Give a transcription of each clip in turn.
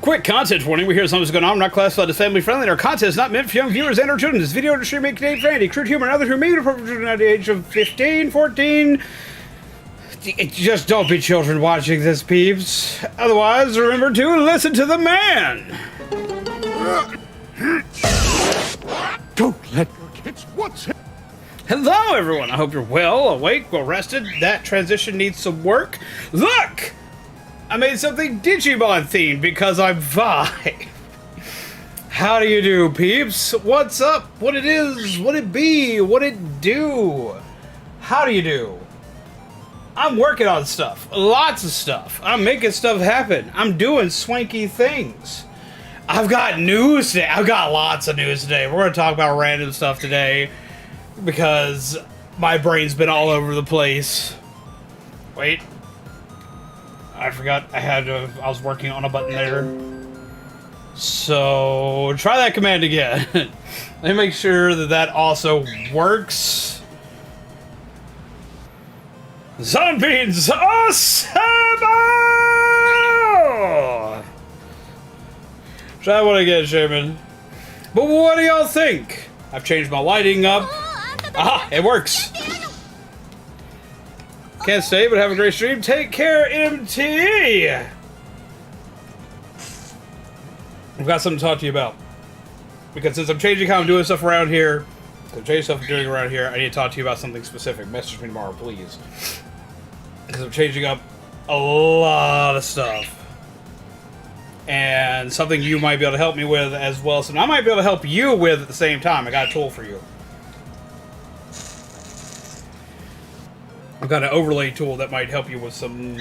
Quick content warning, we hear something's going on. We're not classified as family friendly, and our content is not meant for young viewers and or children. This video industry may contain profanity, crude humor, and other who may be appropriate at the age of 15, 14. Just don't be children watching this, peeps. Otherwise, remember to listen to the man. Don't let your kids watch it. Hello, everyone. I hope you're well, awake, well rested. That transition needs some work. Look! I made something Digimon themed because I'm 5. How do you do, peeps? What's up? What it is? What it be? What it do? How do you do? I'm working on stuff. Lots of stuff. I'm making stuff happen. I'm doing swanky things. I've got news today. I've got lots of news today. We're going to talk about random stuff today because my brain's been all over the place. Wait. I forgot I was working on a button there. So, try that command again. Let me make sure that that also works. Zombies assemble! Try one again, Shaman. But what do y'all think? I've changed my lighting up. Aha, it works. Can't stay, but have a great stream. Take care, MT! I've got something to talk to you about. Because since I'm changing how I'm doing stuff around here, I need to talk to you about something specific. Message me tomorrow, please. Because I'm changing up a lot of stuff. And something you might be able to help me with as well. Something I might be able to help you with at the same time. I got a tool for you. I've got an overlay tool that might help you with some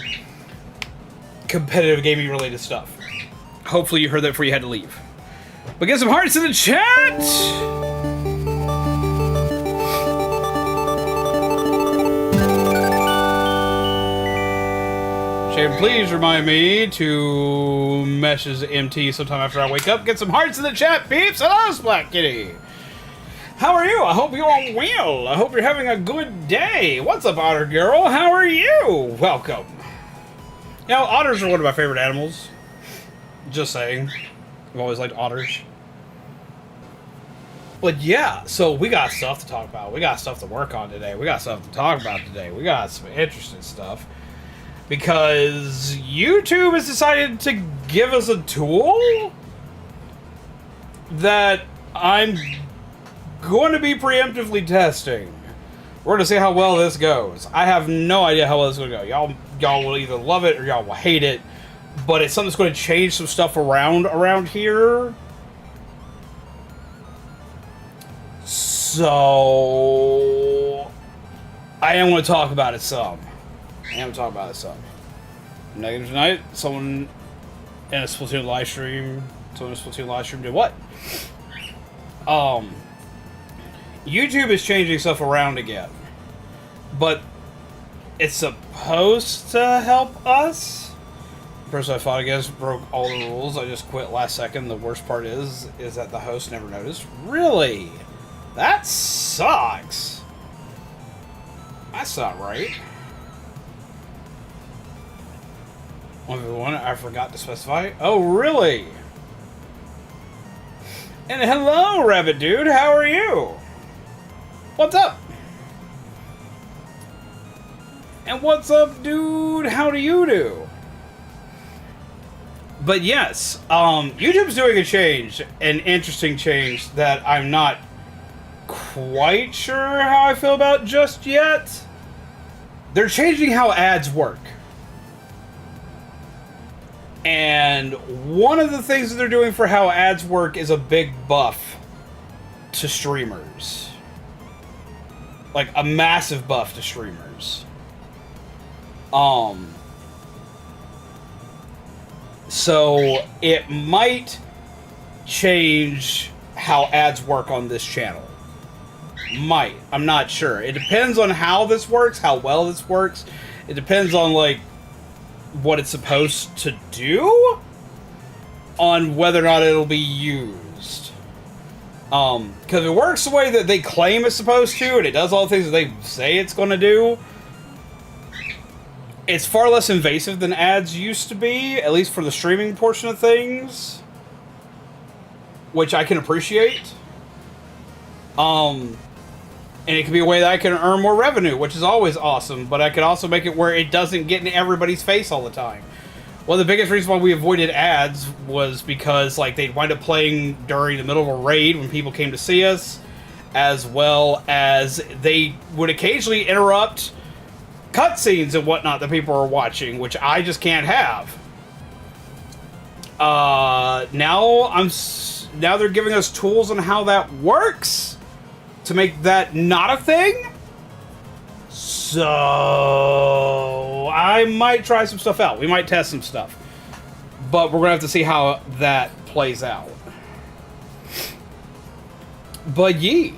competitive gaming related stuff. Hopefully you heard that before you had to leave. But get some hearts in the chat! Shane, please remind me to message MT sometime after I wake up. Get some hearts in the chat, peeps! Hello, Splat Kitty! How are you? I hope you're all well. I hope you're having a good day. What's up, Otter Girl? How are you? Welcome. You know, otters are one of my favorite animals. Just saying. I've always liked otters. But yeah, so we got stuff to talk about. We got stuff to work on today. We got stuff to talk about today. We got some interesting stuff. Because YouTube has decided to give us a tool that I'm going to be preemptively testing. We're going to see how well this goes. I have no idea how well this is going to go. Y'all will either love it or y'all will hate it. But it's something that's going to change some stuff around here. So I am going to talk about it some. Negative tonight, someone in a Splatoon live stream did what? YouTube is changing stuff around again, but it's supposed to help us. The person I fought against broke all the rules. I just quit last second. The worst part is that the host never noticed. Really? That sucks. That's not right. 1v1, I forgot to specify. Oh, really? And hello, Rabbit Dude. How are you? What's up? And what's up, dude? How do you do? But yes, YouTube's doing a change, an interesting change that I'm not quite sure how I feel about just yet. They're changing how ads work. And one of the things that they're doing for how ads work is a big buff to streamers. Like a massive buff to streamers. So it might change how ads work on this channel. Might. I'm not sure. It depends on how this works, how well this works. It depends on like what it's supposed to do, on whether or not it'll be used. Because it works the way that they claim it's supposed to, and it does all the things that they say it's going to do, It's far less invasive than ads used to be, at least for the streaming portion of things, which I can appreciate. And it can be a way that I can earn more revenue, which is always awesome, but I can also make it where it doesn't get in everybody's face all the time. One of the biggest reasons why we avoided ads was because, like, they'd wind up playing during the middle of a raid when people came to see us, as well as they would occasionally interrupt cutscenes and whatnot that people are watching, which I just can't have. Now they're giving us tools on how that works to make that not a thing. So I might try some stuff out. We might test some stuff, but we're gonna have to see how that plays out. But yeah.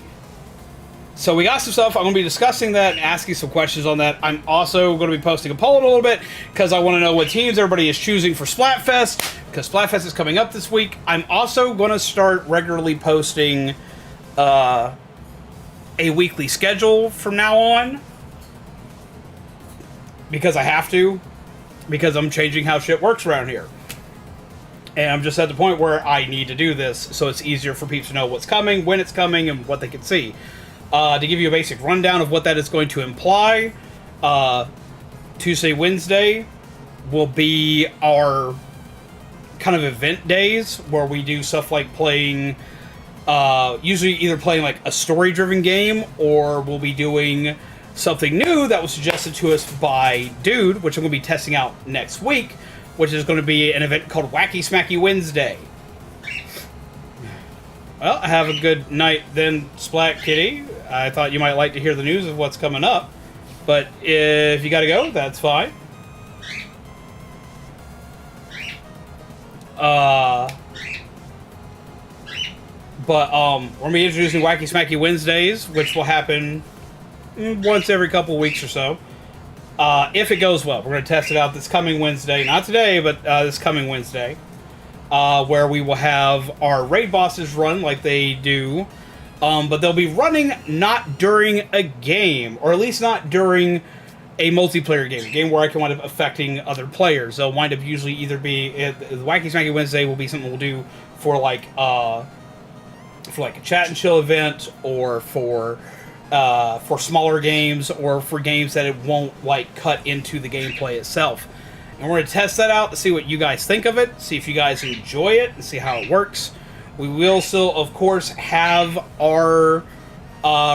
So we got some stuff. I'm going to be discussing that and asking some questions on that. I'm also going to be posting a poll in a little bit because I want to know what teams everybody is choosing for Splatfest, because Splatfest is coming up this week. I'm also going to start regularly posting a weekly schedule from now on, because I have to, because I'm changing how shit works around here. And I'm just at the point where I need to do this so it's easier for people to know what's coming, when it's coming, and what they can see. To give you a basic rundown of what that is going to imply, Tuesday, Wednesday will be our kind of event days where we do stuff like playing, usually either playing like a story-driven game, or we'll be doing something new that was suggested to us by Dude, which I'm going to be testing out next week, which is going to be an event called Wacky Smacky Wednesday. Well, have a good night then, Splat Kitty. I thought you might like to hear the news of what's coming up, but if you gotta go, that's fine. But we're gonna be introducing Wacky Smacky Wednesdays, which will happen once every couple of weeks or so. If it goes well, we're gonna test it out this coming Wednesday, not today, but this coming Wednesday, where we will have our raid bosses run like they do. But they'll be running not during a game, or at least not during a multiplayer game, a game where I can wind up affecting other players. They'll wind up usually either be the Wacky Smacky Wednesday will be something we'll do for like a chat and chill event, or for smaller games, or for games that it won't like cut into the gameplay itself. And we're gonna test that out to see what you guys think of it, see if you guys enjoy it, and see how it works. We will still, of course, have our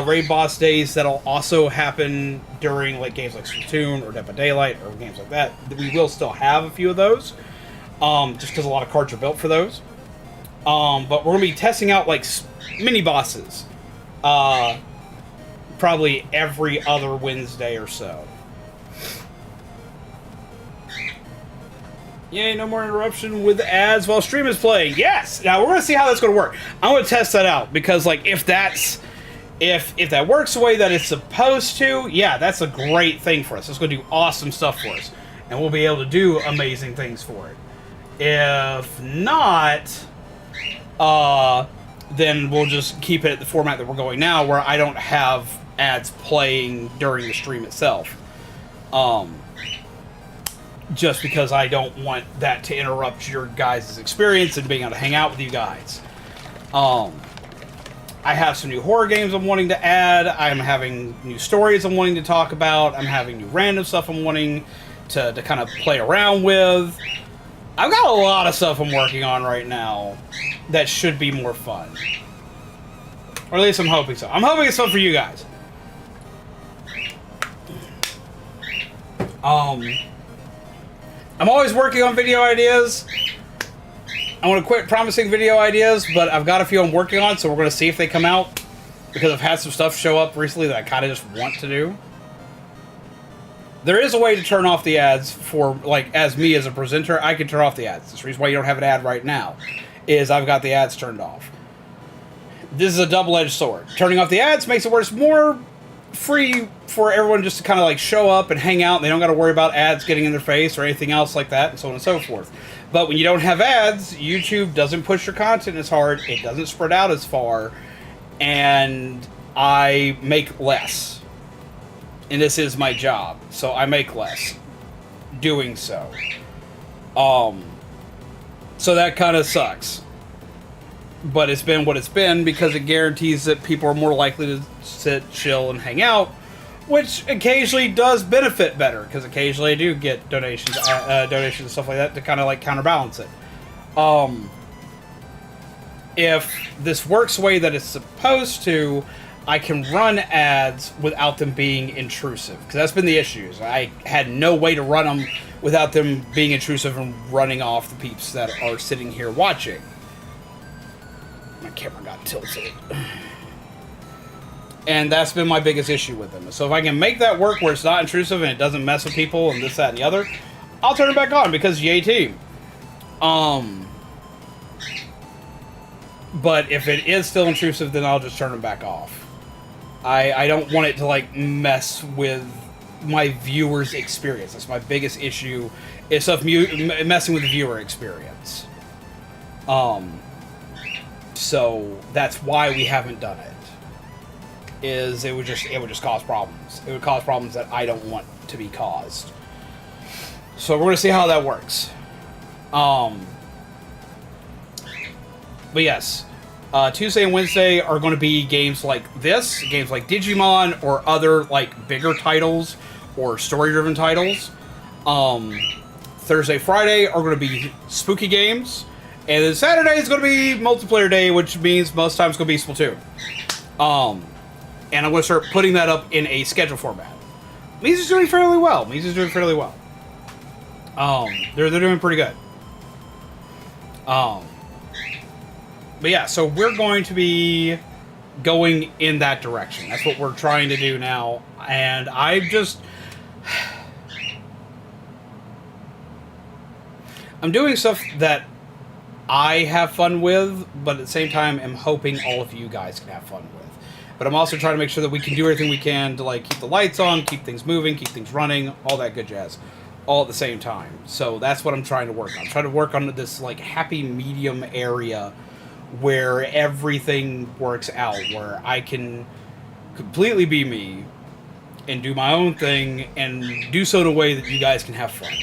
raid boss days that'll also happen during like games like Splatoon or Dead by Daylight or games like that. We will still have a few of those, just because a lot of cards are built for those. But we're going to be testing out like mini bosses, probably every other Wednesday or so. Yay, no more interruption with ads while stream is playing. Yes! Now, we're going to see how that's going to work. I'm going to test that out, because, like, if that works the way that it's supposed to, yeah, that's a great thing for us. It's going to do awesome stuff for us. And we'll be able to do amazing things for it. If not, then we'll just keep it at the format that we're going now, where I don't have ads playing during the stream itself. Just because I don't want that to interrupt your guys' experience and being able to hang out with you guys. I have some new horror games I'm wanting to add. I'm having new stories I'm wanting to talk about. I'm having new random stuff I'm wanting to kind of play around with. I've got a lot of stuff I'm working on right now that should be more fun. Or at least I'm hoping so. I'm hoping it's fun for you guys. I'm always working on video ideas. I want to quit promising video ideas, but I've got a few I'm working on, so we're going to see if they come out, because I've had some stuff show up recently that I kind of just want to do. There is a way to turn off the ads for, like, as me as a presenter, I can turn off the ads. That's the reason why you don't have an ad right now, is I've got the ads turned off. This is a double-edged sword. Turning off the ads makes it where it's more free for everyone just to kind of like show up and hang out, and they don't got to worry about ads getting in their face or anything else like that, and so on and so forth. But when you don't have ads, YouTube doesn't push your content as hard, it doesn't spread out as far, and I make less. And this is my job, so I make less. doing so. So that kind of sucks. But it's been what it's been because it guarantees that people are more likely to sit, chill, and hang out, which occasionally does benefit better because occasionally I do get donations and stuff like that to kind of like counterbalance it. If this works the way that it's supposed to, I can run ads without them being intrusive because that's been the issues. I had no way to run them without them being intrusive and running off the peeps that are sitting here watching. My camera got tilted. And that's been my biggest issue with them. So if I can make that work where it's not intrusive and it doesn't mess with people and this, that, and the other, I'll turn it back on because yay team. But if it is still intrusive, then I'll just turn it back off. I don't want it to like mess with my viewer's experience. That's my biggest issue. Is stuff messing with the viewer experience. So that's why we haven't done it. It would just cause problems. It would cause problems that I don't want to be caused. So we're gonna see how that works. But yes, Tuesday and Wednesday are going to be games like this, games like Digimon or other like bigger titles or story-driven titles. Thursday, Friday are going to be spooky games, and then Saturday is going to be multiplayer day, which means most times it's going to be Splatoon. And I'm going to start putting that up in a schedule format. Means is doing fairly well. They're doing pretty good. But yeah, so we're going to be going in that direction. That's what we're trying to do now. And I'm doing stuff that I have fun with, but at the same time, I'm hoping all of you guys can have fun with. But I'm also trying to make sure that we can do everything we can to like keep the lights on, keep things moving, keep things running, all that good jazz, all at the same time. So that's what I'm trying to work on. I'm trying to work on this like happy medium area where everything works out, where I can completely be me and do my own thing and do so in a way that you guys can have fun.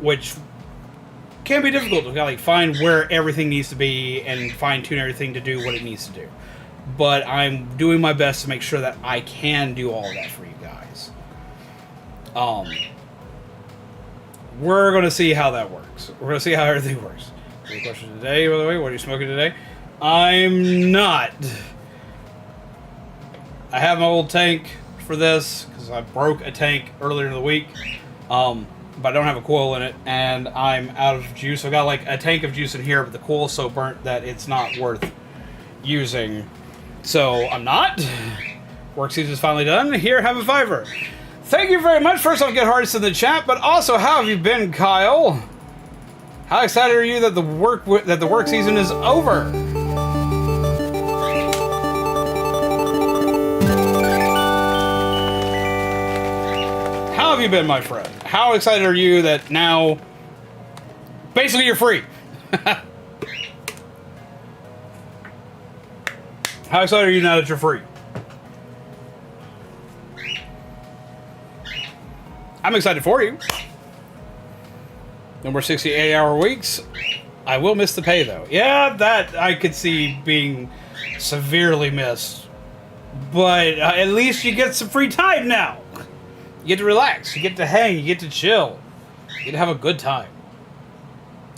Which can be difficult to like find where everything needs to be and fine-tune everything to do what it needs to do. But I'm doing my best to make sure that I can do all of that for you guys. We're going to see how that works. We're going to see how everything works. Any question today, by the way? What are you smoking today? I'm not. I have my old tank for this because I broke a tank earlier in the week. But I don't have a coil in it, and I'm out of juice. I've got like a tank of juice in here, but the coil's so burnt that it's not worth using. So I'm not. Work season's finally done. Here, have a $5. Thank you very much. First off, get hardest in the chat, but also, how have you been, Kyle? How excited are you that the work season is over? How have you been, my friend? How excited are you that now, basically, you're free? How excited are you now that you're free? I'm excited for you. No more 68-hour weeks. I will miss the pay, though. Yeah, that I could see being severely missed. But at least you get some free time now. You get to relax. You get to hang. You get to chill. You get to have a good time.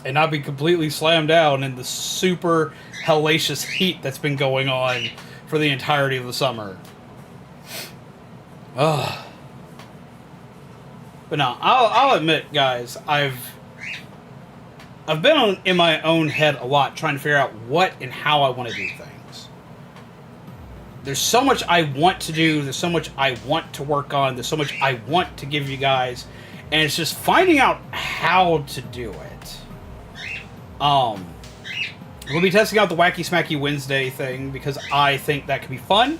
And not be completely slammed down in the super hellacious heat that's been going on for the entirety of the summer. Ugh. But no, I'll admit, guys, I've been in my own head a lot trying to figure out what and how I want to do things. There's so much I want to do. There's so much I want to work on. There's so much I want to give you guys. And it's just finding out how to do it. We'll be testing out the Wacky Smacky Wednesday thing because I think that could be fun.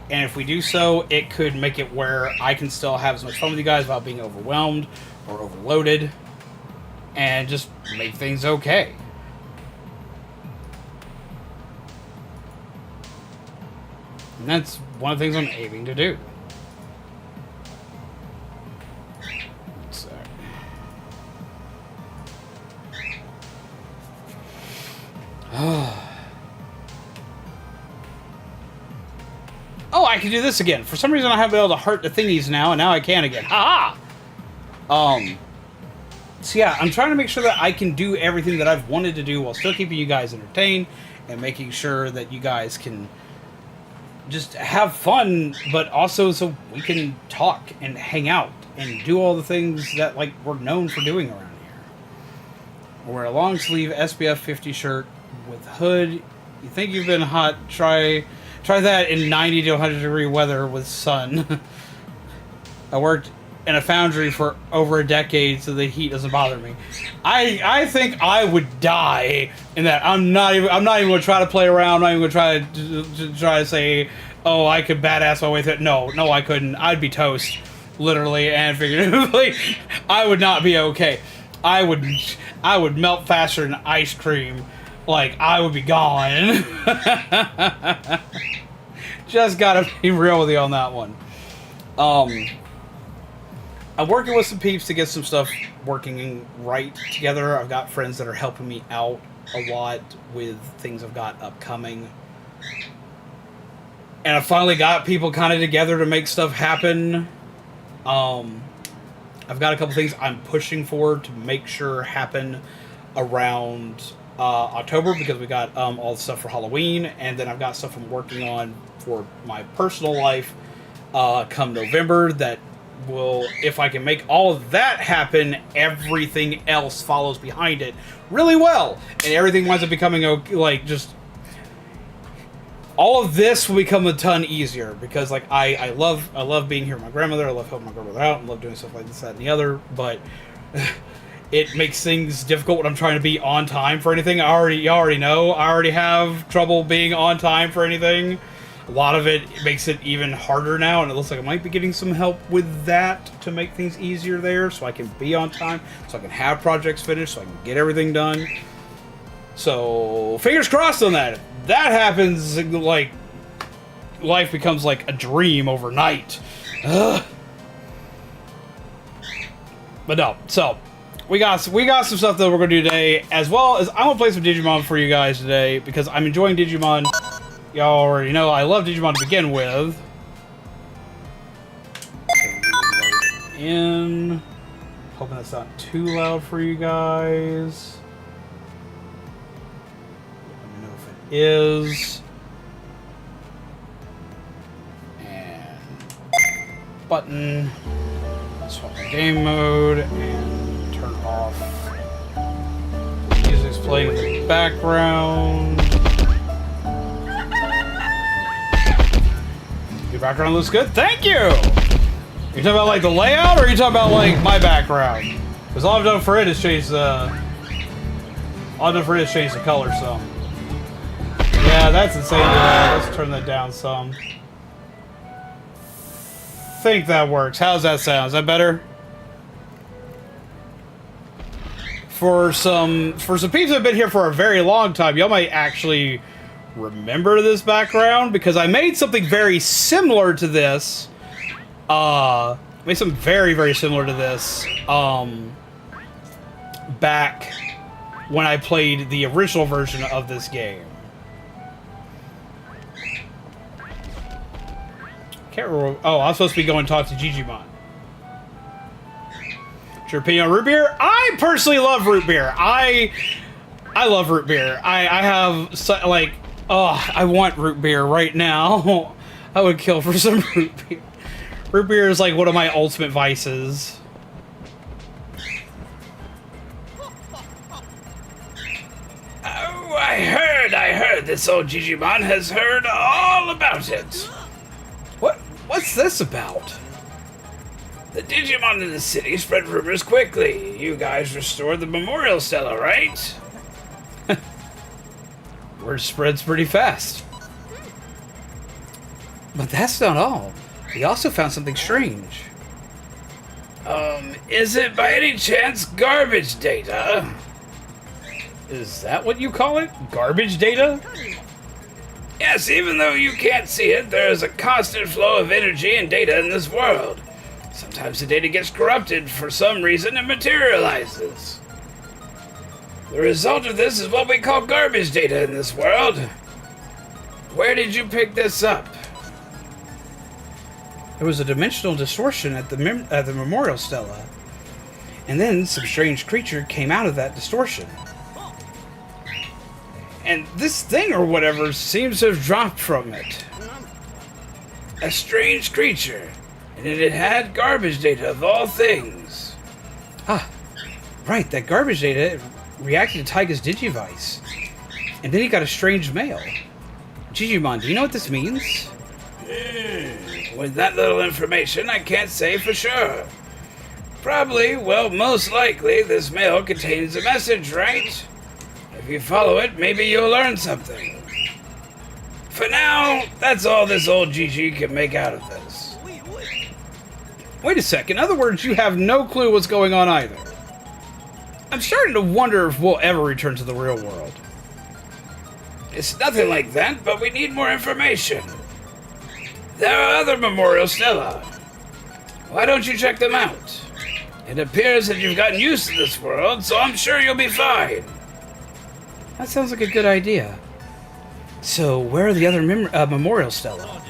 And if we do so, it could make it where I can still have as much fun with you guys without being overwhelmed or overloaded. And just make things okay. And that's one of the things I'm aiming to do. I can do this again. For some reason, I haven't been able to heart the thingies now, and now I can again. Ha ha! So yeah, I'm trying to make sure that I can do everything that I've wanted to do while still keeping you guys entertained and making sure that you guys can just have fun, but also so we can talk and hang out and do all the things that like we're known for doing around here. Wear a long sleeve SPF 50 shirt with hood. You think you've been hot? Try that in 90 to 100 degree weather with sun. I worked in a foundry for over a decade, so the heat doesn't bother me. I think I would die in that. I'm not even gonna try to play around. I'm not even gonna try to say, oh, I could badass my way through it. No, I couldn't. I'd be toast, literally and figuratively. I would not be okay. I would melt faster than ice cream. Like, I would be gone. Just gotta be real with you on that one. I'm working with some peeps to get some stuff working right together. I've got friends that are helping me out a lot with things I've got upcoming. And I finally got people kind of together to make stuff happen. I've got a couple things I'm pushing for to make sure happen around October, because we got all the stuff for Halloween, and then I've got stuff I'm working on for my personal life come November that will, if I can make all of that happen, everything else follows behind it really well, and everything winds up becoming like just all of this will become a ton easier, because like I love being here with my grandmother. I love helping my grandmother out. I love doing stuff like this, that, and the other, but it makes things difficult when I'm trying to be on time for anything. You already know I already have trouble being on time for anything. A lot of it makes it even harder now, and it looks like I might be getting some help with that to make things easier there, so I can be on time, so I can have projects finished, so I can get everything done. So, fingers crossed on that. If that happens, like, life becomes like a dream overnight. Ugh. But no, so we got some stuff that we're gonna do today, as well as I'm gonna play some Digimon for you guys today, because I'm enjoying Digimon. Y'all already know I love Digimon to begin with. In, hoping that's not too loud for you guys. Let me know if it is. And button. Swap the game mode and turn off. Music's playing in the background. Your background looks good. Thank you! Are you talking about like the layout, or are you talking about like my background? Because all I've done for it is change the color some. Yeah, that's insane. Let's turn that down some. Think that works. How's that sound? Is that better? For some peeps that have been here for a very long time, y'all might actually remember this background, because I made something very similar to this. Made something very, very similar to this back when I played the original version of this game. Can't remember. Oh, I'm supposed to be going to talk to Digimon. What's your opinion on root beer? I personally love root beer. I love root beer. I have like, oh, I want root beer right now. I would kill for some root beer. Root beer is like one of my ultimate vices. Oh, I heard this old Digimon has heard all about it. What's this about? The Digimon in the city spread rumors quickly. You guys restored the memorial stela, right? Word spreads pretty fast. But that's not all. We also found something strange. Is it by any chance garbage data? Is that what you call it? Garbage data? Yes, even though you can't see it, there is a constant flow of energy and data in this world. Sometimes the data gets corrupted for some reason and materializes. The result of this is what we call garbage data in this world. Where did you pick this up? There was a dimensional distortion at the memorial stela. And then some strange creature came out of that distortion. And this thing or whatever seems to have dropped from it. A strange creature. And it had garbage data of all things. Ah, right, that garbage data reacted to Taiga's Digivice. And then he got a strange mail. Digimon, do you know what this means? With that little information, I can't say for sure. Probably, well, most likely, this mail contains a message, right? If you follow it, maybe you'll learn something. For now, that's all this old GG can make out of this. Wait a sec, in other words, you have no clue what's going on either. I'm starting to wonder if we'll ever return to the real world. It's nothing like that, but we need more information. There are other memorial stela. Why don't you check them out? It appears that you've gotten used to this world, so I'm sure you'll be fine. That sounds like a good idea. So, where are the other memorial stela?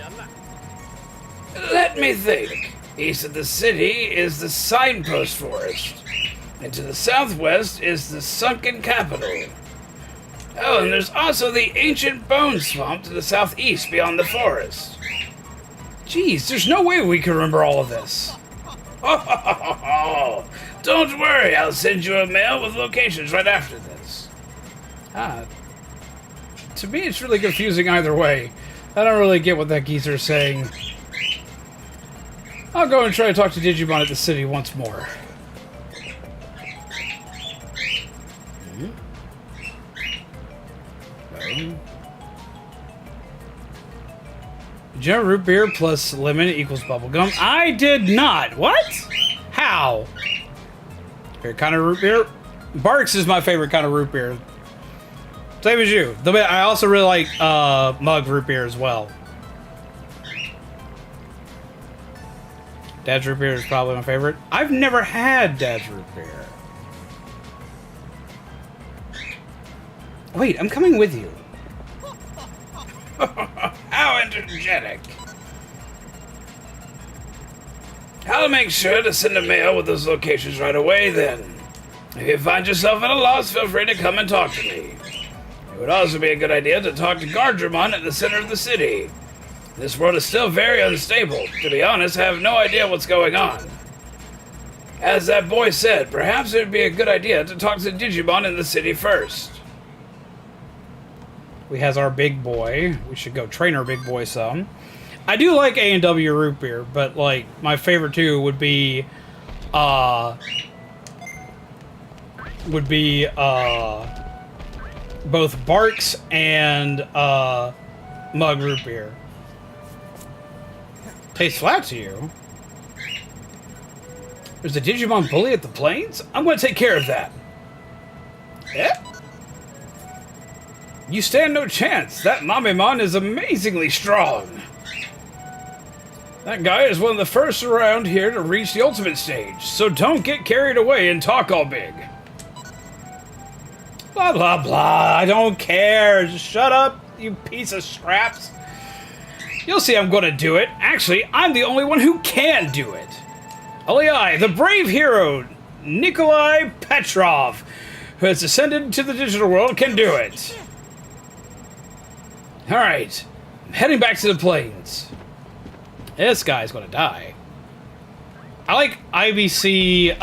Let me think. East of the city is the Signpost Forest, and to the southwest is the Sunken Capital. Oh, and there's also the Ancient Bone Swamp to the southeast beyond the forest. Jeez, there's no way we can remember all of this. Don't worry, I'll send you a mail with locations right after this. To me it's really confusing either way. I don't really get what that geezer's saying. I'll go and try to talk to Digimon at the city once more. General root beer plus lemon equals bubblegum. I did not. What? How? Favorite kind of root beer? Barks is my favorite kind of root beer. Same as you. I also really like mug root beer as well. Dad's root beer is probably my favorite. I've never had Dad's root beer. Wait, I'm coming with you. How energetic. I'll make sure to send a mail with those locations right away then. If you find yourself at a loss, feel free to come and talk to me. It would also be a good idea to talk to Gardramon at the center of the city. This world is still very unstable. To be honest, I have no idea what's going on. As that boy said, perhaps it would be a good idea to talk to Digimon in the city first. We has our big boy. We should go train our big boy some. I do like A&W root beer, but like my favorite two would be both Barks and Mug root beer. Tastes flat to you. There's a Digimon bully at the plains? I'm going to take care of that. Yeah? You stand no chance. That Mamemon is amazingly strong. That guy is one of the first around here to reach the ultimate stage, so don't get carried away and talk all big. Blah, blah, blah. I don't care. Just shut up, you piece of scraps. You'll see I'm going to do it. Actually, I'm the only one who can do it. Only I, the brave hero, Nikolai Petrov, who has ascended to the digital world, can do it. Alright, I'm heading back to the plains. This guy's going to die. I like IBC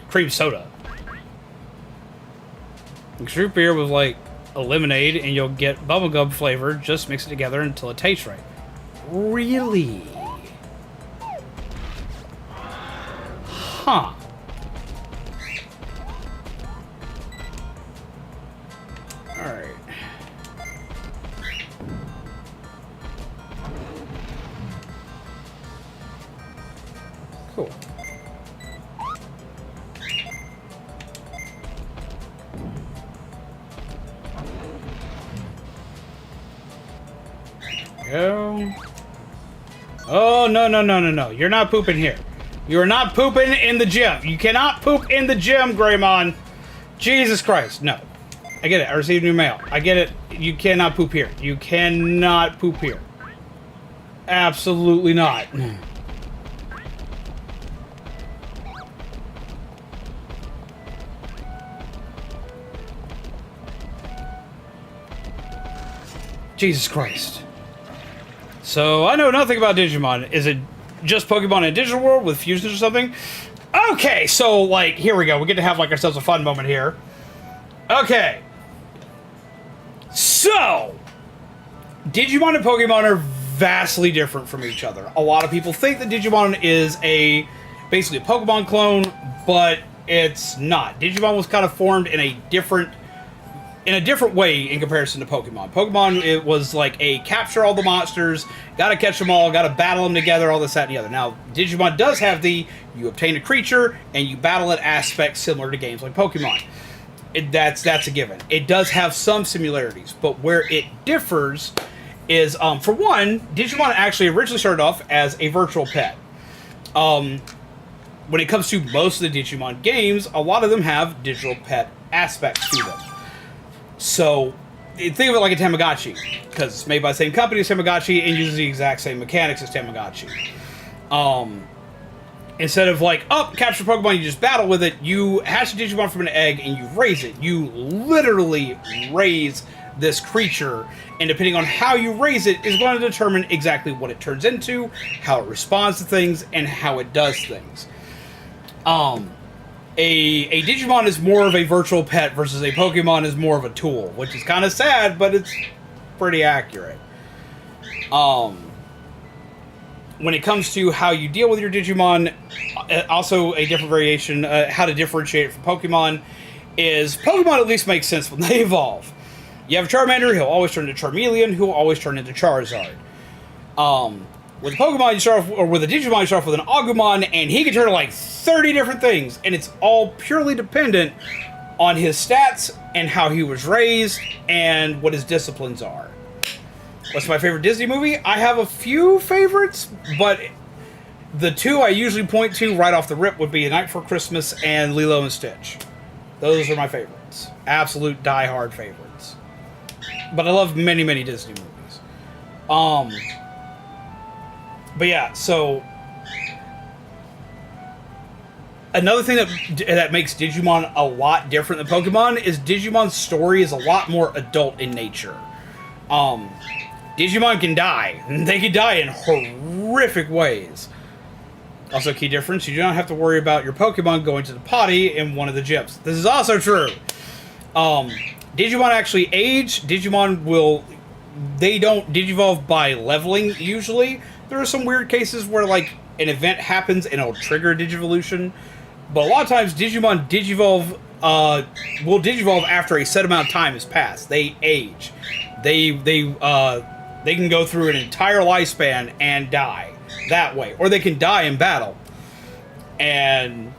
cream soda. Mix root beer with like a lemonade and you'll get bubblegum flavor. Just mix it together until it tastes right. Really? Huh. Alright. Cool. Go. Oh, no, no, no, no, no. You're not pooping here. You're not pooping in the gym. You cannot poop in the gym, Greymon. Jesus Christ. No. I get it. I received new mail. I get it. You cannot poop here. You cannot poop here. Absolutely not. Jesus Christ. So, I know nothing about Digimon. Is it just Pokemon in a digital world with fusions or something? Okay, so, like, here we go. We get to have, like, ourselves a fun moment here. Okay. So, Digimon and Pokemon are vastly different from each other. A lot of people think that Digimon is basically a Pokemon clone, but it's not. Digimon was kind of formed in a different way in comparison to Pokemon. Pokemon, it was like a capture all the monsters, gotta catch them all, gotta battle them together, all this, that, and the other. Now, Digimon does have you obtain a creature, and you battle it aspect similar to games like Pokemon. That's a given. It does have some similarities, but where it differs is, for one, Digimon actually originally started off as a virtual pet. When it comes to most of the Digimon games, a lot of them have digital pet aspects to them. So, think of it like a Tamagotchi, because it's made by the same company as Tamagotchi and uses the exact same mechanics as Tamagotchi. Instead of like, capture Pokemon, you just battle with it, you hatch a Digimon from an egg and you raise it. You literally raise this creature, and depending on how you raise it is going to determine exactly what it turns into, how it responds to things, and how it does things. A Digimon is more of a virtual pet versus a Pokemon is more of a tool, which is kind of sad, but it's pretty accurate. When it comes to how you deal with your Digimon, also a different variation, how to differentiate it from Pokemon, is Pokemon at least makes sense when they evolve. You have a Charmander, he'll always turn into Charmeleon, who will always turn into Charizard. With a Pokemon, you start off, or with a Digimon, you start off with an Agumon, and he can turn to like 30 different things, and it's all purely dependent on his stats and how he was raised and what his disciplines are. What's my favorite Disney movie? I have a few favorites, but the two I usually point to right off the rip would be A Night Before Christmas and Lilo and Stitch. Those are my favorites. Absolute die-hard favorites. But I love many, many Disney movies. But yeah, so another thing that makes Digimon a lot different than Pokemon is Digimon's story is a lot more adult in nature. Digimon can die. They can die in horrific ways. Also, key difference, you do not have to worry about your Pokemon going to the potty in one of the gyms. This is also true. Digimon actually age. They don't digivolve by leveling, usually. There are some weird cases where, like, an event happens and it'll trigger a Digivolution. But a lot of times, Digimon will digivolve after a set amount of time has passed. They age. They can go through an entire lifespan and die that way. Or they can die in battle. And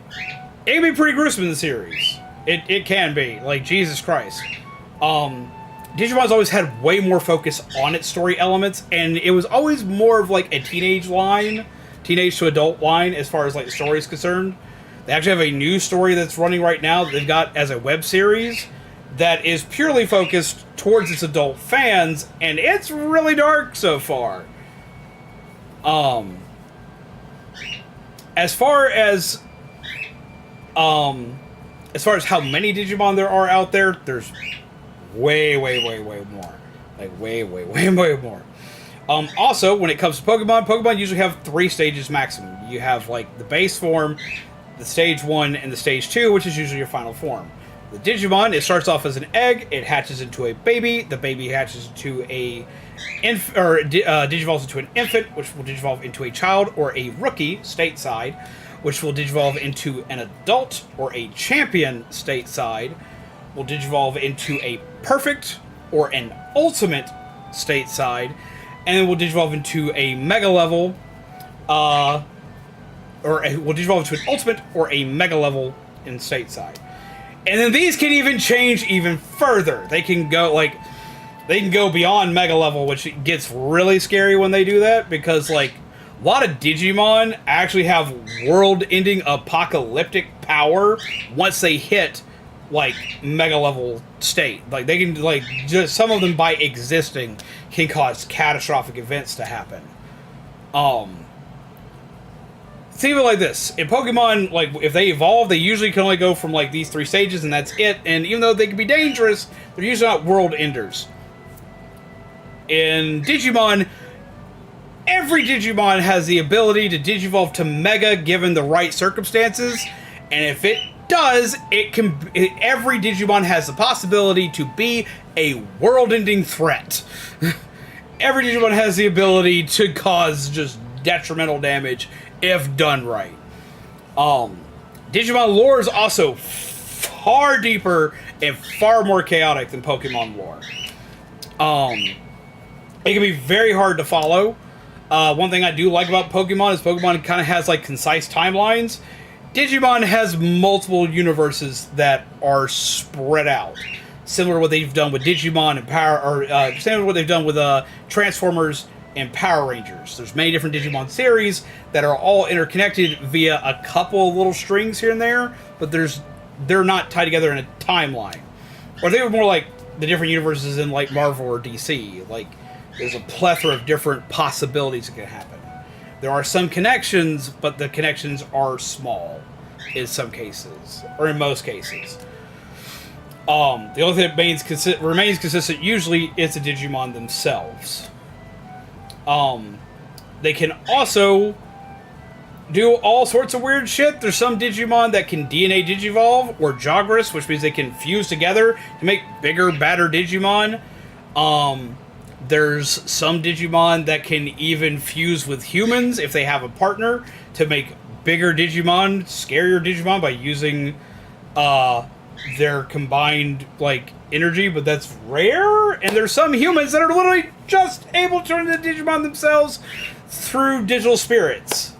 it can be pretty gruesome in the series. It can be. Like, Jesus Christ. Digimon's always had way more focus on its story elements, and it was always more of like a teenage to adult line as far as like the story is concerned. They actually have a new story that's running right now that they've got as a web series that is purely focused towards its adult fans, and it's really dark so far. As far as how many Digimon there are out there, there's way more. Like, way more. Also, when it comes to Pokemon usually have 3 stages maximum. You have, like, the base form, the stage 1, and the stage 2, which is usually your final form. The Digimon, it starts off as an egg, it hatches into a baby, the baby hatches into digivolves into an infant, which will digivolve into a child, or a rookie, stateside, which will digivolve into an adult, or a champion, stateside, will digivolve into a perfect or an ultimate stateside, and then will digivolve into a mega level, will digivolve into an ultimate or a mega level in stateside. And then these can even change even further. They can go beyond mega level, which gets really scary when they do that, because like a lot of Digimon actually have world-ending apocalyptic power once they hit like mega level state. Like they can, like, just some of them by existing can cause catastrophic events to happen. Think of it like this. In Pokemon, like, if they evolve, they usually can only go from like these 3 stages and that's it. And even though they can be dangerous, they're usually not world enders. in Digimon, every Digimon has the ability to digivolve to Mega given the right circumstances, and if it does, every Digimon has the possibility to be a world-ending threat. Every Digimon has the ability to cause just detrimental damage if done right. Digimon lore is also far deeper and far more chaotic than Pokemon lore. It can be very hard to follow. One thing I do like about Pokemon is Pokemon kind of has like concise timelines. Digimon has multiple universes that are spread out, similar to what they've done with Digimon and similar to what they've done with Transformers and Power Rangers. There's many different Digimon series that are all interconnected via a couple of little strings here and there, but they're not tied together in a timeline. Or they were more like the different universes in like Marvel or DC. Like, there's a plethora of different possibilities that can happen. There are some connections, but the connections are small in some cases, or in most cases. The only thing that remains consistent usually is the Digimon themselves. They can also do all sorts of weird shit. There's some Digimon that can DNA digivolve, or Jogress, which means they can fuse together to make bigger, badder Digimon. There's some Digimon that can even fuse with humans if they have a partner to make bigger Digimon, scarier Digimon by using their combined like energy, but that's rare. And there's some humans that are literally just able to turn into Digimon themselves through digital spirits.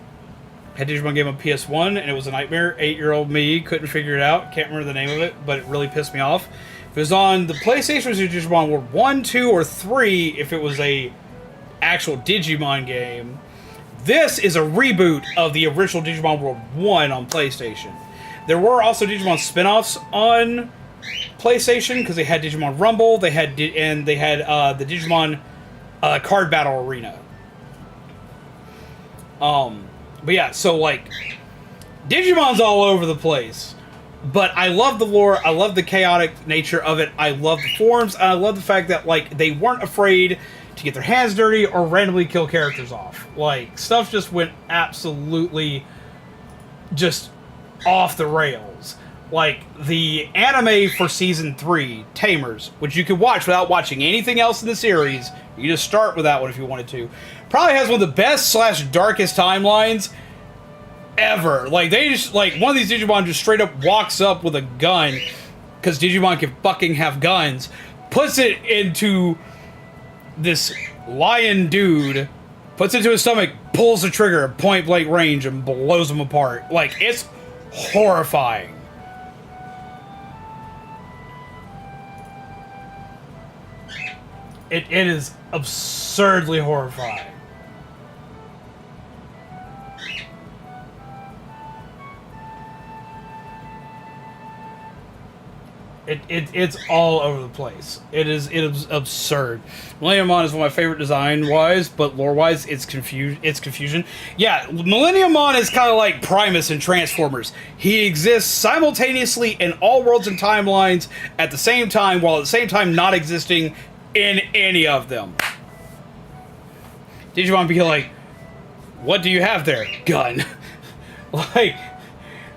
I had Digimon game on PS1 and it was a nightmare. 8-year-old me couldn't figure it out. Can't remember the name of it, but it really pissed me off. If it was on the PlayStation, it was Digimon World 1, 2, or 3 if it was a actual Digimon game. This is a reboot of the original Digimon World 1 on PlayStation. There were also Digimon spin-offs on PlayStation because they had Digimon Rumble, they had the Digimon Card Battle Arena. But yeah, so like Digimon's all over the place. But I love the lore, I love the chaotic nature of it, I love the forms, and I love the fact that like they weren't afraid to get their hands dirty or randomly kill characters off. Like, stuff just went absolutely just off the rails. Like, the anime for Season 3, Tamers, which you could watch without watching anything else in the series, you just start with that one if you wanted to, probably has one of the best / darkest timelines ever. Like, they just, like, one of these Digimon just straight up walks up with a gun, because Digimon can fucking have guns, puts it into this lion dude, puts it to his stomach, pulls the trigger at point blank range, and blows him apart. Like, it's horrifying. It is absurdly horrifying. It's all over the place. It is absurd. Millennium Mon is one of my favorite design-wise, but lore-wise, it's confusion. Yeah, Millennium Mon is kind of like Primus in Transformers. He exists simultaneously in all worlds and timelines at the same time, while at the same time not existing in any of them. Digimon be like, what do you have there? Gun. Like,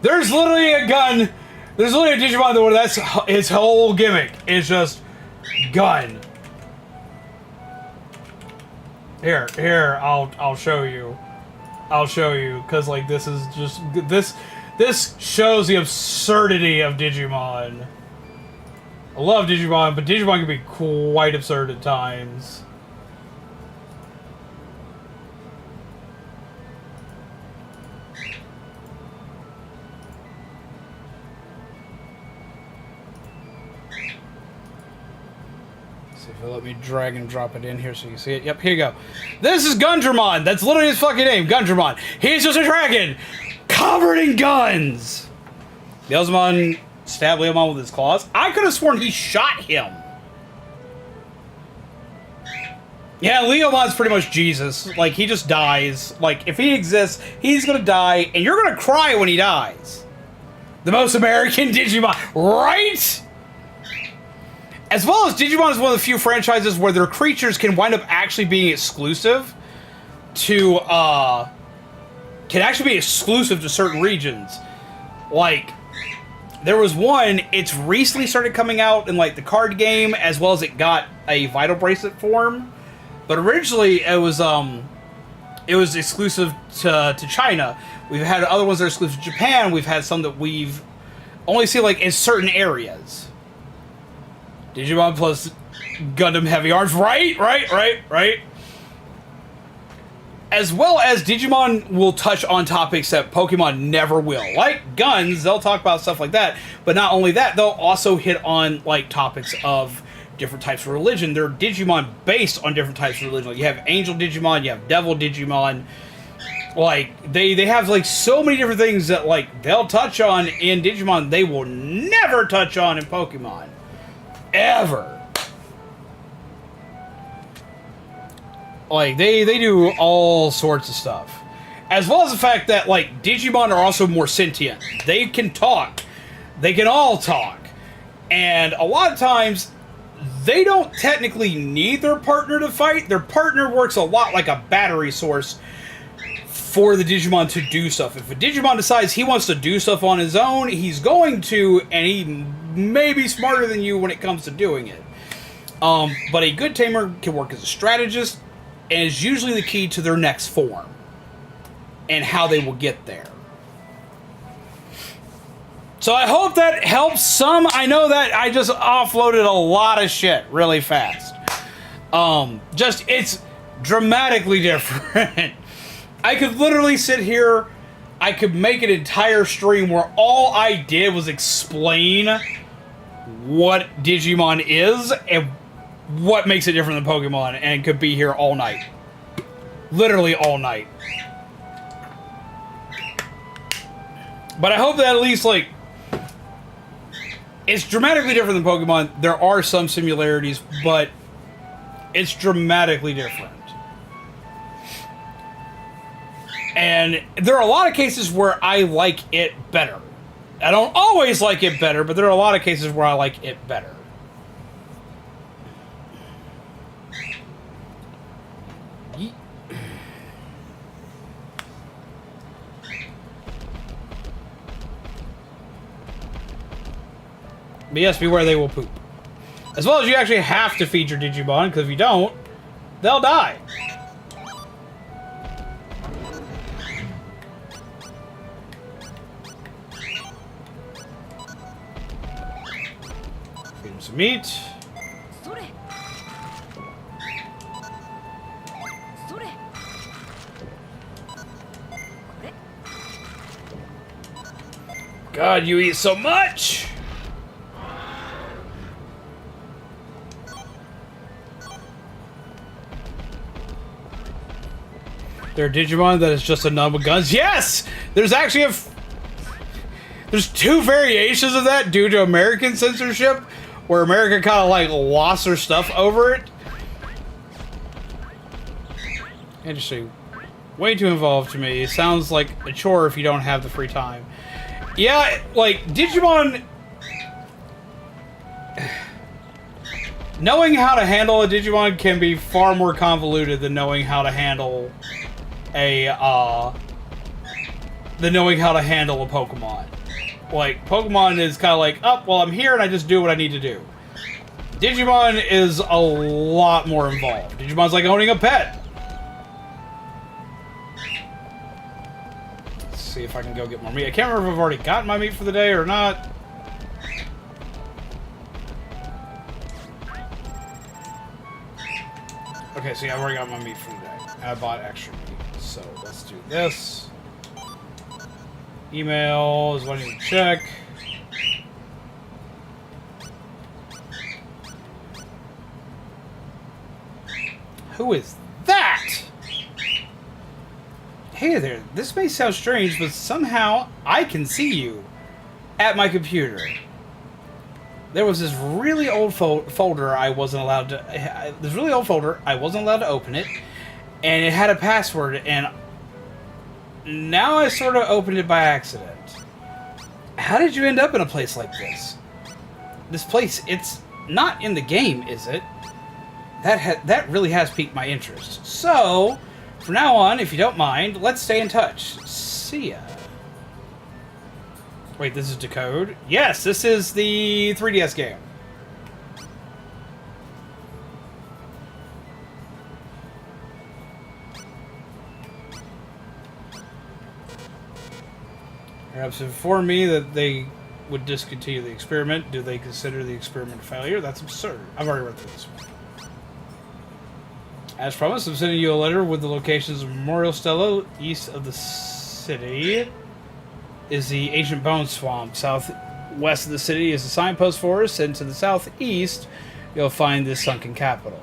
there's literally a gun. There's literally a Digimon where that's his whole gimmick. It's just gun. Here, I'll show you. I'll show you, because like this is just this shows the absurdity of Digimon. I love Digimon, but Digimon can be quite absurd at times. If you'll let me drag and drop it in here so you can see it. Yep, here you go. This is Gundramon. That's literally his fucking name, Gundramon. He's just a dragon covered in guns. Leomon stabbed Leomon with his claws. I could have sworn he shot him. Yeah, Leomon's pretty much Jesus. Like, he just dies. Like, if he exists, he's gonna die, and you're gonna cry when he dies. The most American Digimon, right? As well as Digimon is one of the few franchises where their creatures can wind up actually being exclusive to, can actually be exclusive to certain regions. Like, there was one, it's recently started coming out in, like, the card game, as well as it got a Vital Bracelet form. But originally, it was exclusive to China. We've had other ones that are exclusive to Japan. We've had some that we've only seen, like, in certain areas. Digimon plus Gundam Heavy Arms. Right. As well as Digimon will touch on topics that Pokemon never will. Like guns, they'll talk about stuff like that. But not only that, they'll also hit on, like, topics of different types of religion. They're Digimon based on different types of religion. Like, you have Angel Digimon, you have Devil Digimon. Like, they have, like, so many different things that, like, they'll touch on in Digimon they will never touch on in Pokemon. Ever. Like, they do all sorts of stuff. As well as the fact that, like, Digimon are also more sentient. They can talk. They can all talk. And a lot of times, they don't technically need their partner to fight. Their partner works a lot like a battery source for the Digimon to do stuff. If a Digimon decides he wants to do stuff on his own, he's going to, and he may be smarter than you when it comes to doing it. But a good tamer can work as a strategist, and is usually the key to their next form and how they will get there. So I hope that helps some. I know that I just offloaded a lot of shit really fast. It's dramatically different. I could literally sit here, I could make an entire stream where all I did was explain what Digimon is and what makes it different than Pokemon, and could be here all night. Literally all night. But I hope that at least, like, it's dramatically different than Pokemon. There are some similarities, but it's dramatically different. And there are a lot of cases where I like it better. I don't always like it better, but there are a lot of cases where I like it better. But yes, beware, they will poop. As well as you actually have to feed your Digimon, because if you don't, they'll die. Feed him some meat. God, you eat so much! There are Digimon that is just a nun with guns. Yes! There's actually there's two variations of that due to American censorship, where America kind of, like, lost their stuff over it. Interesting. Way too involved to me. It sounds like a chore if you don't have the free time. Yeah, like, Digimon... Knowing how to handle a Digimon can be far more convoluted than knowing how to handle a Pokemon. Like, Pokemon is kind of like, oh, well, I'm here and I just do what I need to do. Digimon is a lot more involved. Digimon's like owning a pet. Let's see if I can go get more meat. I can't remember if I've already gotten my meat for the day or not. Okay, so yeah, I've already got my meat for the day. I bought extra meat. So let's do this. Email is what I need to check. Who is that? Hey there, this may sound strange, but somehow I can see you at my computer. There was this really old folder I wasn't allowed to... This really old folder, I wasn't allowed to open it. And it had a password, and now I sort of opened it by accident. How did you end up in a place like this? This place, it's not in the game, is it? That really has piqued my interest. So, from now on, if you don't mind, let's stay in touch. See ya. Wait, this is Decode? Yes, this is the 3DS game. Perhaps inform me that they would discontinue the experiment. Do they consider the experiment a failure? That's absurd. I've already read through this one. As promised, I'm sending you a letter with the locations of Memorial Stela. East of the city is the ancient bone swamp. Southwest of the city is the signpost forest, and to the southeast, you'll find the sunken capital.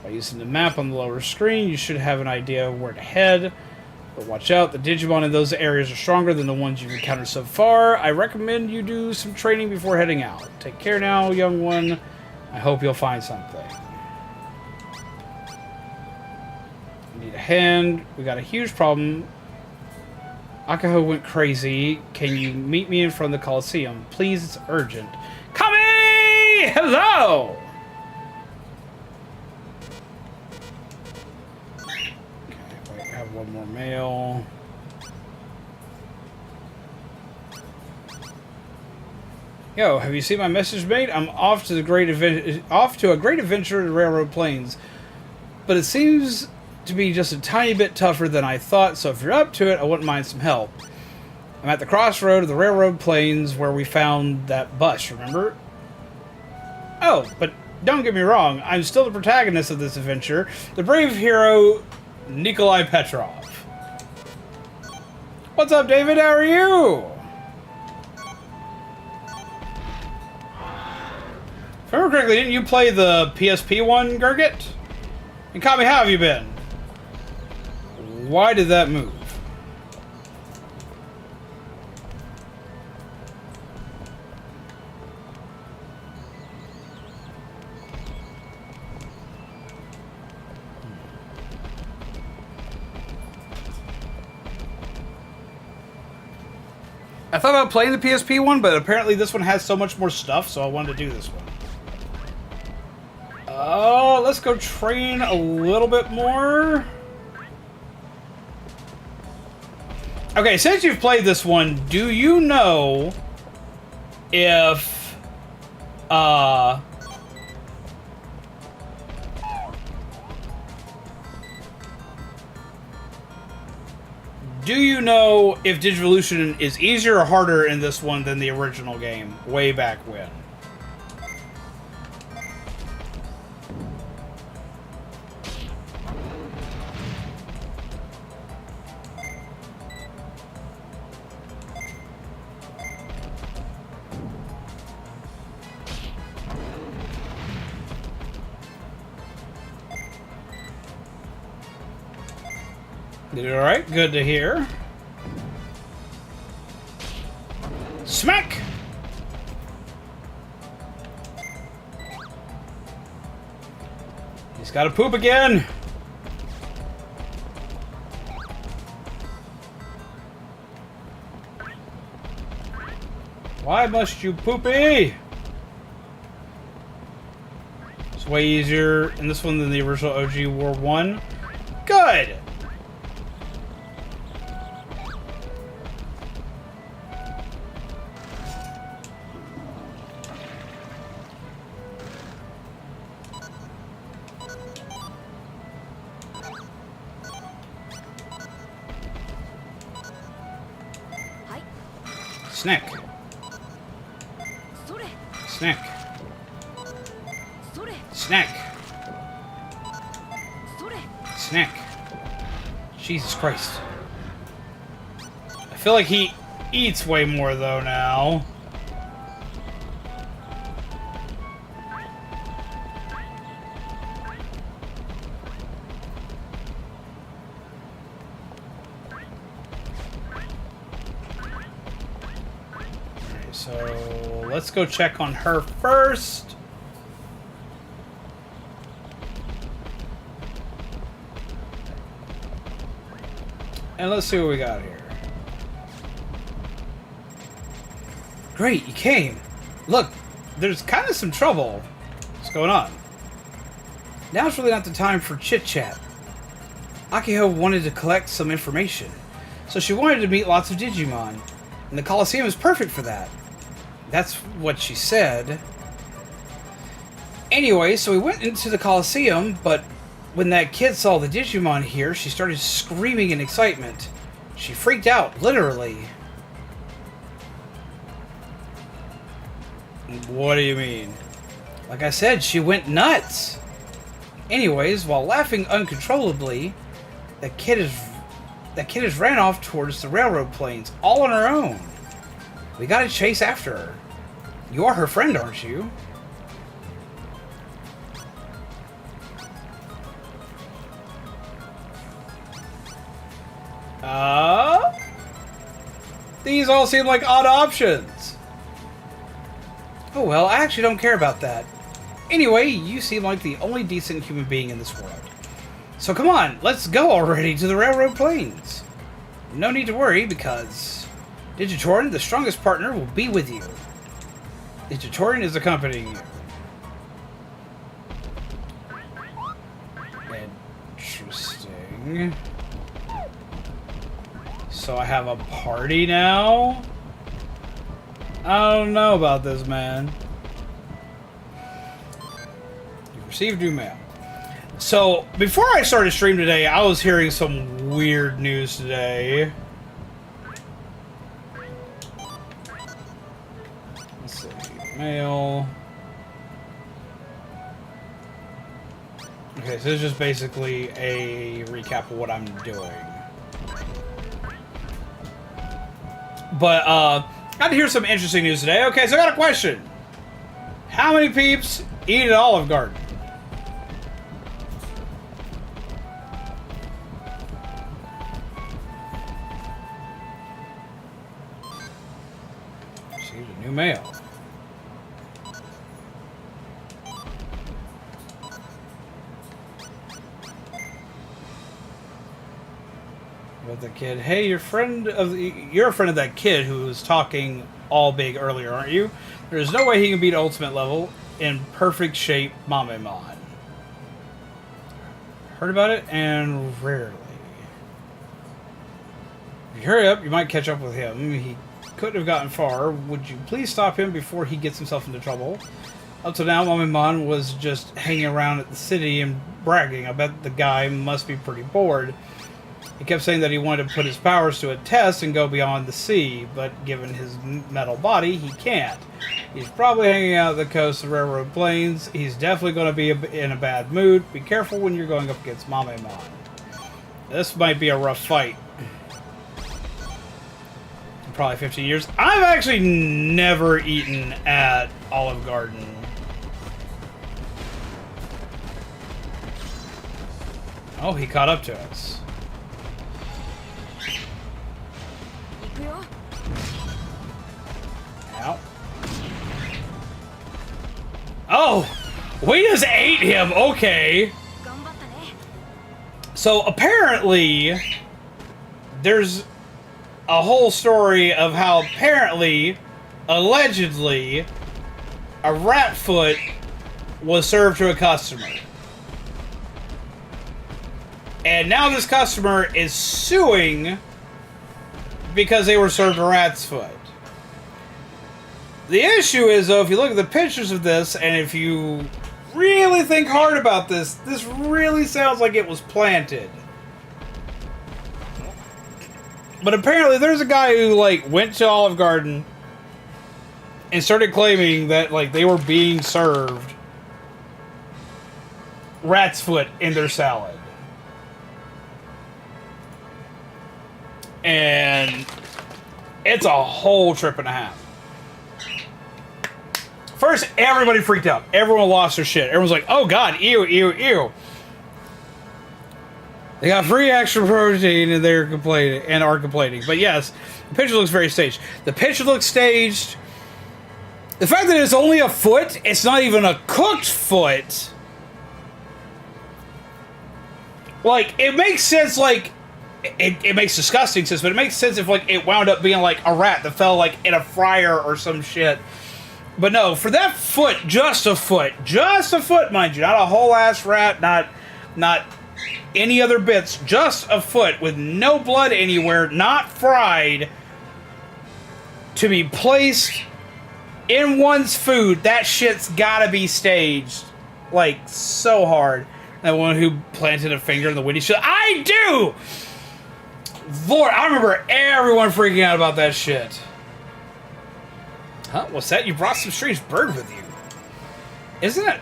By using the map on the lower screen, you should have an idea of where to head. But watch out, the Digimon in those areas are stronger than the ones you've encountered so far. I recommend you do some training before heading out. Take care now, young one. I hope you'll find something. Need a hand. We got a huge problem. Akaho went crazy. Can you meet me in front of the Coliseum? Please, it's urgent. Kami! Hello! One more mail. Yo, have you seen my message, mate? I'm off to a great adventure in the railroad plains, but it seems to be just a tiny bit tougher than I thought. So if you're up to it, I wouldn't mind some help. I'm at the crossroad of the railroad plains where we found that bus. Remember? Oh, but don't get me wrong. I'm still the protagonist of this adventure, the brave hero Nikolai Petrov. What's up, David? How are you? If I remember correctly, didn't you play the PSP one, Gurgit? And Kami, how have you been? Why did that move? I thought about playing the PSP one, but apparently this one has so much more stuff, so I wanted to do this one. Let's go train a little bit more. Okay, since you've played this one, do you know if, do you know if Digivolution is easier or harder in this one than the original game way back when? Did it alright? Good to hear. Smack! He's gotta poop again! Why must you poopy? It's way easier in this one than the original OG War 1. Good! Snack. Snack. Snack. Snack. Jesus Christ. I feel like he eats way more though now. So let's go check on her first. And let's see what we got here. Great, you came. Look, there's kind of some trouble. What's going on? Now's really not the time for chit-chat. Akiho wanted to collect some information, so she wanted to meet lots of Digimon, and the Colosseum is perfect for that. That's what she said. Anyway, so we went into the Colosseum, but when that kid saw the Digimon here, she started screaming in excitement. She freaked out, literally. What do you mean? Like I said, she went nuts. Anyways, while laughing uncontrollably, that kid has ran off towards the railroad plains, all on her own. We gotta chase after her. You are her friend, aren't you? These all seem like odd options. Oh well, I actually don't care about that. Anyway, you seem like the only decent human being in this world. So come on, let's go already to the railroad plains. No need to worry, because Digitorin, the strongest partner, will be with you. Digitorin is accompanying you. Interesting. So I have a party now? I don't know about this, man. You received new mail. So, before I started stream today, I was hearing some weird news today. Let's see. Mail. Okay, so this is just basically a recap of what I'm doing. But, I got to hear some interesting news today. Okay, so I got a question. How many peeps eat at Olive Garden? Received a new mail. About the kid. Hey, you're a friend of that kid who was talking all big earlier, aren't you? There's no way he can beat ultimate level in perfect shape Mamemon. Heard about it, and rarely. If you hurry up, you might catch up with him. He couldn't have gotten far. Would you please stop him before he gets himself into trouble? Up to now, Mamemon was just hanging around at the city and bragging. I bet the guy must be pretty bored. He kept saying that he wanted to put his powers to a test and go beyond the sea, but given his metal body, he can't. He's probably hanging out at the coast of the railroad plains. He's definitely going to be in a bad mood. Be careful when you're going up against Mamemon. This might be a rough fight. Probably 15 years. I've actually never eaten at Olive Garden. Oh, he caught up to us. Ow. Oh! We just ate him! Okay! So, apparently, there's a whole story of how apparently, allegedly, a rat foot was served to a customer. And now this customer is suing because they were served a rat's foot. The issue is, though, if you look at the pictures of this, and if you really think hard about this, this really sounds like it was planted. But apparently there's a guy who, like, went to Olive Garden and started claiming that, like, they were being served rat's foot in their salad. And it's a whole trip and a half. First, everybody freaked out. Everyone lost their shit. Everyone's like, oh god, ew, ew, ew. They got free extra protein and they're complaining and are complaining. But yes, the picture looks very staged. The picture looks staged. The fact that it's only a foot, it's not even a cooked foot. Like, it makes sense, like, it makes disgusting sense, but it makes sense if, like, it wound up being, like, a rat that fell, like, in a fryer or some shit. But no, for that foot, just a foot, mind you, not a whole ass rat, not any other bits, just a foot with no blood anywhere, not fried, to be placed in one's food. That shit's gotta be staged, like, so hard. That one who planted a finger in the windy shit. I do! Lord, I remember everyone freaking out about that shit. Huh? What's that? You brought some strange bird with you. Isn't it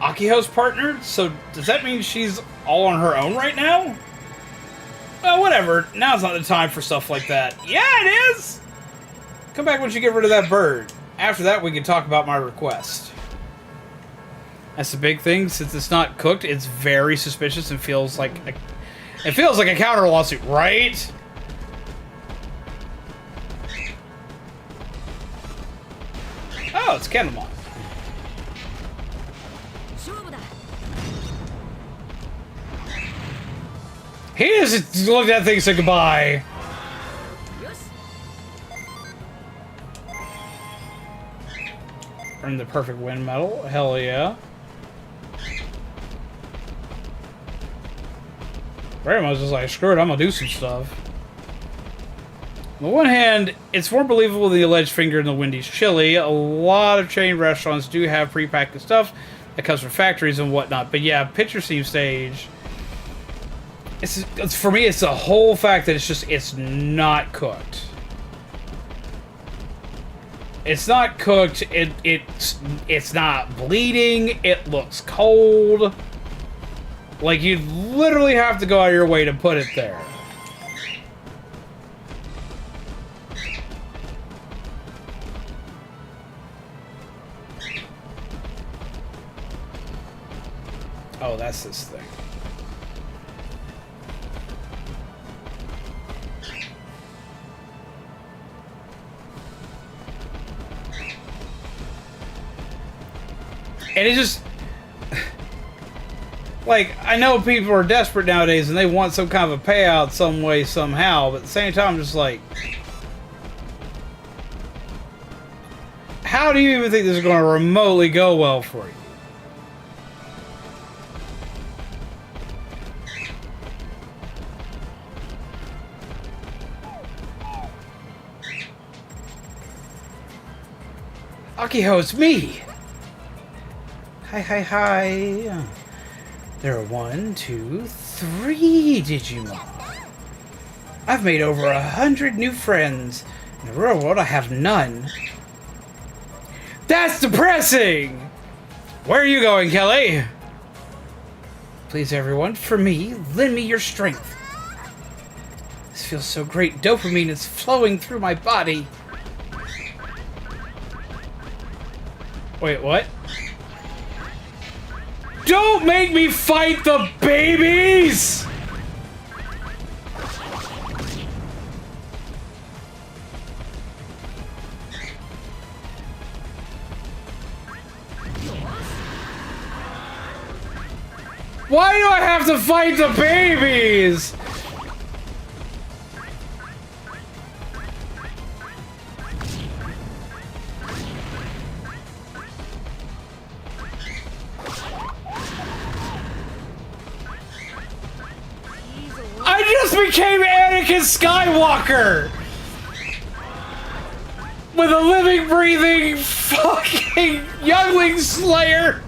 Akiho's partner? So does that mean she's all on her own right now? Well, whatever. Now's not the time for stuff like that. Yeah, it is! Come back once you get rid of that bird. After that, we can talk about my request. That's the big thing. Since it's not cooked, it's very suspicious and feels like a counter lawsuit, right? Oh, it's Candlemon. He just looked at that thing and said goodbye. Earn the perfect wind medal. Hell yeah. Very much just like, screw it, I'm gonna do some stuff. On the one hand, it's more believable than the alleged finger in the Wendy's chili. A lot of chain restaurants do have pre-packaged stuff that comes from factories and whatnot. But yeah, picture scene stage. It's for me, it's the whole fact that it's not cooked. It's not cooked. It's not bleeding. It looks cold. Like, you'd literally have to go out of your way to put it there. Oh, that's this thing. And it just... Like, I know people are desperate nowadays and they want some kind of a payout some way, somehow, but at the same time, I'm just like... How do you even think this is going to remotely go well for you? Akiho, it's me! Hi. There are 1, 2, 3 Digimon. I've made over 100 new friends. In the real world, I have none. That's depressing! Where are you going, Kelly? Please, everyone, for me, lend me your strength. This feels so great. Dopamine is flowing through my body. Wait, what? Don't make me fight the babies! Why do I have to fight the babies? I just became Anakin Skywalker! With a living, breathing, fucking youngling slayer!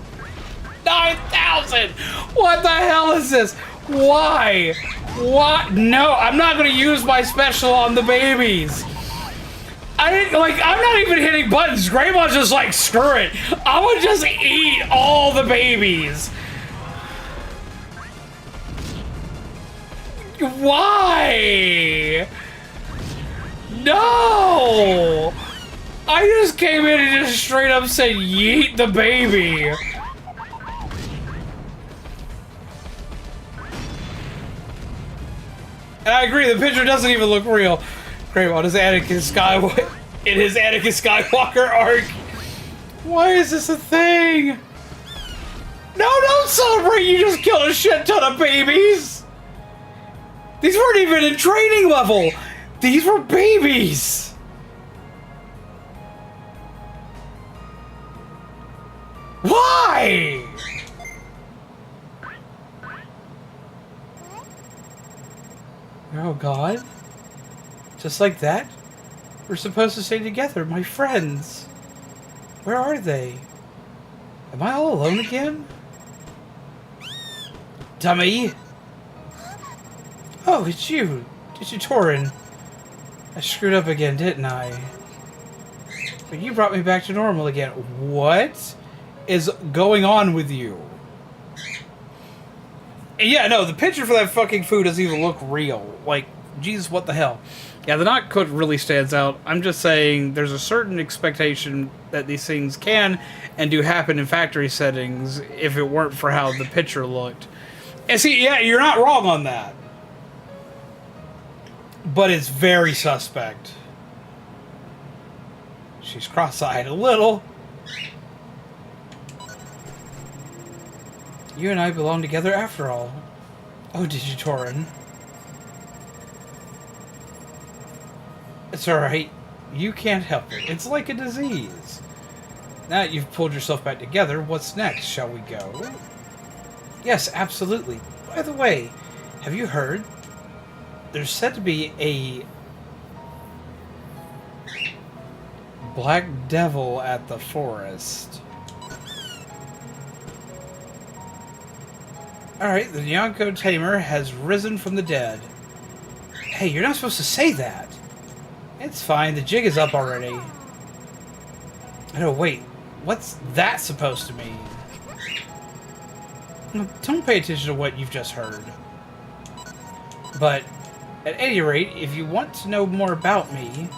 9,000! What the hell is this? Why? What? No, I'm not gonna use my special on the babies. I'm not even hitting buttons. Grandma's just like, screw it. I would just eat all the babies. Why? No! I just came in and just straight up said, yeet the baby. And I agree, the picture doesn't even look real. Great, what is Anakin Skywalker in his Anakin Skywalker arc? Why is this a thing? No, don't celebrate, you just killed a shit ton of babies! These weren't even in training level! These were babies! Why? Oh God. Just like that? We're supposed to stay together, my friends. Where are they? Am I all alone again? Dummy! Oh, it's you, Digitorin. I screwed up again, didn't I? But you brought me back to normal again. What is going on with you? And yeah, no, the picture for that fucking food doesn't even look real. Like, Jesus, what the hell? Yeah, the not cooked really stands out. I'm just saying there's a certain expectation that these things can and do happen in factory settings if it weren't for how the picture looked. And see, yeah, you're not wrong on that. But it's very suspect. She's cross-eyed a little. You and I belong together after all. Oh, Digitorin. It's alright. You can't help it. It's like a disease. Now that you've pulled yourself back together, what's next? Shall we go? Yes, absolutely. By the way, have you heard? There's said to be a black devil at the forest. Alright, the Nyonko Tamer has risen from the dead. Hey, you're not supposed to say that. It's fine, the jig is up already. Oh, wait. What's that supposed to mean? Don't pay attention to what you've just heard. But, at any rate, if you want to know more about me,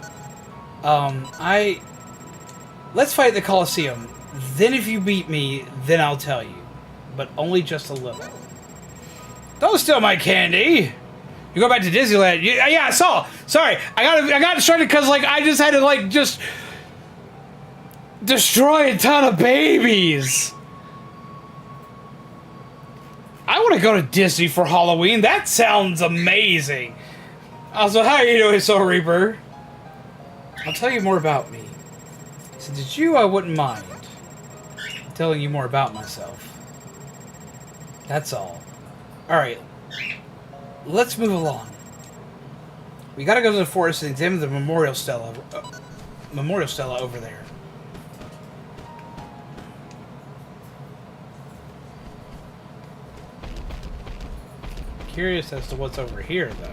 let's fight at the Colosseum. Then if you beat me, then I'll tell you. But only just a little. Don't steal my candy! You go back to Disneyland. Yeah, I saw. Sorry, I got distracted because like I just had to like just destroy a ton of babies. I want to go to Disney for Halloween. That sounds amazing. Also, how are you doing, Soul Reaper? I'll tell you more about me. Since it's you, I wouldn't mind telling you more about myself. That's all. Alright. Let's move along. We gotta go to the forest and examine the memorial stela over there. Curious as to what's over here, though.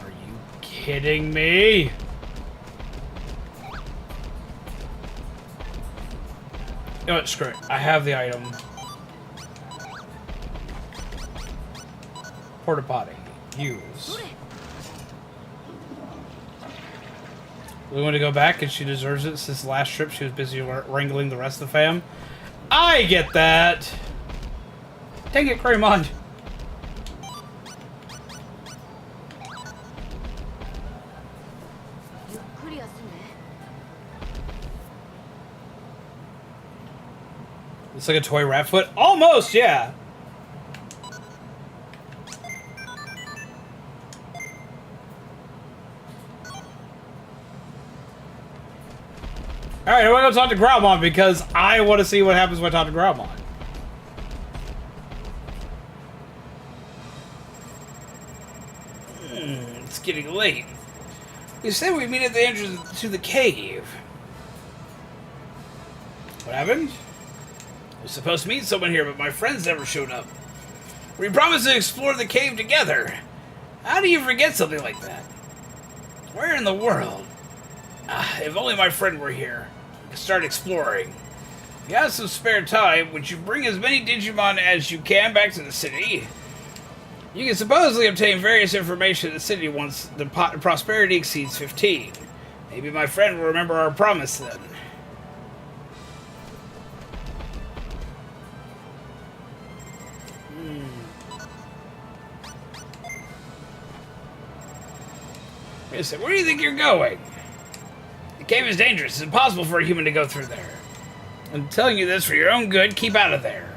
Are you kidding me? You know what, screw it. I have the item. Porta potty. Use. We want to go back and she deserves it since the last trip she was busy wrangling the rest of the fam. I get that! Dang it, Greymon! It's like a toy rat foot? Almost, yeah! Alright, I want to go talk to Growlmon because I want to see what happens when I talk to Growlmon. It's getting late. You said we meet at the entrance to the cave. What happened? I was supposed to meet someone here, but my friends never showed up. We promised to explore the cave together. How do you forget something like that? Where in the world? If only my friend were here. I could start exploring. If you have some spare time, would you bring as many Digimon as you can back to the city? You can supposedly obtain various information in the city once the prosperity exceeds 15. Maybe my friend will remember our promise then. Where do you think you're going? The cave is dangerous. It's impossible for a human to go through there. I'm telling you this for your own good. Keep out of there.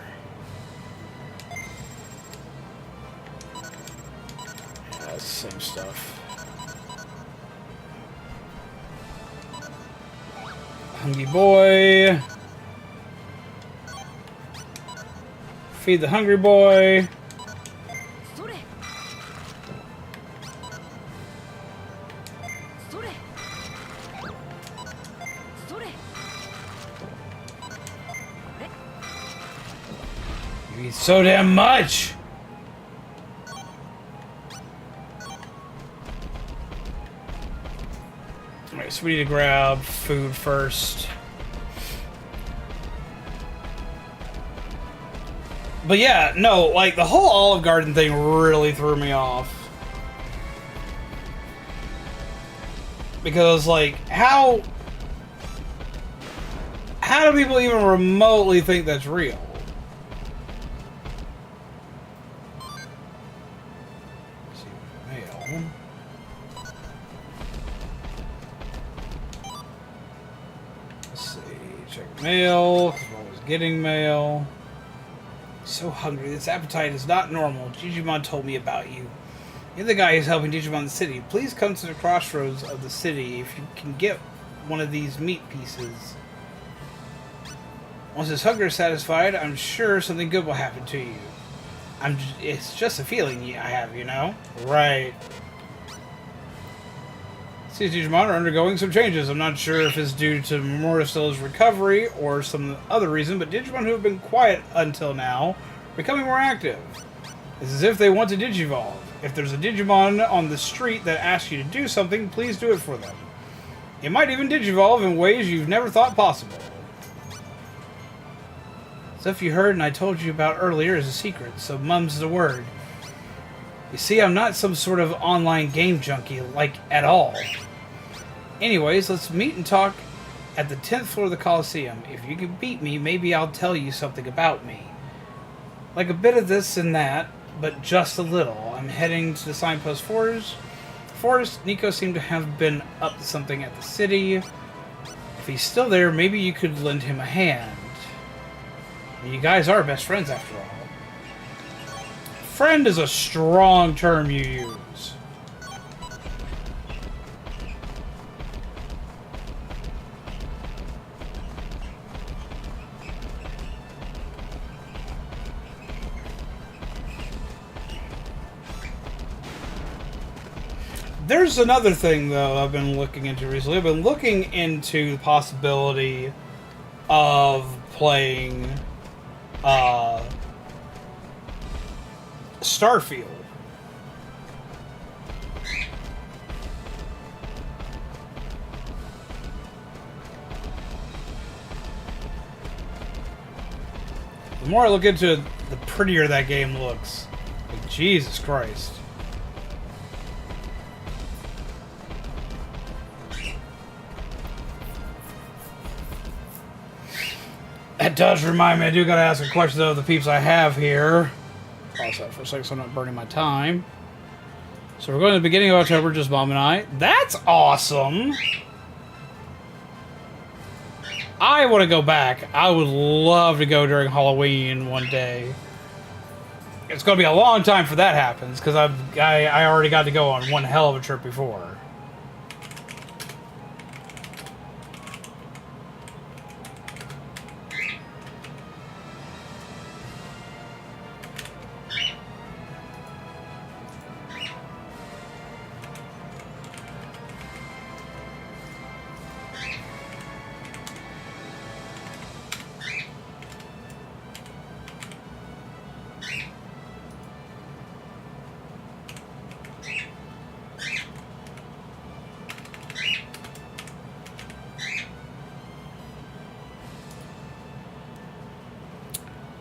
Yeah, same stuff. Hungry boy. Feed the hungry boy. You eat so damn much! Alright, so we need to grab food first. But yeah, no, like, the whole Olive Garden thing really threw me off. Because, like, how do people even remotely think that's real? Let's see, mail. Let's see, check mail, because we're always getting mail. So hungry, this appetite is not normal. Digimon told me about you. You're the guy who's helping Digimon in the city. Please come to the crossroads of the city if you can get one of these meat pieces. Once his hunger is satisfied, I'm sure something good will happen to you. It's just a feeling I have, you know? Right. These Digimon are undergoing some changes. I'm not sure if it's due to Memoria's recovery or some other reason, but Digimon who have been quiet until now are becoming more active. It's as if they want to digivolve. If there's a Digimon on the street that asks you to do something, please do it for them. It might even digivolve in ways you've never thought possible. Stuff you heard and I told you about earlier is a secret, so mum's the word. You see, I'm not some sort of online game junkie, like, at all. Anyways, let's meet and talk at the 10th floor of the Coliseum. If you can beat me, maybe I'll tell you something about me. Like a bit of this and that, but just a little. I'm heading to the Signpost Forest. Nico seemed to have been up to something at the city. If he's still there, maybe you could lend him a hand. You guys are best friends after all. Friend is a strong term you use. There's another thing, though, I've been looking into recently. I've been looking into the possibility of playing Starfield. The more I look into it, the prettier that game looks. Like, Jesus Christ. That does remind me, I do gotta ask a question though of the peeps I have here. Pause that for a second so I'm not burning my time. So we're going to the beginning of October, just Mom and I. That's awesome! I want to go back. I would love to go during Halloween one day. It's going to be a long time for that happens, because I already got to go on one hell of a trip before.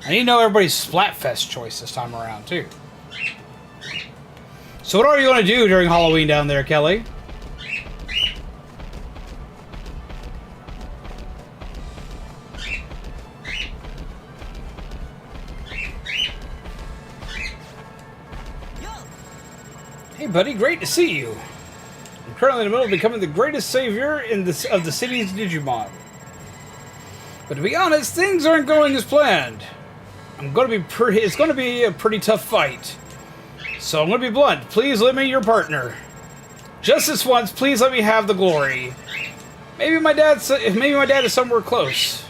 I need to know everybody's Splatfest choice this time around, too. So what are you going to do during Halloween down there, Kelly? Hey, buddy, great to see you. I'm currently in the middle of becoming the greatest savior of the city's Digimon. But to be honest, things aren't going as planned. It's going to be a pretty tough fight. So I'm going to be blunt. Please let me be your partner. Just this once, please let me have the glory. Maybe my dad is somewhere close.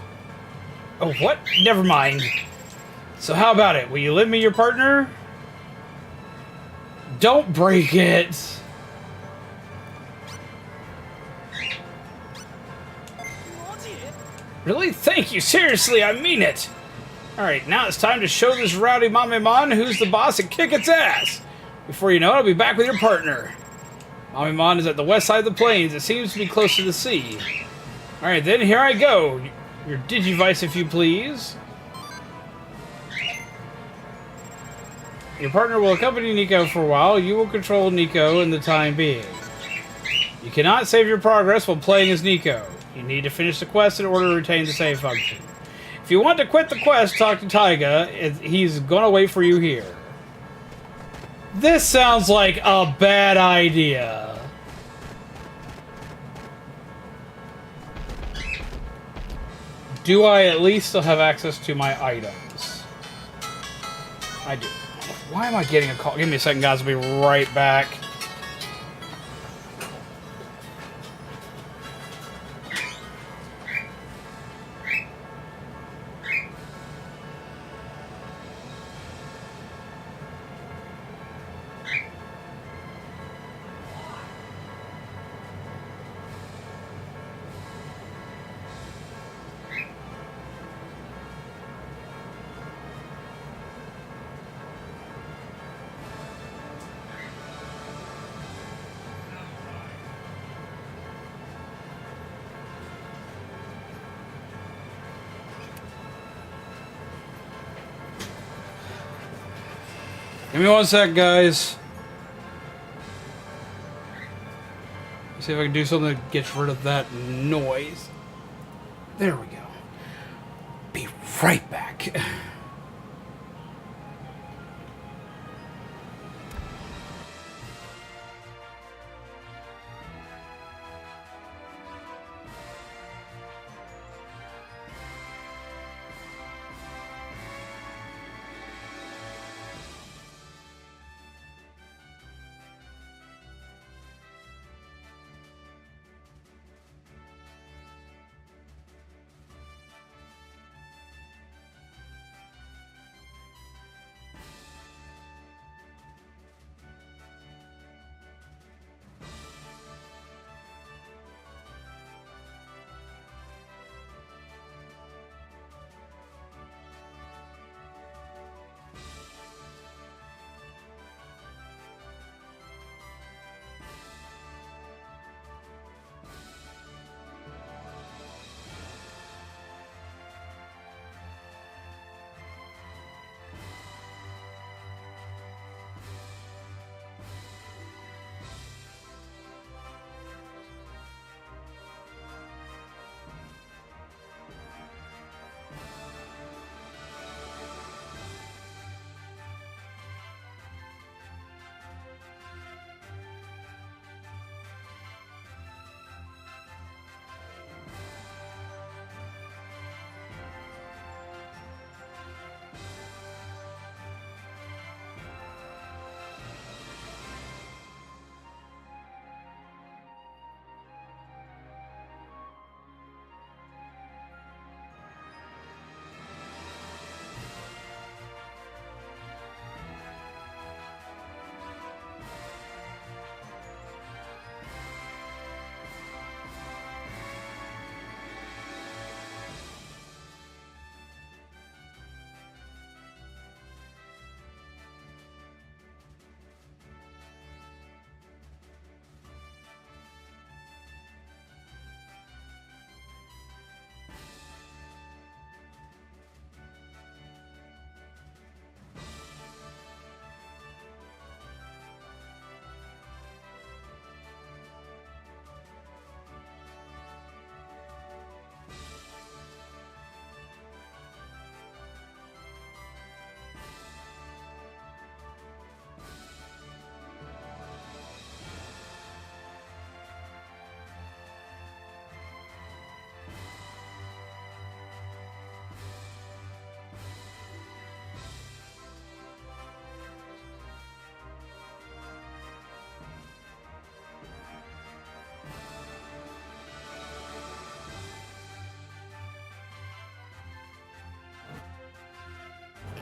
Oh, what? Never mind. So how about it? Will you lend me your partner? Don't break it. Really? Thank you. Seriously, I mean it. Alright, now it's time to show this rowdy Mamemon who's the boss and kick its ass. Before you know it, I'll be back with your partner. Mamemon is at the west side of the plains. It seems to be close to the sea. Alright, then here I go. Your Digivice, if you please. Your partner will accompany Nico for a while. You will control Nico in the time being. You cannot save your progress while playing as Nico. You need to finish the quest in order to retain the save function. If you want to quit the quest, talk to Taiga. He's gonna wait for you here. This sounds like a bad idea. Do I at least still have access to my items? I do. Why am I getting a call? Give me a second, guys. I'll be right back. Give me one sec, guys. See if I can do something that gets rid of that noise. There we go. Be right back.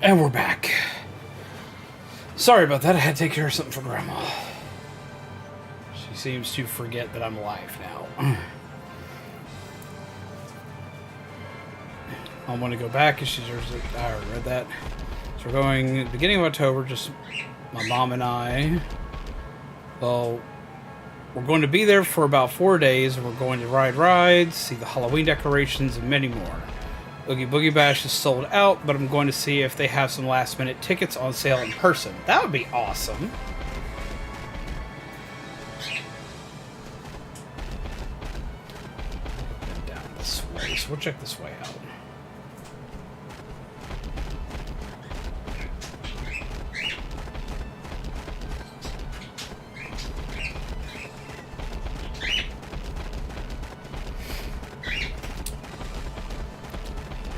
And we're back. Sorry about that. I had to take care of something for Grandma. She seems to forget that I'm alive now. I want to go back, and she's I already read that. So we're going beginning of October, just my mom and I. Well, we're going to be there for about 4 days, and we're going to ride rides, see the Halloween decorations, and many more. Oogie Boogie Bash is sold out, but I'm going to see if they have some last-minute tickets on sale in person. That would be awesome. Down this way, so we'll check this way out.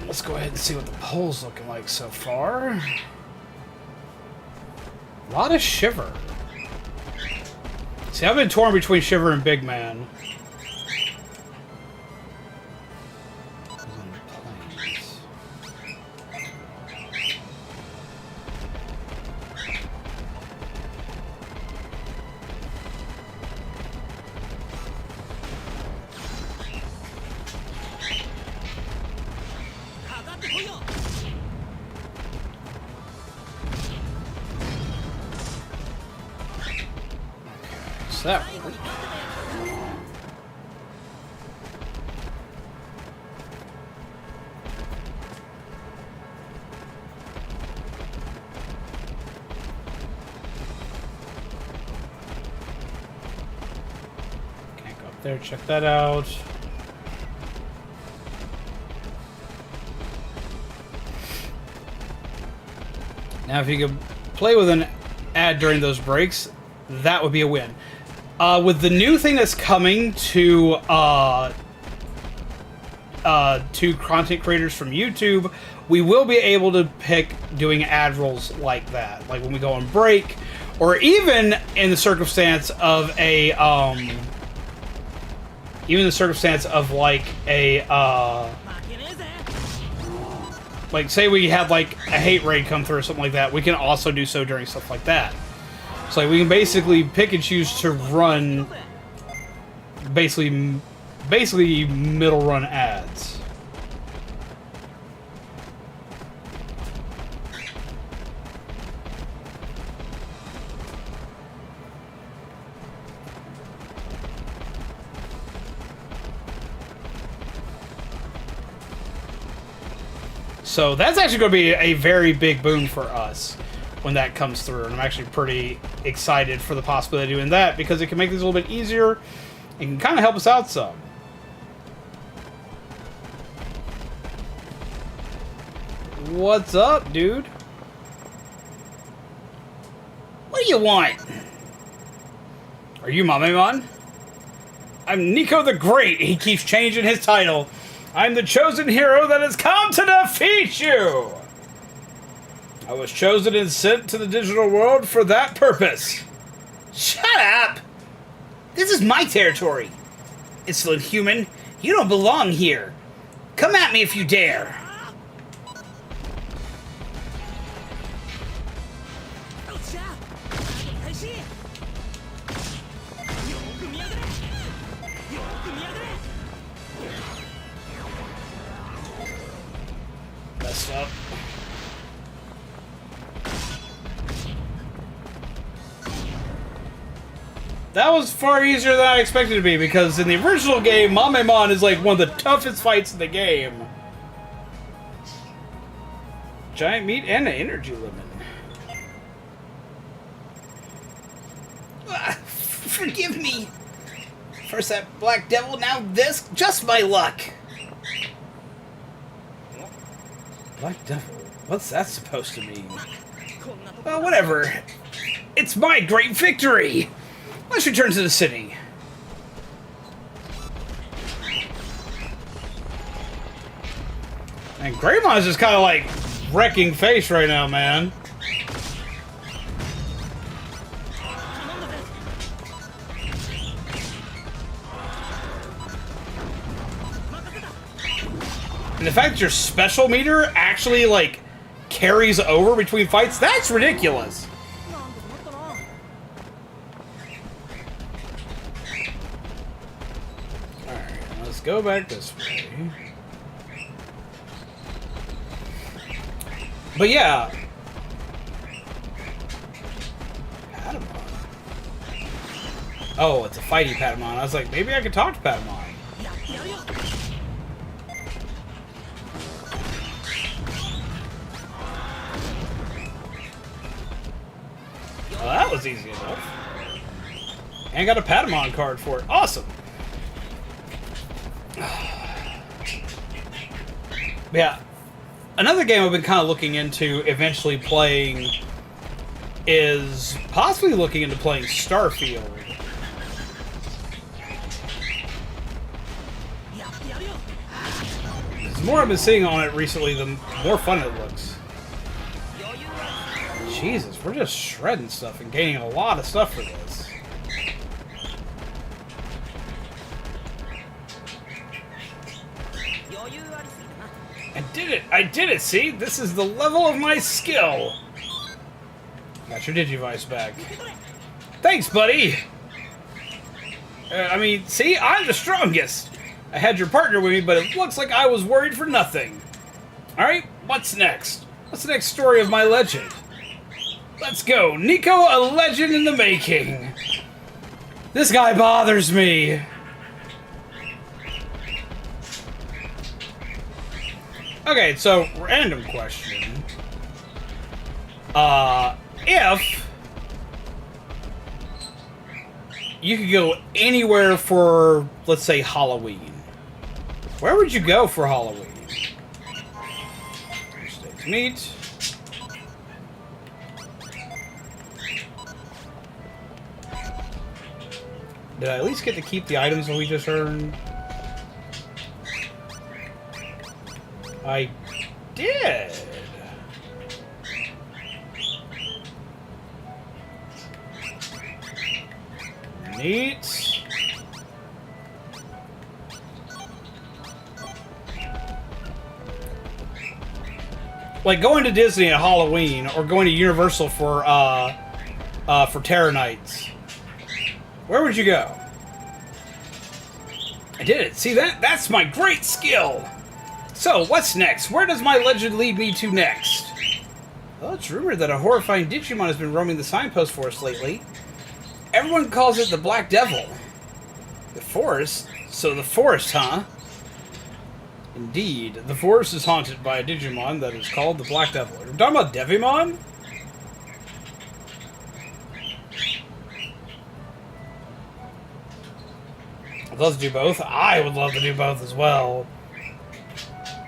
Let's go ahead and see what the poll's looking like so far. A lot of Shiver. See, I've been torn between Shiver and Big Man. That worked. Can't go up there, check that out. Now if you could play with an ad during those breaks, that would be a win. With the new thing that's coming to content creators from YouTube, we will be able to pick doing ad rolls like that, like when we go on break, or even in the circumstance of a like say we have like a hate raid come through or something like that, we can also do so during stuff like that. So like, we can basically pick and choose to run basically middle run ads. So that's actually going to be a very big boon for us when that comes through, and I'm actually pretty excited for the possibility of doing that because it can make things a little bit easier and can kind of help us out some. What's up, dude? What do you want? Are you Mamemon? I'm Nico the Great. He keeps changing his title. I'm the chosen hero that has come to defeat you! I was chosen and sent to the digital world for that purpose. Shut up! This is my territory. Insolent human, you don't belong here. Come at me if you dare. Messed up. That was far easier than I expected it to be, because in the original game, Mamemon is like one of the toughest fights in the game. Giant meat and an energy lemon. Forgive me. First that black devil, now this. Just my luck. Black devil? What's that supposed to mean? Well, whatever. It's my great victory. Let's return to the city. And Greymon's just kind of like wrecking face right now, man. And the fact that your special meter actually like carries over between fights? That's ridiculous. Alright, let's go back this way. But yeah. Patamon. Oh, it's a fighty Patamon. I was like, maybe I could talk to Patamon. Well, that was easy enough. And got a Patamon card for it. Awesome. Yeah. Another game I've been kind of looking into eventually playing is possibly looking into playing Starfield. The more I've been sitting on it recently, the more fun it looks. Jesus, we're just shredding stuff and gaining a lot of stuff for this. I did it, see? This is the level of my skill. Got your Digivice back. Thanks, buddy! I mean, see? I'm the strongest! I had your partner with me, but it looks like I was worried for nothing. Alright, what's next? What's the next story of my legend? Let's go. Nico, a legend in the making. This guy bothers me. Okay, so, random question. If you could go anywhere for, let's say, Halloween, where would you go for Halloween? Steaks meat. Did I at least get to keep the items that we just earned? I did. Neat. Like going to Disney at Halloween or going to Universal for Terror Nights. Where would you go? I did it. See, that's my great skill. So, what's next? Where does my legend lead me to next? Well, it's rumored that a horrifying Digimon has been roaming the signpost for us lately. Everyone calls it the Black Devil. The forest? So the forest, huh? Indeed. The forest is haunted by a Digimon that is called the Black Devil. Are you talking about Devimon? I'd love to do both. I would love to do both as well.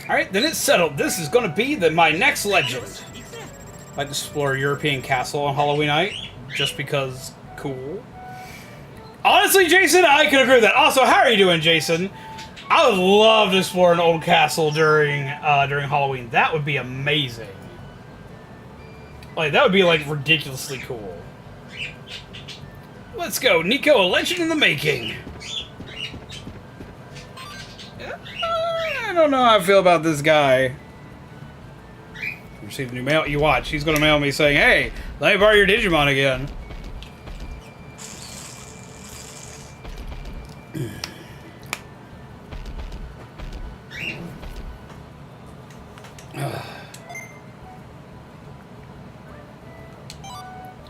Alright, then it's settled. This is going to be my next legend. I'd like to explore a European castle on Halloween night, just because cool. Honestly, Jason, I can agree with that. Also, how are you doing, Jason? I would love to explore an old castle during Halloween. That would be amazing. Like, that would be, like, ridiculously cool. Let's go. Nico, a legend in the making. I don't know how I feel about this guy. Received a new mail. You watch. He's going to mail me saying, hey, let me borrow your Digimon again.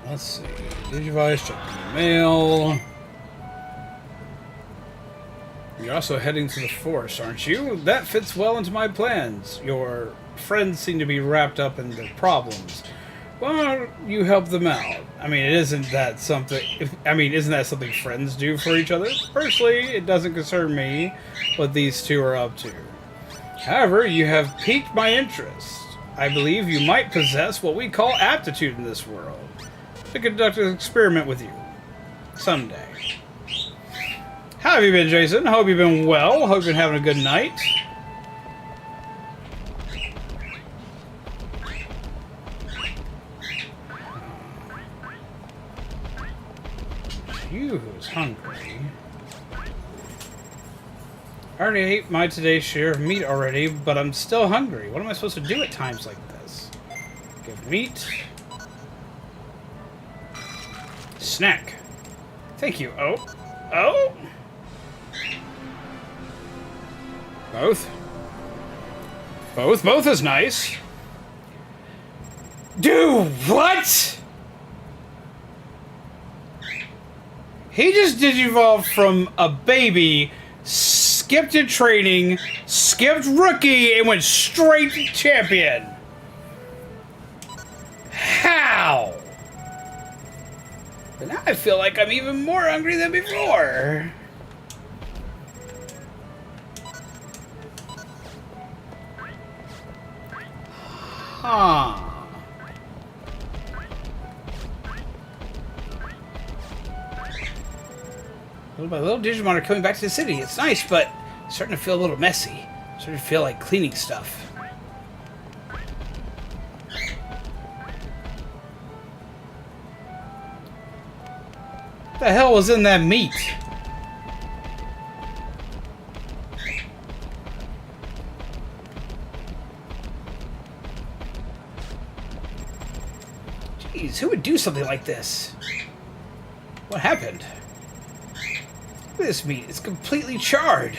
Let's see. Digivice, check the mail. You're also heading to the forest, aren't you? That fits well into my plans. Your friends seem to be wrapped up in their problems. Why don't you help them out? I mean, isn't that something friends do for each other? Personally, it doesn't concern me what these two are up to. However, you have piqued my interest. I believe you might possess what we call aptitude in this world. To conduct an experiment with you. Someday. How have you been, Jason? Hope you've been well. Hope you've been having a good night. You who's hungry. I already ate my today's share of meat already, but I'm still hungry. What am I supposed to do at times like this? Good meat. Snack. Thank you. Oh. Oh! Both. Both is nice. Dude, what? He just digivolved from a baby, skipped a training, skipped rookie, and went straight to champion. How? But now I feel like I'm even more hungry than before. Huh. Little by little, Digimon are coming back to the city. It's nice, but it's starting to feel a little messy. Starting to feel like cleaning stuff. What the hell was in that meat? Jeez, who would do something like this? What happened? Look at this meat. It's completely charred.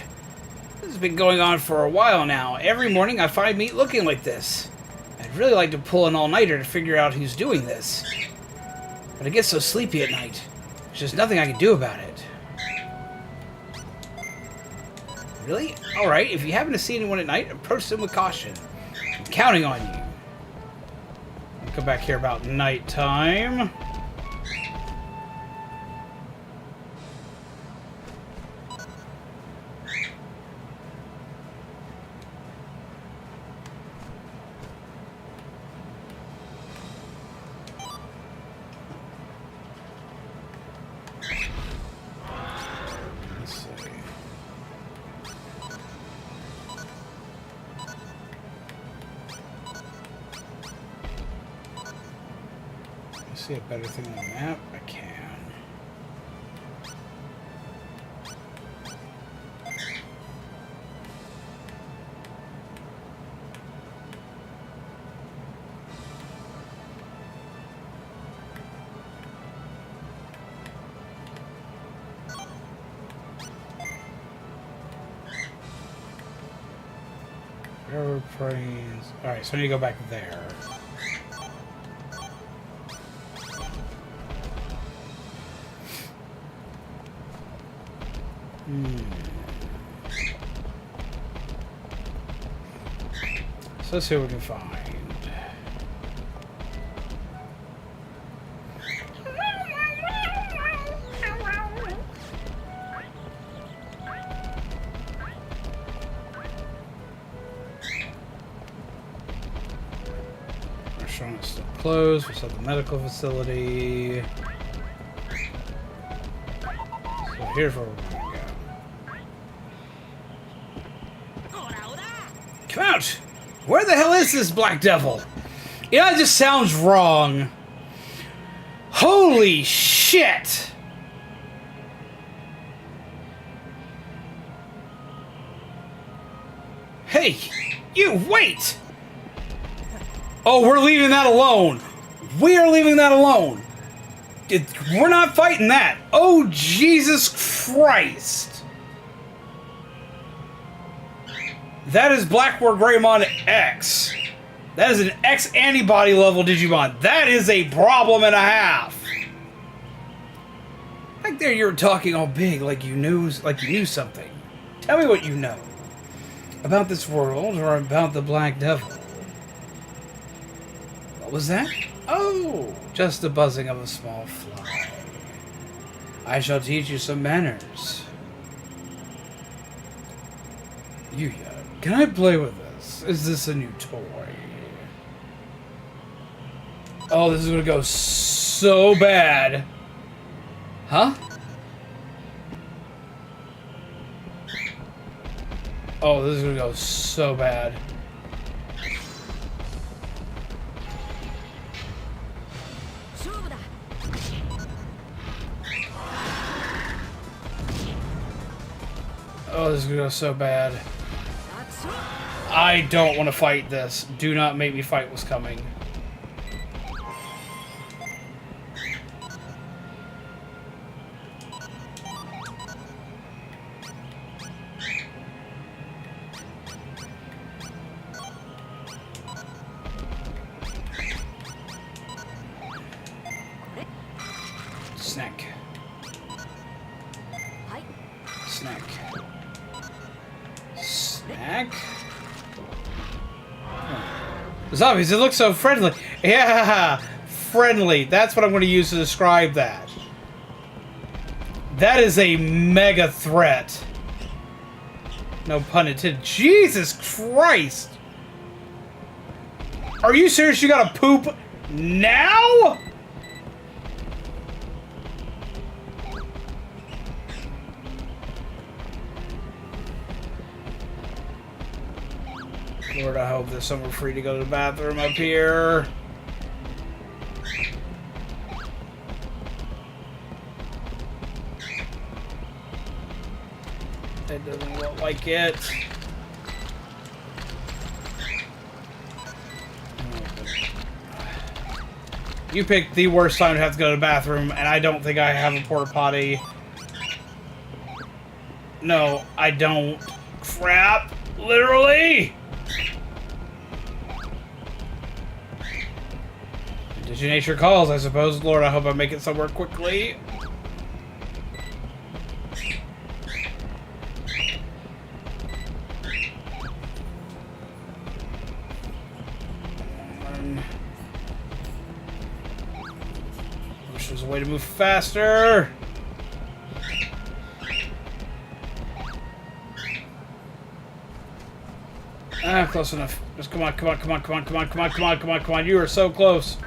This has been going on for a while now. Every morning I find meat looking like this. I'd really like to pull an all-nighter to figure out who's doing this. But I get so sleepy at night. There's just nothing I can do about it. Really? Alright, if you happen to see anyone at night, approach them with caution. I'm counting on you. I'll come back here about nighttime. See a better thing on the map? I can. Railroad trains. Alright, so I need to go back there. So let's see what we can find. Restaurant's still closed. We're at the medical facility. So here's where we're going to go. Come out! Where the hell is this black devil? Yeah, it just sounds wrong. Holy shit! Hey, you wait! Oh, we're leaving that alone. We are leaving that alone. We're not fighting that. Oh, Jesus Christ. That is Blackboard Greymon X. That is an X antibody level Digimon. That is a problem and a half. Back there you were talking all big like you knew something. Tell me what you know. About this world or about the Black Devil. What was that? Oh, just the buzzing of a small fly. I shall teach you some manners. Yuya, can I play with this? Is this a new toy? Oh, this is gonna go so bad. Huh? Oh, this is gonna go so bad. Oh, this is gonna go so bad. I don't want to fight this. Do not make me fight what's coming. Snack. Snack. Snack. Zombies, it looks so friendly. Yeah, friendly. That's what I'm going to use to describe that. That is a mega threat. No pun intended. Jesus Christ! Are you serious? You gotta poop now? Lord, I hope there's somewhere free to go to the bathroom up here. That doesn't look like it. You picked the worst time to have to go to the bathroom, and I don't think I have a porta potty. No, I don't. Crap! Literally! Digi nature calls, I suppose. Lord, I hope I make it somewhere quickly. Wish there was a way to move faster. Ah, close enough. Just come on, come on, come on, come on, come on, come on, come on, come on, come on. You are so close.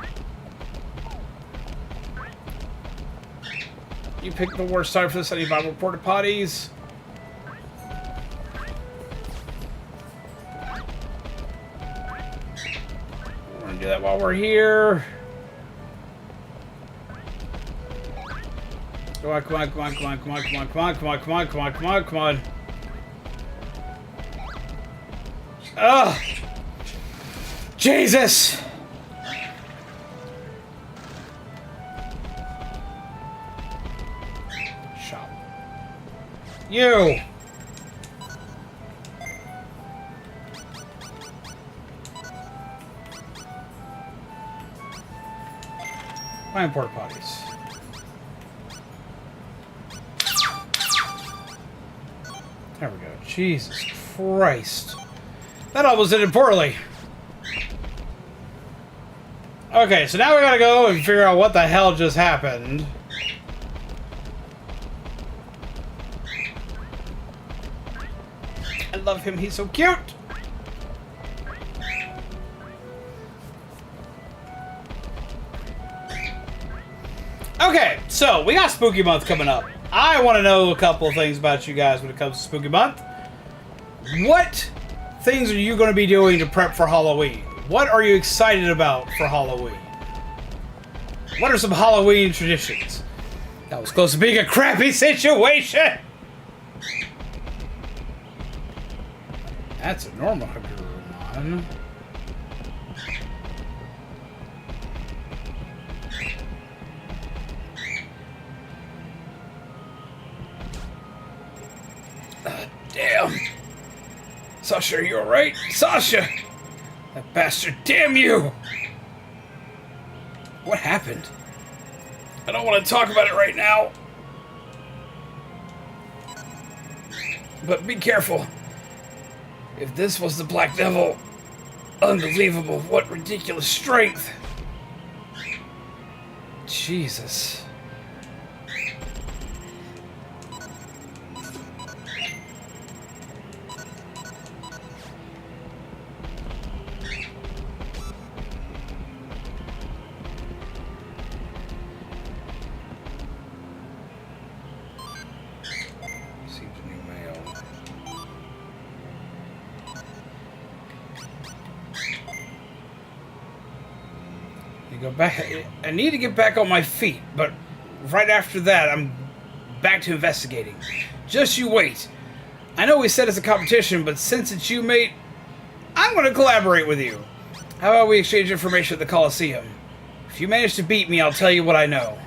You picked the worst time for this. I need Bible porta potties. We're gonna do that while we're here. Come on, come on, come on, come on, come on, come on, come on, come on, come on, come on, come on, come on. Ugh! Jesus! Shop. You! Find porta potties. There we go. Jesus Christ. That almost did it poorly. Okay, so now we gotta go and figure out what the hell just happened. I love him, he's so cute! Okay, so we got Spooky Month coming up. I want to know a couple of things about you guys when it comes to Spooky Month. What things are you going to be doing to prep for Halloween? What are you excited about for Halloween? What are some Halloween traditions? That was close to being a crappy situation! That's a normal Digimon. Damn. Sasha, are you alright? Sasha! That bastard, damn you! What happened? I don't want to talk about it right now. But be careful. If this was the Black Devil, unbelievable, what ridiculous strength. Jesus. Go back. I need to get back on my feet, but right after that, I'm back to investigating. Just you wait. I know we said it's a competition, but since it's you, mate, I'm going to collaborate with you. How about we exchange information at the Coliseum? If you manage to beat me, I'll tell you what I know.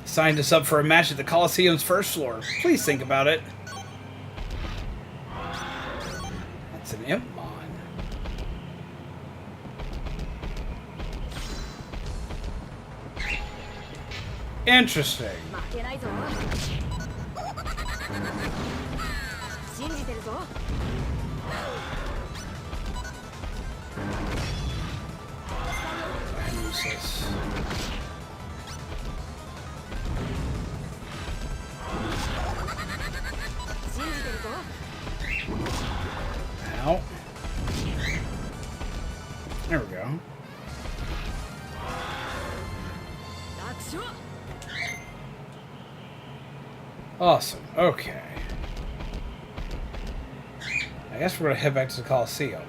Signed us up for a match at the Coliseum's first floor. Please think about it. That's an imp. Interesting. 負けないぞ。信じてるぞ。 Useless. Ow. There we go. Awesome. Okay. I guess we're gonna head back to the Coliseum.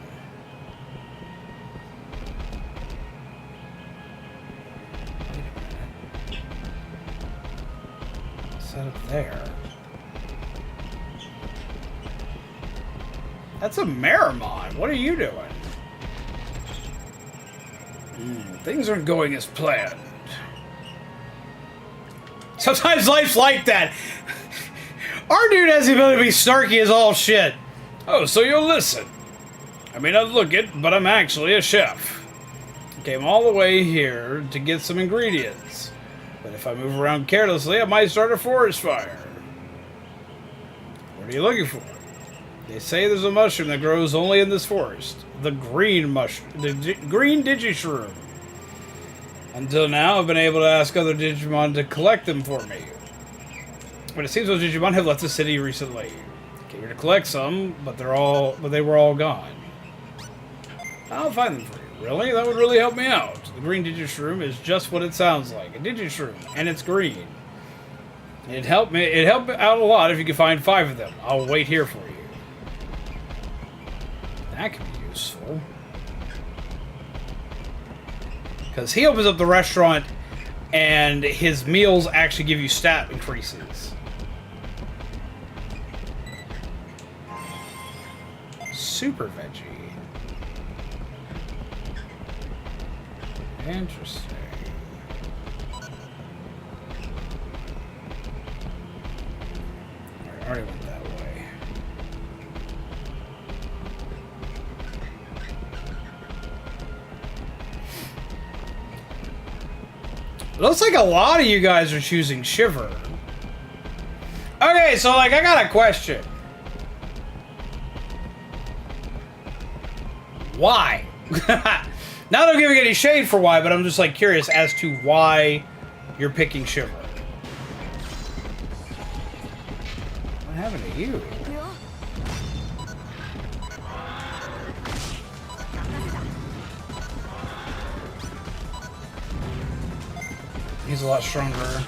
Set up there. That's a Marimon. What are you doing? Things aren't going as planned. Sometimes life's like that. Our dude has the ability to be snarky as all shit. Oh, so you'll listen. I may not look it, but I'm actually a chef. I came all the way here to get some ingredients. But if I move around carelessly, I might start a forest fire. What are you looking for? They say there's a mushroom that grows only in this forest. The green mushroom. The green Digishroom. Until now, I've been able to ask other Digimon to collect them for me. But it seems those Digimon have left the city recently. I came here to collect some, but they were all gone. I'll find them for you. Really? That would really help me out. The green Digishroom is just what it sounds like. A Digishroom. And it's green. It'd help out a lot if you could find 5 of them. I'll wait here for you. That could be useful. Because he opens up the restaurant and his meals actually give you stat increases. Super veggie. Interesting. I already went that way. Looks like a lot of you guys are choosing Shiver. Okay, so like I got a question. Why? Not I'm giving any shade for why, but I'm just like curious as to why you're picking Shiver. What happened to you? He's a lot stronger.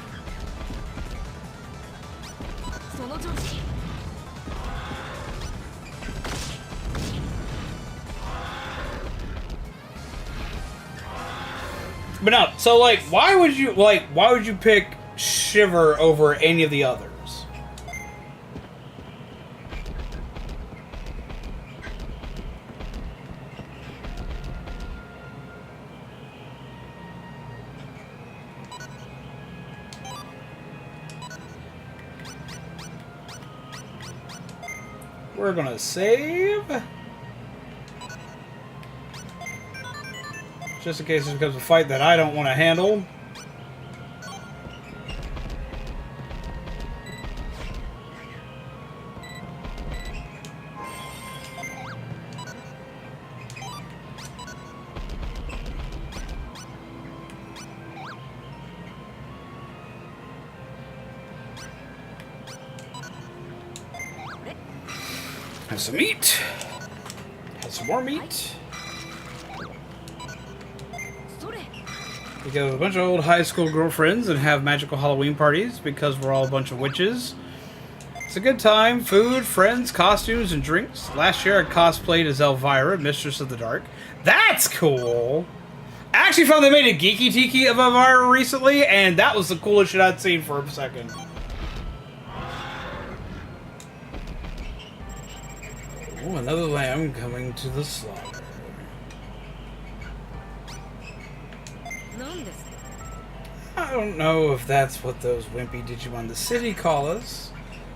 But no, so like, why would you pick Shiver over any of the others? We're gonna save. Just in case it becomes a fight that I don't want to handle. Have some meat. Have some more meat. We go with a bunch of old high school girlfriends and have magical Halloween parties because we're all a bunch of witches. It's a good time. Food, friends, costumes, and drinks. Last year I cosplayed as Elvira, Mistress of the Dark. That's cool! I actually found they made a Geeky Tiki of Elvira recently, and that was the coolest shit I'd seen for a second. Oh, another lamb coming to the slaughter. I don't know if that's what those wimpy Digimon the city call us.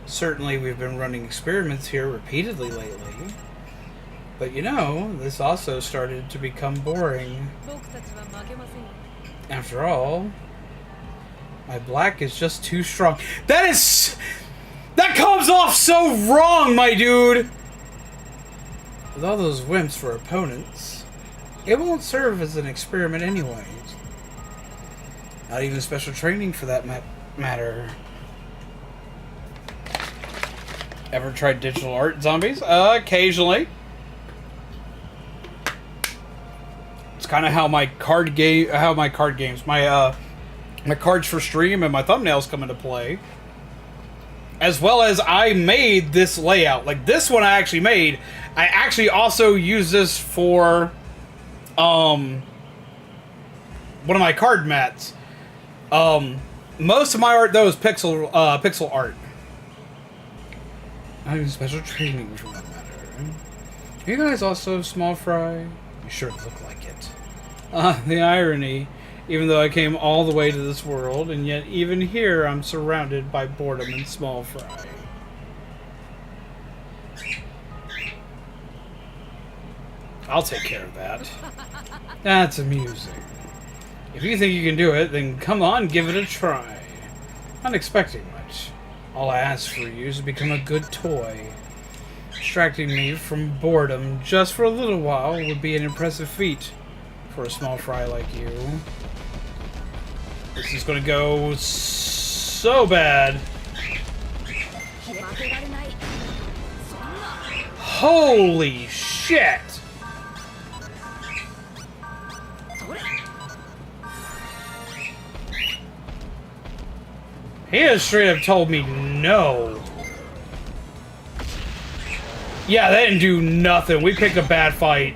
Certainly we've been running experiments here repeatedly lately. But you know, this also started to become boring. After all, My black is just too strong. That comes off so wrong, my dude! With all those wimps for opponents, it won't serve as an experiment anyways. Not even special training for that matter. Ever tried digital art zombies? Occasionally. It's kind of how my my cards for stream and my thumbnails come into play. As well as I made this layout. Like this one I actually made. I actually also use this for one of my card mats. Most of my art though is pixel art. I have special training for that matter. You guys also small fry? You sure look like it. The irony. Even though I came all the way to this world, and yet even here I'm surrounded by boredom and small fry. I'll take care of that. That's amusing. If you think you can do it, then come on, give it a try. Not expecting much. All I ask for you is to become a good toy. Distracting me from boredom just for a little while would be an impressive feat for a small fry like you. This is gonna go so bad. Holy shit! He has straight up told me no. Yeah, they didn't do nothing. We picked a bad fight.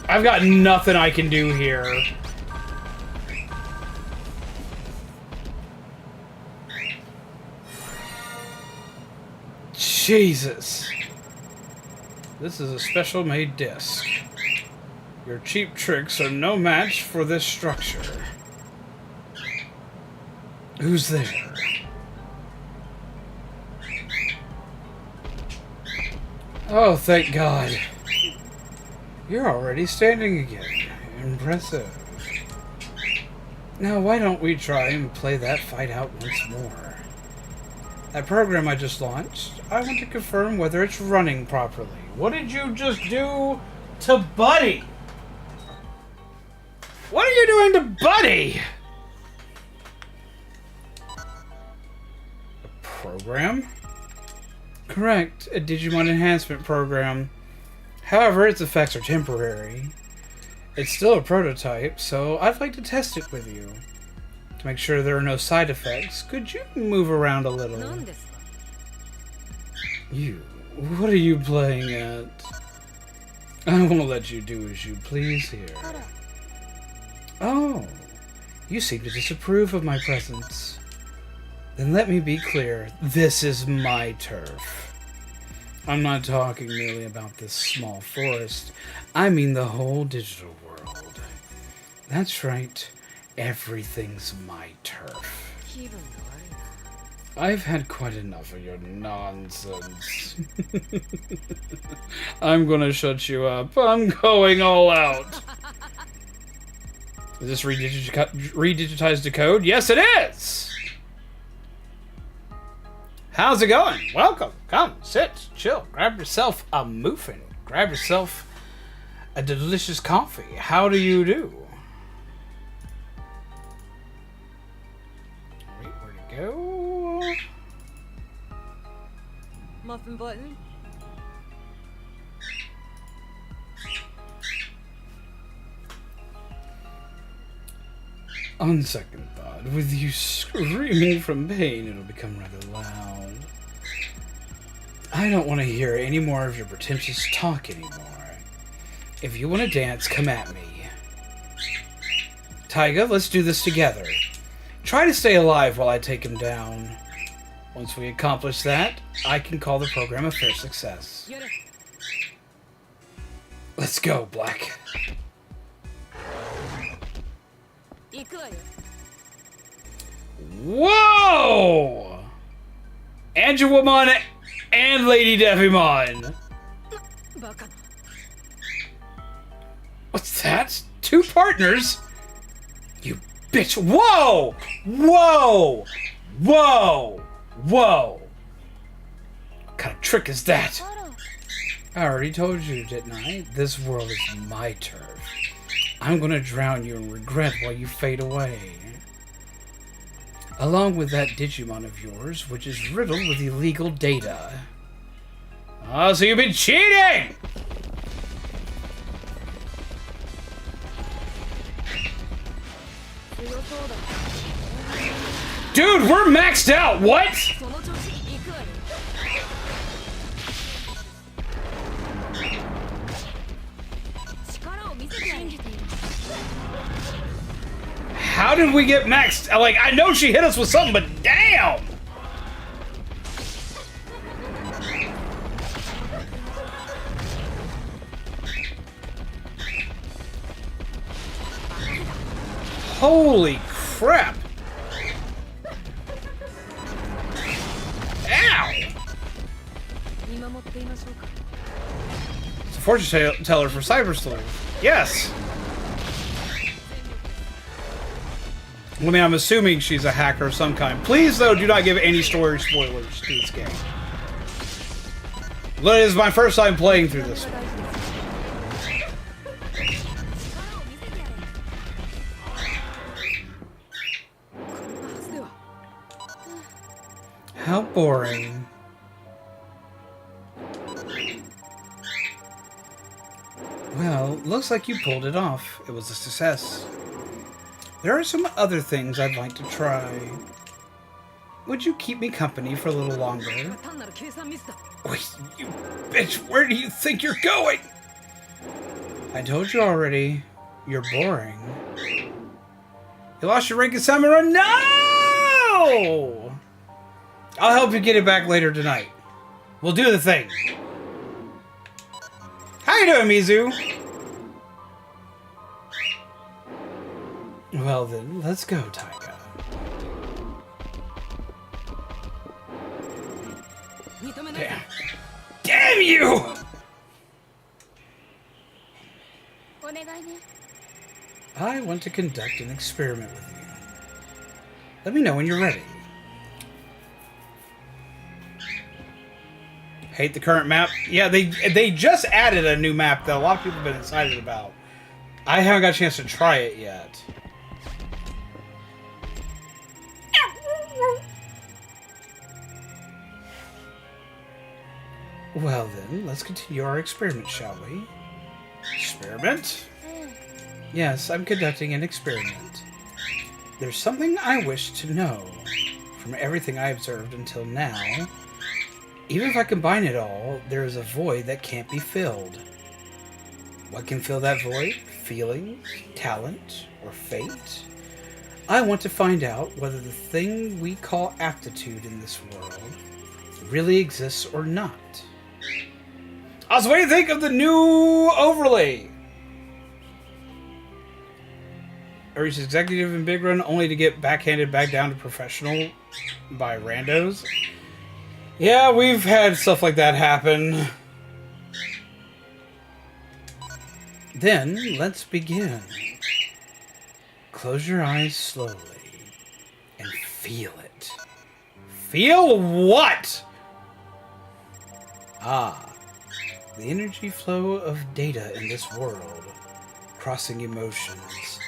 I've got nothing I can do here. Jesus. This is a special made disc. Your cheap tricks are no match for this structure. Who's there? Oh, thank God. You're already standing again. Impressive. Now, why don't we try and play that fight out once more? That program I just launched, I want to confirm whether it's running properly. What did you just do to Buddy? What are you doing to Buddy? A program? Correct, a Digimon enhancement program. However, its effects are temporary. It's still a prototype, so I'd like to test it with you. To make sure there are no side effects, could you move around a little? You, what are you playing at? I won't let you do as you please here. Oh, you seem to disapprove of my presence. Then let me be clear, this is my turf. I'm not talking merely about this small forest. I mean the whole digital world. That's right. Everything's my turf. I've had quite enough of your nonsense. I'm gonna shut you up. I'm going all out. Is this Re-Digitize decode? Yes, it is! How's it going? Welcome. Come, sit, chill. Grab yourself a muffin. Grab yourself a delicious coffee. How do you do? Wait, where to go? Muffin button. On second thought, with you screaming from pain, it'll become rather loud. I don't want to hear any more of your pretentious talk anymore. If you want to dance, come at me. Taiga, let's do this together. Try to stay alive while I take him down. Once we accomplish that, I can call the program a fair success. Let's go, Black. Whoa! Angelwoman and Lady Devimon. What's that? 2 partners? You bitch. Whoa! Whoa! Whoa! Whoa! What kind of trick is that? I already told you, didn't I? This world is my turf. I'm gonna drown you in regret while you fade away. Along with that Digimon of yours, which is riddled with illegal data. Oh, so you've been cheating! Dude, we're maxed out! What? How did we get maxed? Like, I know she hit us with something, but damn! Holy crap! Ow! It's a fortune teller for Cyber Sleuth. Yes! I mean, I'm assuming she's a hacker of some kind. Please, though, do not give any story spoilers to this game. It is my first time playing through this one. How boring. Well, looks like you pulled it off. It was a success. There are some other things I'd like to try. Would you keep me company for a little longer? Wait, you bitch, where do you think you're going? I told you already. You're boring. You lost your rank in Samurai? No! I'll help you get it back later tonight. We'll do the thing. How you doing, Mizu? Well then, let's go, Taiga. Damn. Damn you! I want to conduct an experiment with you. Let me know when you're ready. Hate the current map? Yeah, they just added a new map that a lot of people have been excited about. I haven't got a chance to try it yet. Well then, let's continue our experiment, shall we? Experiment? Yes, I'm conducting an experiment. There's something I wish to know. From everything I observed until now, even if I combine it all, there is a void that can't be filled. What can fill that void? Feelings, talent, or fate? I want to find out whether the thing we call aptitude in this world really exists or not. Also, what do you think of the new overlay? I reached executive in Big Run only to get backhanded back down to professional by randos. Yeah, we've had stuff like that happen. Then, let's begin. Close your eyes slowly and feel it. Feel what? Ah, the energy flow of data in this world, crossing emotions,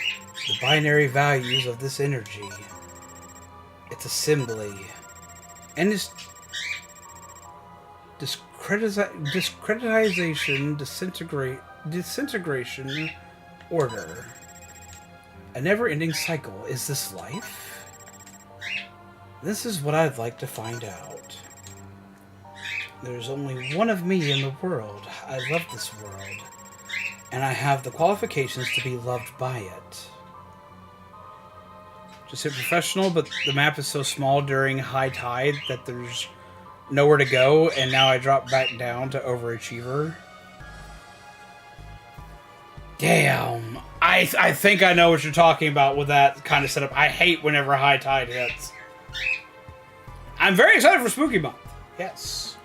the binary values of this energy, its assembly, and its discretization, disintegration, order. A never-ending cycle. Is this life? This is what I'd like to find out. There's only one of me in the world. I love this world. And I have the qualifications to be loved by it. Just hit professional, but the map is so small during high tide that there's nowhere to go, and now I drop back down to overachiever. Damn. I think I know what you're talking about with that kind of setup. I hate whenever high tide hits. I'm very excited for Spooky Month. Yes.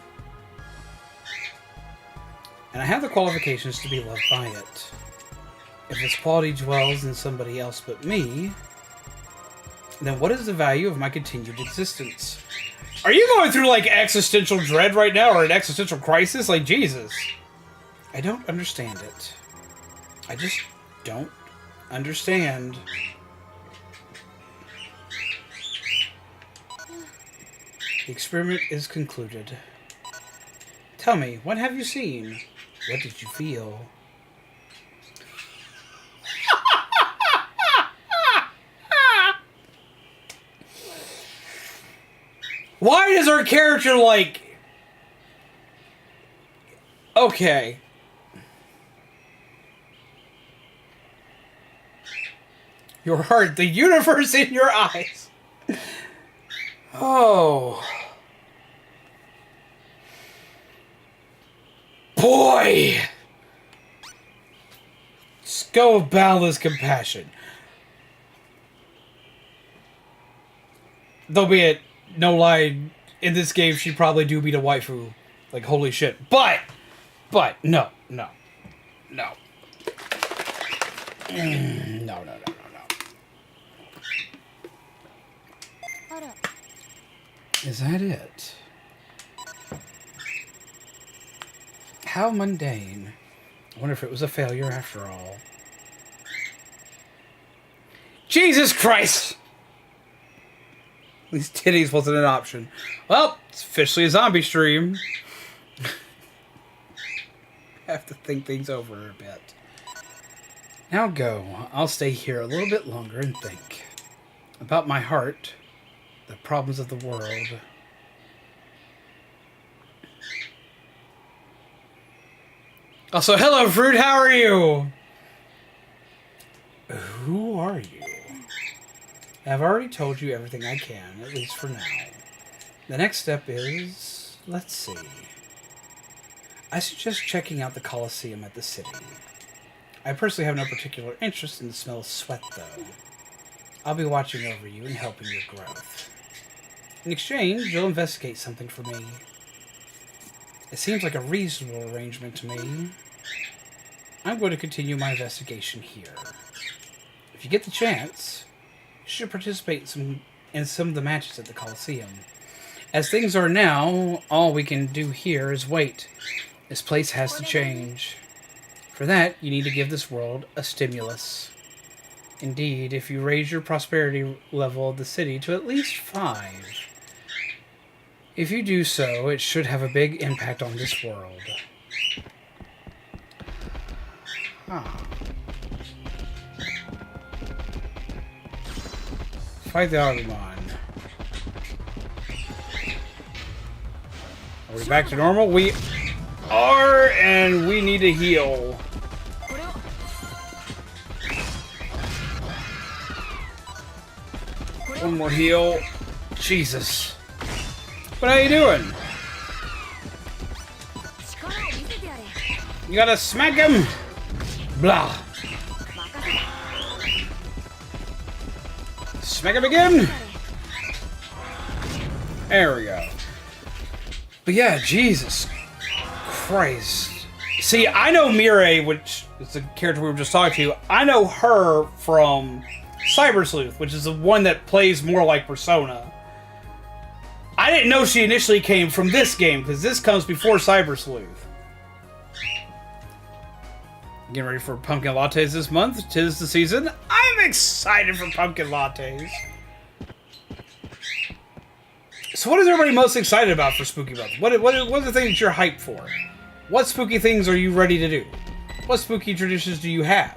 And I have the qualifications to be loved by it. If its quality dwells in somebody else but me, then what is the value of my continued existence? Are you going through, like, existential dread right now, or an existential crisis? Like, Jesus. I don't understand it. I just don't understand. The experiment is concluded. Tell me, what have you seen? What did you feel? Why does our character, like... Okay. Your heart, the universe in your eyes. Oh. Boy! Just go with boundless compassion. Though be it, no lie, in this game she'd probably do beat a waifu. Like, holy shit. But, no. No. No, no, no, no. Is that it? How mundane. I wonder if it was a failure after all. Jesus Christ! These titties wasn't an option. Well, it's officially a zombie stream. I have to think things over a bit. Now go. I'll stay here a little bit longer and think. About my heart. The problems of the world. Also, hello, Fruit. How are you? Who are you? I've already told you everything I can, at least for now. The next step is... let's see. I suggest checking out the Colosseum at the city. I personally have no particular interest in the smell of sweat, though. I'll be watching over you and helping your growth. In exchange, you'll investigate something for me. It seems like a reasonable arrangement to me. I'm going to continue my investigation here. If you get the chance, you should participate in some of the matches at the Colosseum. As things are now, all we can do here is wait. This place has to change. For that, you need to give this world a stimulus. Indeed, if you raise your prosperity level of the city to at least 5, if you do so, it should have a big impact on this world. Ah. Fight the Digimon. Are we back to normal? We are, and we need to heal. One more heal. Jesus. What are you doing? You gotta smack him. Blah. Smack him again. There we go. But yeah, Jesus Christ. See, I know Mirai, which is the character we were just talking to. I know her from Cyber Sleuth, which is the one that plays more like Persona. I didn't know she initially came from this game, because this comes before Cyber Sleuth. Getting ready for pumpkin lattes this month. 'Tis the season. I'm excited for pumpkin lattes. So what is everybody most excited about for Spooky Month? What are the things you're hyped for? What spooky things are you ready to do? What spooky traditions do you have?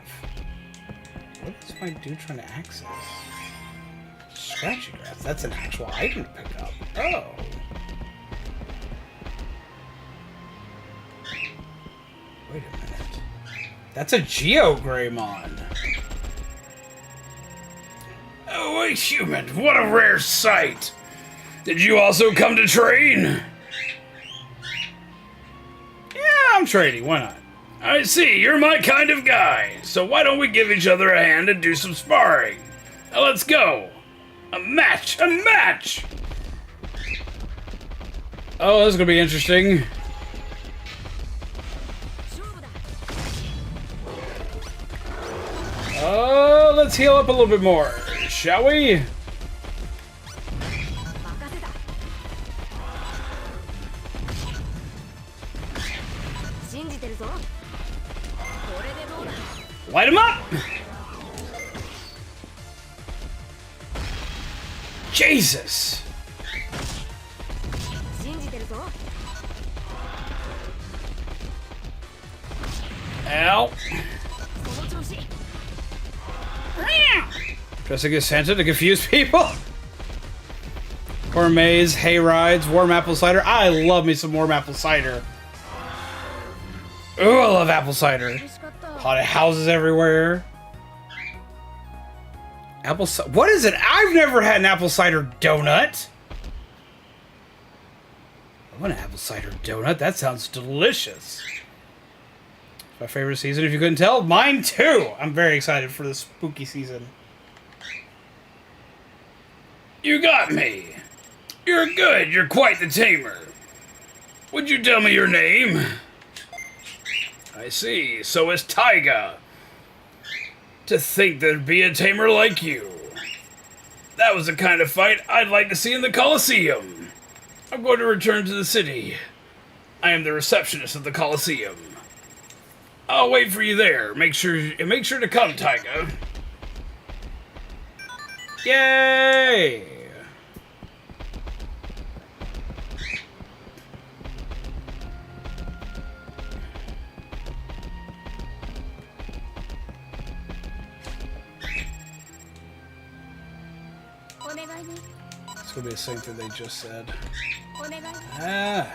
What is my dude trying to access? Scratchy grass. That's an actual item to pick up. Oh. Wait a minute. That's a Geogreymon. Oh, a human. What a rare sight. Did you also come to train? Yeah, I'm trading. Why not? I see. You're my kind of guy. So why don't we give each other a hand and do some sparring? Now let's go. A match! A match! Oh, this is gonna be interesting. let's heal up a little bit more, shall we? 任せた。信じてるぞ。これでどうだ。 Light him up! Jesus! 信じてるぞ。 Ow. その調子。 Dressing as Santa to confuse people? Corn maze, hay rides, warm apple cider. I love me some warm apple cider. Ooh, I love apple cider. 美味しかった。 Haunted houses everywhere. Apple cider. What is it? I've never had an apple cider donut. I want an apple cider donut. That sounds delicious. My favorite season, if you couldn't tell. Mine too. I'm very excited for this spooky season. You got me. You're good. You're quite the tamer. Would you tell me your name? I see. So is Taiga. To think there'd be a tamer like you. That was the kind of fight I'd like to see in the Colosseum. I'm going to return to the city. I am the receptionist of the Colosseum. I'll wait for you there. Make sure to come, Taiga. Yay! It's gonna be the same thing they just said. Ah.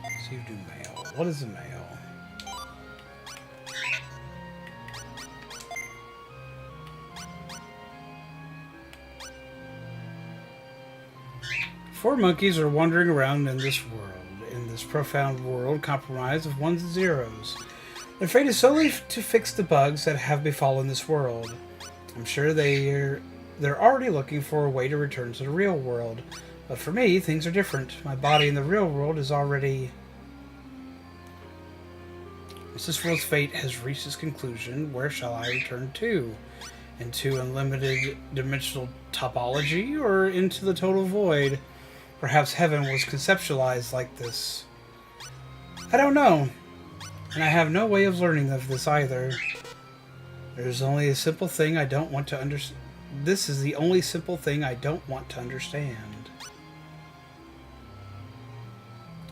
Received new mail. What is the mail? Four monkeys are wandering around in this profound world, compromised of ones and zeros. Their fate is solely to fix the bugs that have befallen this world. I'm sure they're already looking for a way to return to the real world. But for me, things are different. My body in the real world is already... Once this world's fate has reached its conclusion, where shall I return to? Into unlimited dimensional topology, or into the total void? Perhaps heaven was conceptualized like this. I don't know. And I have no way of learning of this either. There's only a simple thing I don't want to understand. This is the only simple thing I don't want to understand.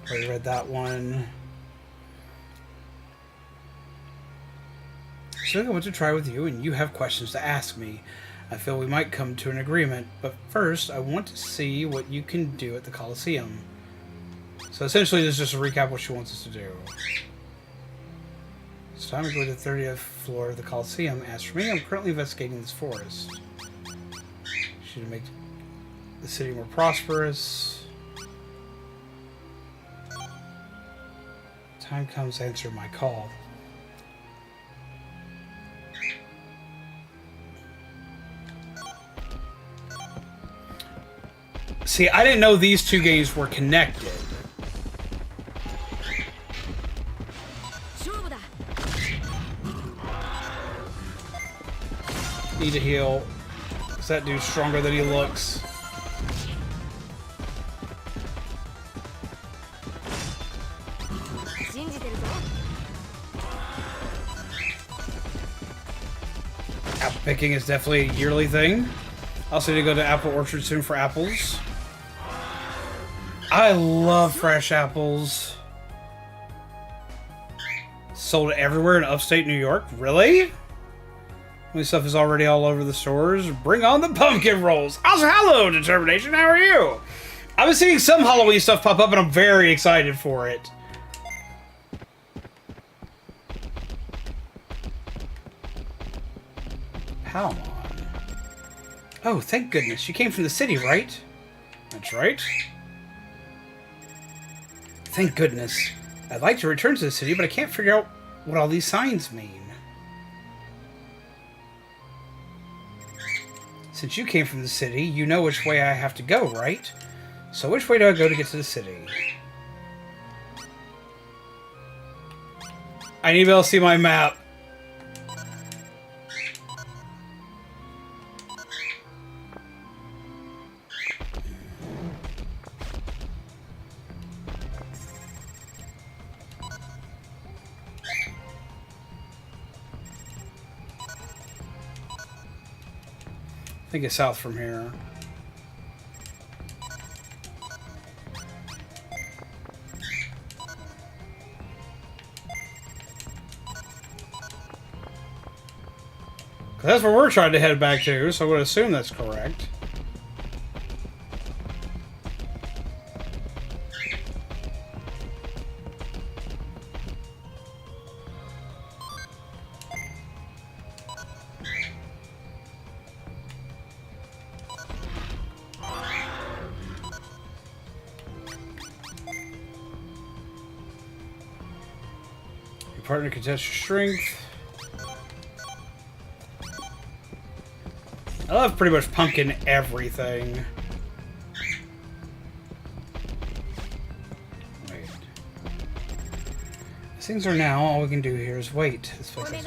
Already read that one. So I want to try with you, and you have questions to ask me. I feel we might come to an agreement, but first I want to see what you can do at the Colosseum. So essentially this is just a recap of what she wants us to do. It's time to go to the 30th floor of the Colosseum. As for me, I'm currently investigating this forest. Should make the city more prosperous. Time comes to answer my call. See, I didn't know these two games were connected. Need to heal. Because that dude's stronger than he looks. Apple picking is definitely a yearly thing. Also need to go to Apple Orchard soon for apples. I love fresh apples. Sold everywhere in upstate New York? Really? My stuff is already all over the stores. Bring on the pumpkin rolls. Also, hello, Determination. How are you? I've been seeing some Halloween stuff pop up, and I'm very excited for it. Palmon. Oh, thank goodness. You came from the city, right? That's right. Thank goodness. I'd like to return to the city, but I can't figure out what all these signs mean. Since you came from the city, you know which way I have to go, right? So which way do I go to get to the city? I need to be able to see my map. think it's south from here. That's where we're trying to head back to, so I would assume that's correct. Your partner can test your strength. I love pretty much pumpkin everything. Wait. As things are now, all we can do here is wait. This place is...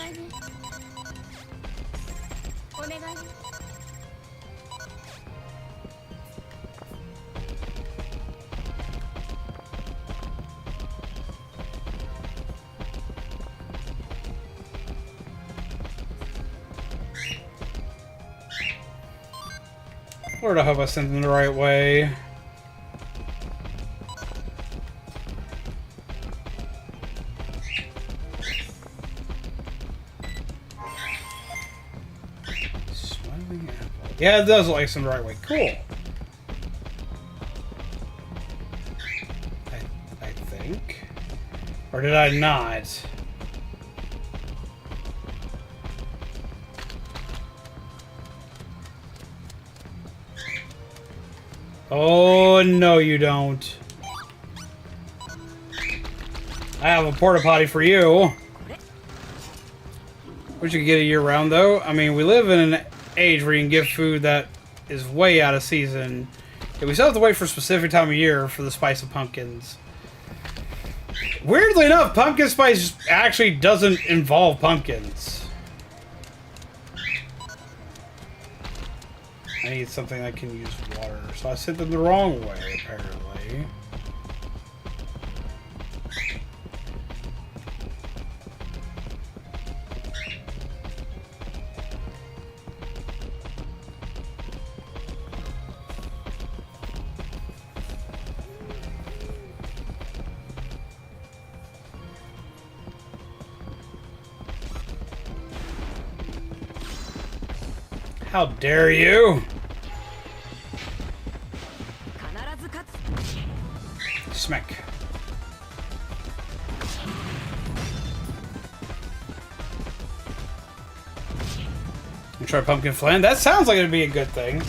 Lord, I hope I sent them the right way. Smiling apple. Yeah, it does look like it's in the right way. Cool. I think. Or did I not? Oh, no you don't. I have a porta potty for you. Which you can get a year round though. I mean, we live in an age where you can get food that is way out of season. Yeah, we still have to wait for a specific time of year for the spice of pumpkins. Weirdly enough, pumpkin spice actually doesn't involve pumpkins. I need something that can use water, so I sent them the wrong way, apparently. How dare you! Smack. And try pumpkin flan. That sounds like it'd be a good thing.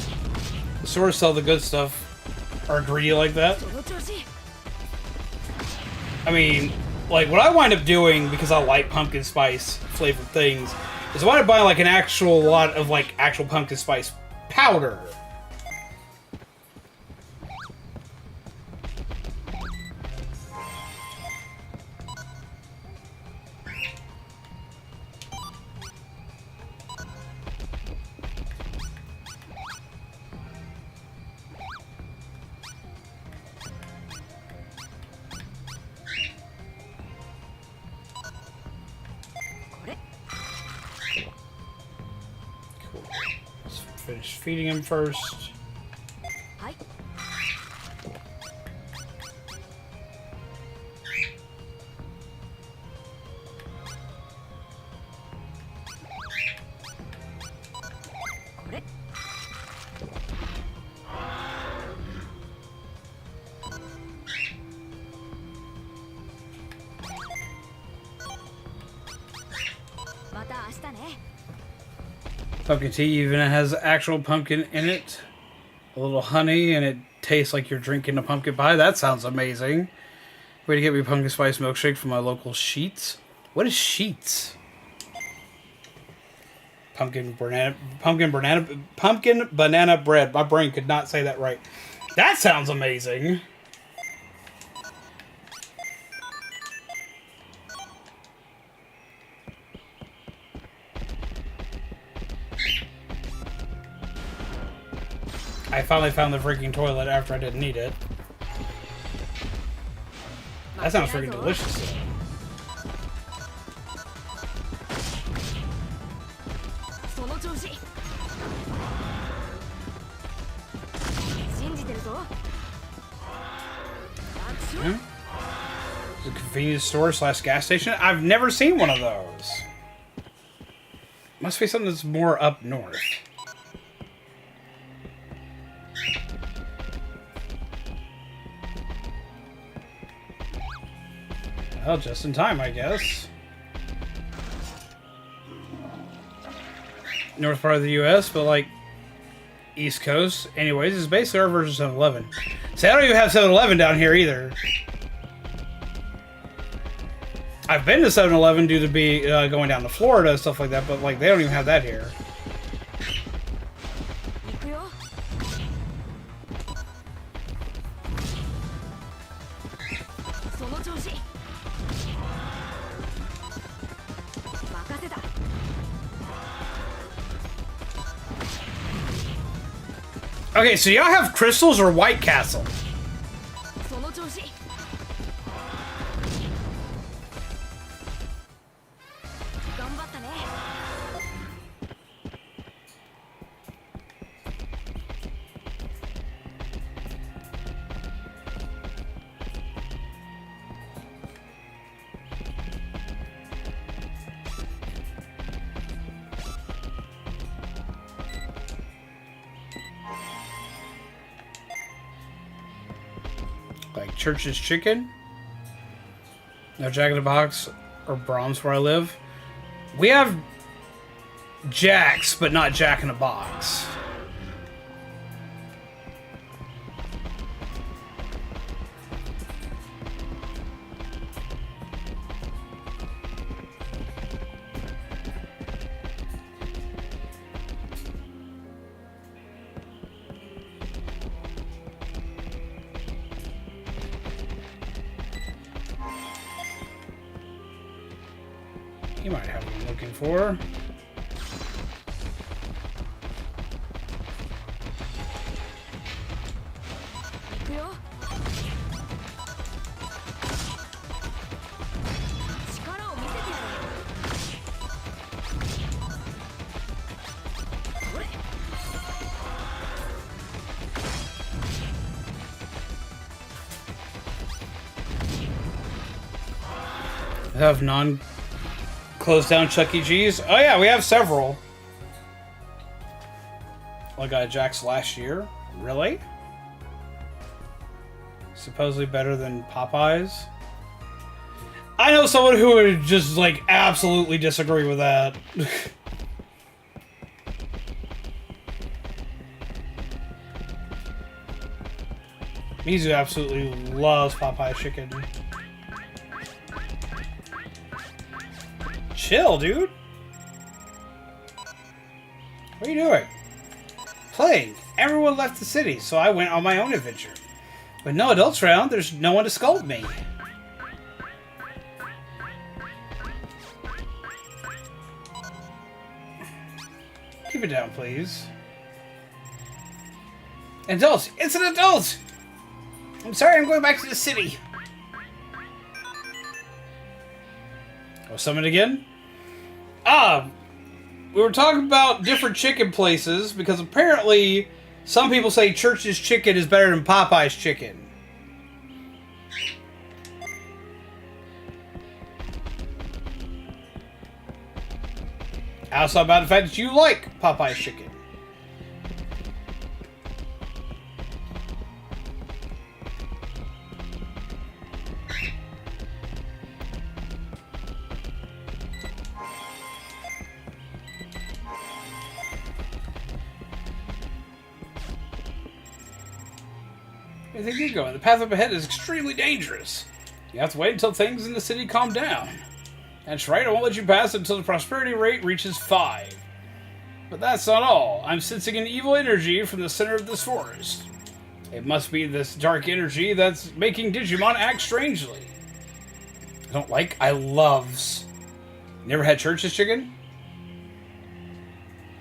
The stores sell the good stuff. Are greedy like that. I mean, like what I wind up doing because I like pumpkin spice flavored things is I wind up buying like an actual lot of like actual pumpkin spice powder. Finish feeding him first. Pumpkin tea even has actual pumpkin in it. A little honey, and it tastes like you're drinking a pumpkin pie. That sounds amazing. Way to get me pumpkin spice milkshake from my local Sheets. What is Sheets? Pumpkin banana bread. My brain could not say that right. That sounds amazing. I finally found the freaking toilet after I didn't need it. That sounds freaking delicious. Hmm? It's a convenience store slash gas station. I've never seen one of those. Must be something that's more up north. Well, just in time, I guess. North part of the U.S., but like East Coast. Anyways, it's basically our version of 7-Eleven. See, I don't even have 7-Eleven down here either. I've been to 7-Eleven due to be going down to Florida and stuff like that, but like they don't even have that here. Okay, so y'all have crystals or White Castle? Like Church's Chicken? No Jack in the Box or Brahms where I live. We have Jack's, but not Jack in the Box. You might have what I'm looking for. I have closed down Chuck E. Cheese. Oh yeah, we have several. I got Jack's last year. Really? Supposedly better than Popeyes. I know someone who would just like absolutely disagree with that. Mizu absolutely loves Popeye chicken. Chill, dude. What are you doing? Playing. Everyone left the city, so I went on my own adventure. With no adults around, there's no one to scold me. Keep it down, please. Adults! It's an adult! I'm sorry, I'm going back to the city. Oh, summon again? We were talking about different chicken places because apparently some people say Church's Chicken is better than Popeye's chicken. Also about the fact that you like Popeye's chicken. Where do you think you're going? The path up ahead is extremely dangerous. You have to wait until things in the city calm down. That's right, I won't let you pass until the prosperity rate reaches 5. But that's not all. I'm sensing an evil energy from the center of this forest. It must be this dark energy that's making Digimon act strangely. I loves. Never had Church's Chicken?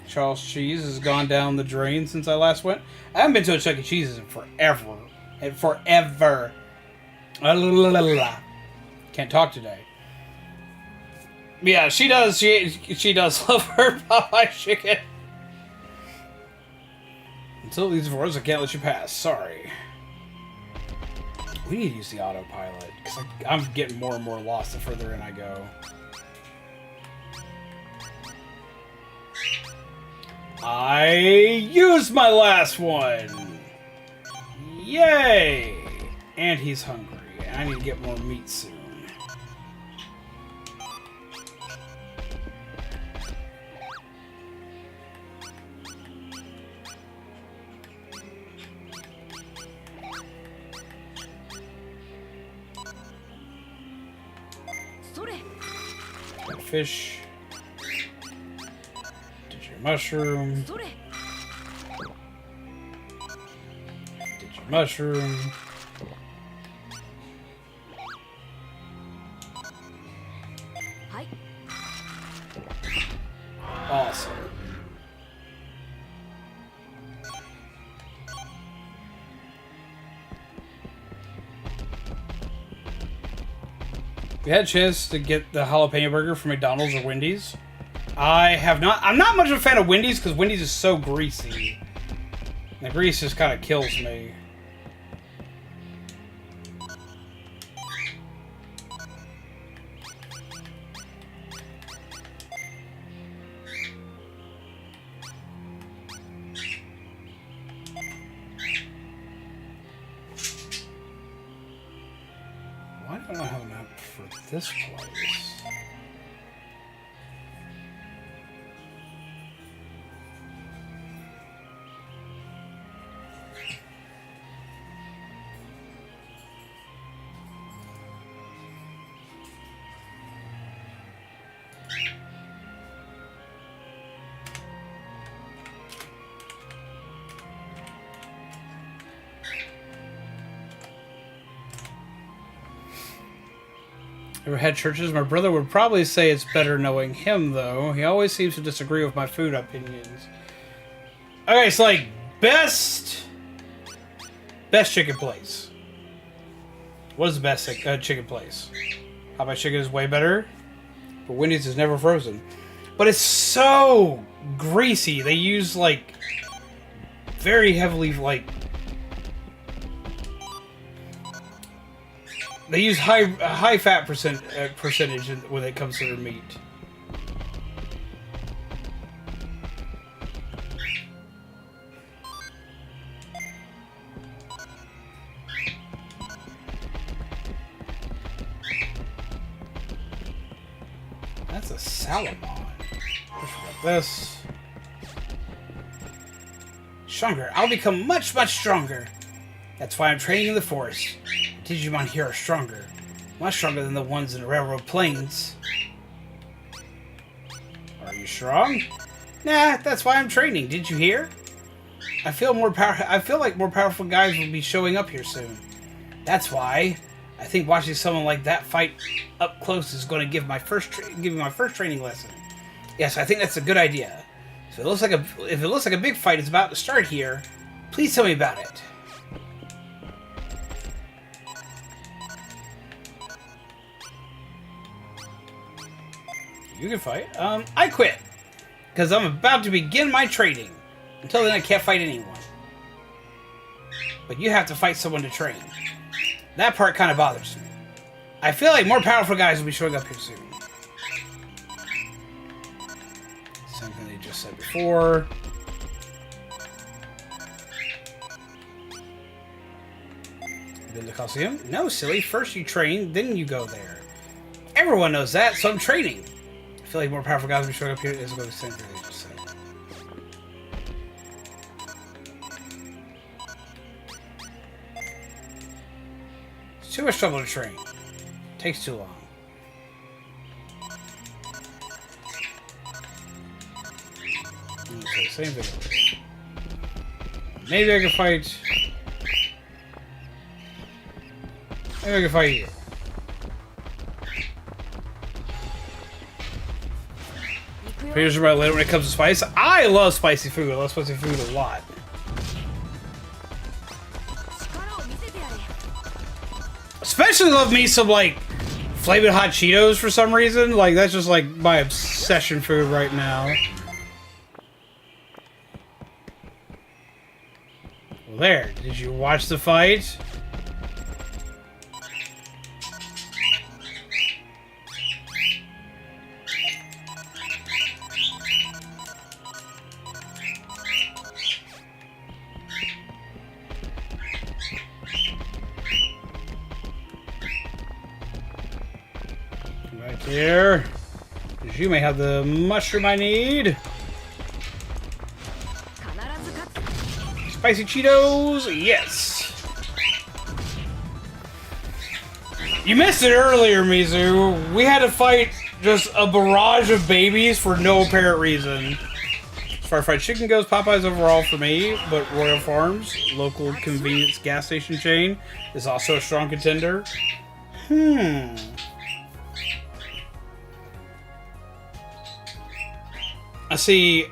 Charles Cheese has gone down the drain since I last went. I haven't been to a Chuck E. Cheese's in forever. And forever. Can't talk today. Yeah, she does. She does love her Popeye chicken. Until these fours, I can't let you pass. Sorry. We need to use the autopilot, because I'm getting more and more lost the further in I go. I used my last one! Yay! And he's hungry. I need to get more meat soon. Got fish. Digi mushroom. Digi mushroom. Awesome. You had a chance to get the jalapeno burger from McDonald's or Wendy's? I have not. I'm not much of a fan of Wendy's because Wendy's is so greasy. The grease just kind of kills me. Why do I not have a map for this place? Ever had churches? My brother would probably say it's better knowing him, though. He always seems to disagree with my food opinions. Okay, so like best chicken place. What is the best chicken place? Popeye chicken is way better, but Wendy's is never frozen. But it's so greasy. They use like very heavily like. They use high fat percentage when it comes to their meat. That's a Salamon. Push this. Stronger. I'll become much, much stronger. That's why I'm training in the forest. Digimon here are stronger. Much stronger than the ones in the railroad plains. Are you strong? Nah, that's why I'm training. Did you hear? I feel like more powerful guys will be showing up here soon. That's why I think watching someone like that fight up close is going to give me my first training lesson. Yes, I think that's a good idea. So if it looks like a big fight is about to start here, please tell me about it. You can fight. I quit. Because I'm about to begin my training. Until then, I can't fight anyone. But you have to fight someone to train. That part kind of bothers me. I feel like more powerful guys will be showing up here soon. Same thing they just said before. Been to the Coliseum? No, silly. First you train, then you go there. Everyone knows that, so I'm training. I feel like more powerful guys will be showing up here. It's going to be the same thing they just said. It's too much trouble to train. Takes too long. Okay, same thing. Maybe I can fight. Maybe I can fight you. Here's about later when it comes to spice. I love spicy food. I love spicy food a lot. Especially love me some like flaming hot Cheetos for some reason. Like that's just like my obsession food right now. Well, there. Did you watch the fight? here. You may have the mushroom I need. Spicy Cheetos, yes. You missed it earlier, Mizu. We had to fight just a barrage of babies for no apparent reason. As far as fried chicken goes, Popeyes overall for me, but Royal Farms, local convenience gas station chain, is also a strong contender. I see.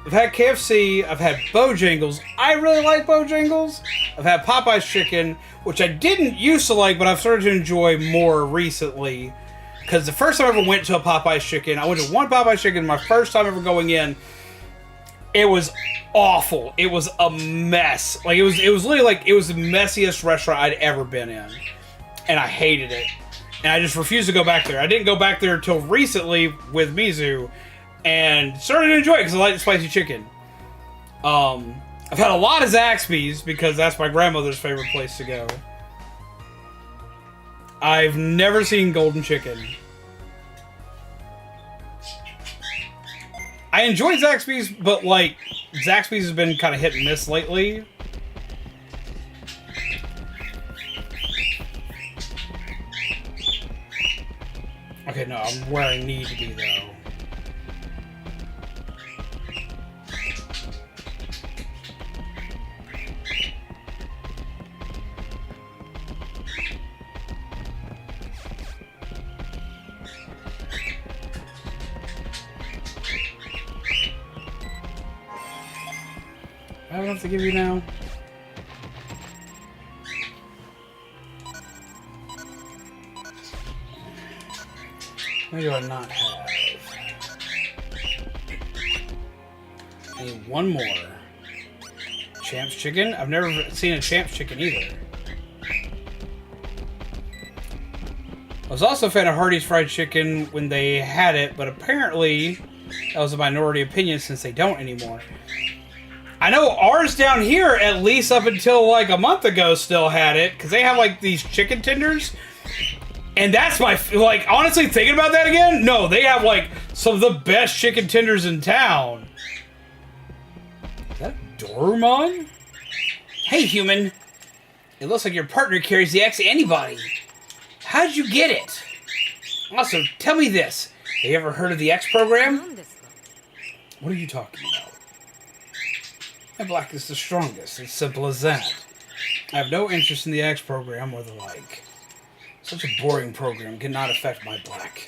I've had KFC, I've had Bojangles. I really like Bojangles. I've had Popeye's chicken, which I didn't used to like, but I've started to enjoy more recently. Because the first time I ever went to a Popeye's chicken, I went to one Popeye's chicken, my first time ever going in, it was awful. It was a mess. Like, it was literally like, it was the messiest restaurant I'd ever been in. And I hated it. And I just refused to go back there. I didn't go back there until recently with Mizu. And started to enjoy it because I like the spicy chicken. I've had a lot of Zaxby's because that's my grandmother's favorite place to go. I've never seen golden chicken. I enjoy Zaxby's, but like, Zaxby's has been kind of hit and miss lately. Okay, no, I'm where I need to be though. I don't have to give you now. What do I not have? I need one more. Champ's chicken? I've never seen a Champ's chicken either. I was also a fan of Hardee's fried chicken when they had it, but apparently that was a minority opinion since they don't anymore. I know ours down here, at least up until like a month ago, still had it, because they have like these chicken tenders. And that's my, like, honestly, thinking about that again, no, they have like some of the best chicken tenders in town. Is that Dormon? Hey, human. It looks like your partner carries the X antibody. How'd you get it? Also, tell me this. Have you ever heard of the X program? What are you talking about? My black is the strongest. It's simple as that. I have no interest in the X program or the like. Such a boring program cannot affect my black.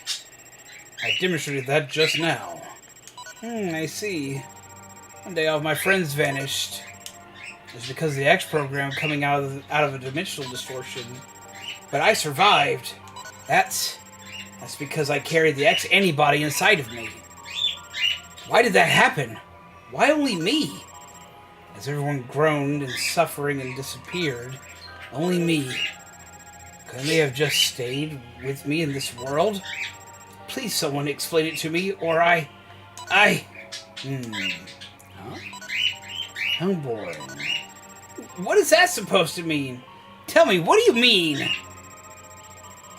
I demonstrated that just now. I see. One day all of my friends vanished. It's because of the X program coming out of a dimensional distortion. But I survived. That's because I carried the X antibody inside of me. Why did that happen? Why only me? As everyone groaned and suffering and disappeared, only me. Couldn't they have just stayed with me in this world? Please someone explain it to me, or Huh? How boring. What is that supposed to mean? Tell me, what do you mean?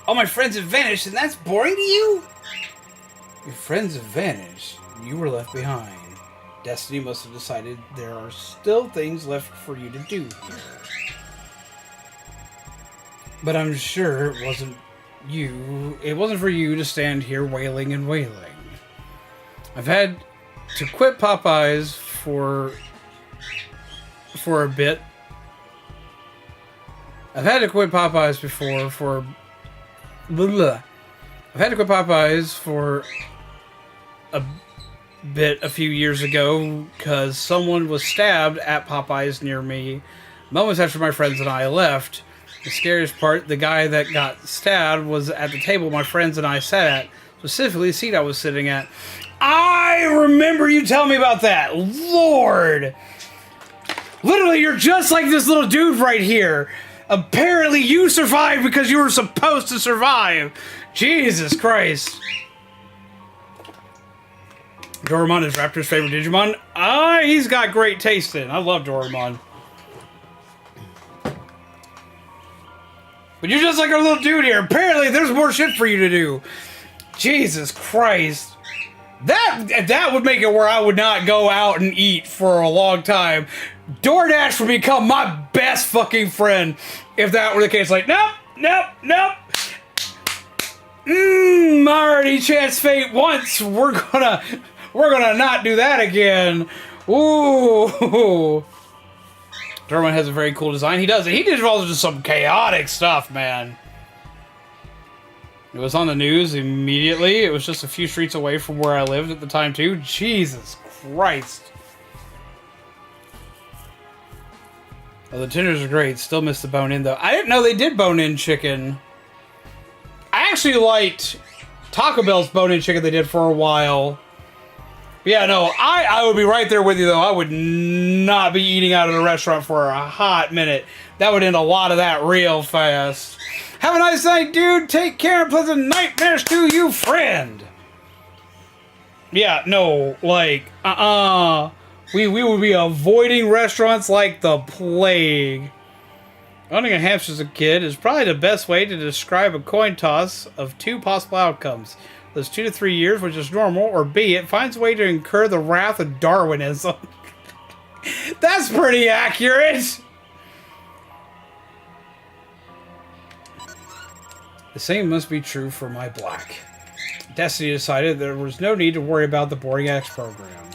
All my friends have vanished, and that's boring to you? Your friends have vanished. You were left behind. Destiny must have decided there are still things left for you to do here. But I'm sure it wasn't for you to stand here wailing and wailing. I've had to quit Popeyes for a bit. I've had to quit Popeyes before for... Blah. I've had to quit Popeyes for a bit a few years ago because someone was stabbed at Popeyes near me moments after my friends and I left. The scariest part, the guy that got stabbed was at the table my friends and I sat at, specifically the seat I was sitting at. I remember you telling me about that. Lord! Literally, you're just like this little dude right here. Apparently you survived because you were supposed to survive. Jesus Christ. Doraemon is Raptor's favorite Digimon. He's got great taste in. I love Doraemon. But you're just like a little dude here. Apparently, there's more shit for you to do. Jesus Christ. That would make it where I would not go out and eat for a long time. DoorDash would become my best fucking friend if that were the case. Like, nope. I already chanced fate once. We're gonna not do that again. Ooh. Darwin has a very cool design. He does it. He digivolves just some chaotic stuff, man. It was on the news immediately. It was just a few streets away from where I lived at the time, too. Jesus Christ. Well, the tenders are great. Still miss the bone-in, though. I didn't know they did bone-in chicken. I actually liked Taco Bell's bone-in chicken they did for a while. But yeah, no, I would be right there with you, though. I would not be eating out of the restaurant for a hot minute. That would end a lot of that real fast. Have a nice night, dude. Take care and pleasant nightmares to you, friend. Yeah, no, like, We would be avoiding restaurants like the plague. Owning a hamster as a kid is probably the best way to describe a coin toss of two possible outcomes. Those 2 to 3 years, which is normal, or B, it finds a way to incur the wrath of Darwinism. That's pretty accurate. The same must be true for my black. Destiny decided there was no need to worry about the boarding X program.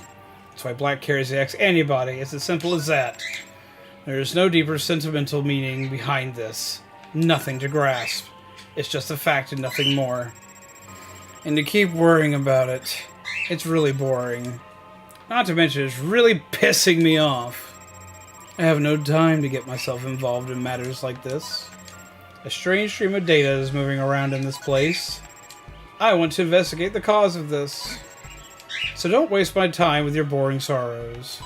That's why black carries the X antibody. It's as simple as that. There is no deeper sentimental meaning behind this. Nothing to grasp. It's just a fact and nothing more. And to keep worrying about it, it's really boring. Not to mention, it's really pissing me off. I have no time to get myself involved in matters like this. A strange stream of data is moving around in this place. I want to investigate the cause of this. So don't waste my time with your boring sorrows.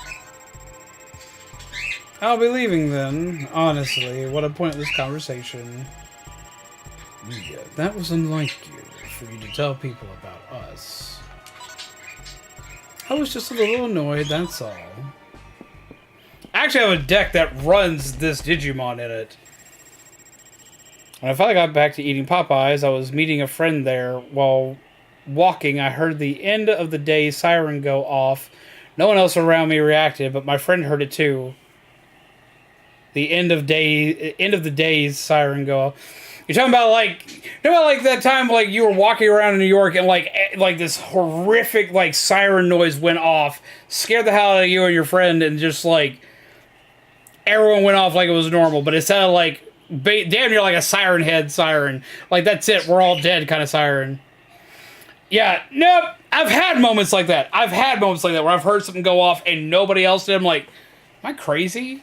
I'll be leaving then. Honestly, what a pointless conversation. Yeah, that was unlike you, for you to tell people about us. I was just a little annoyed, that's all. I actually have a deck that runs this Digimon in it. When I finally got back to eating Popeyes, I was meeting a friend there. While walking, I heard the end of the day siren go off. No one else around me reacted, but my friend heard it too. The end of the day's siren go off. You're talking about like that time like you were walking around in New York and like this horrific like siren noise went off, scared the hell out of you and your friend, and just like everyone went off like it was normal, but it sounded like damn near like a siren head siren. Like that's it, we're all dead kind of siren. Yeah, nope. I've had moments like that. I've had moments like that where I've heard something go off and nobody else did. I'm like, am I crazy?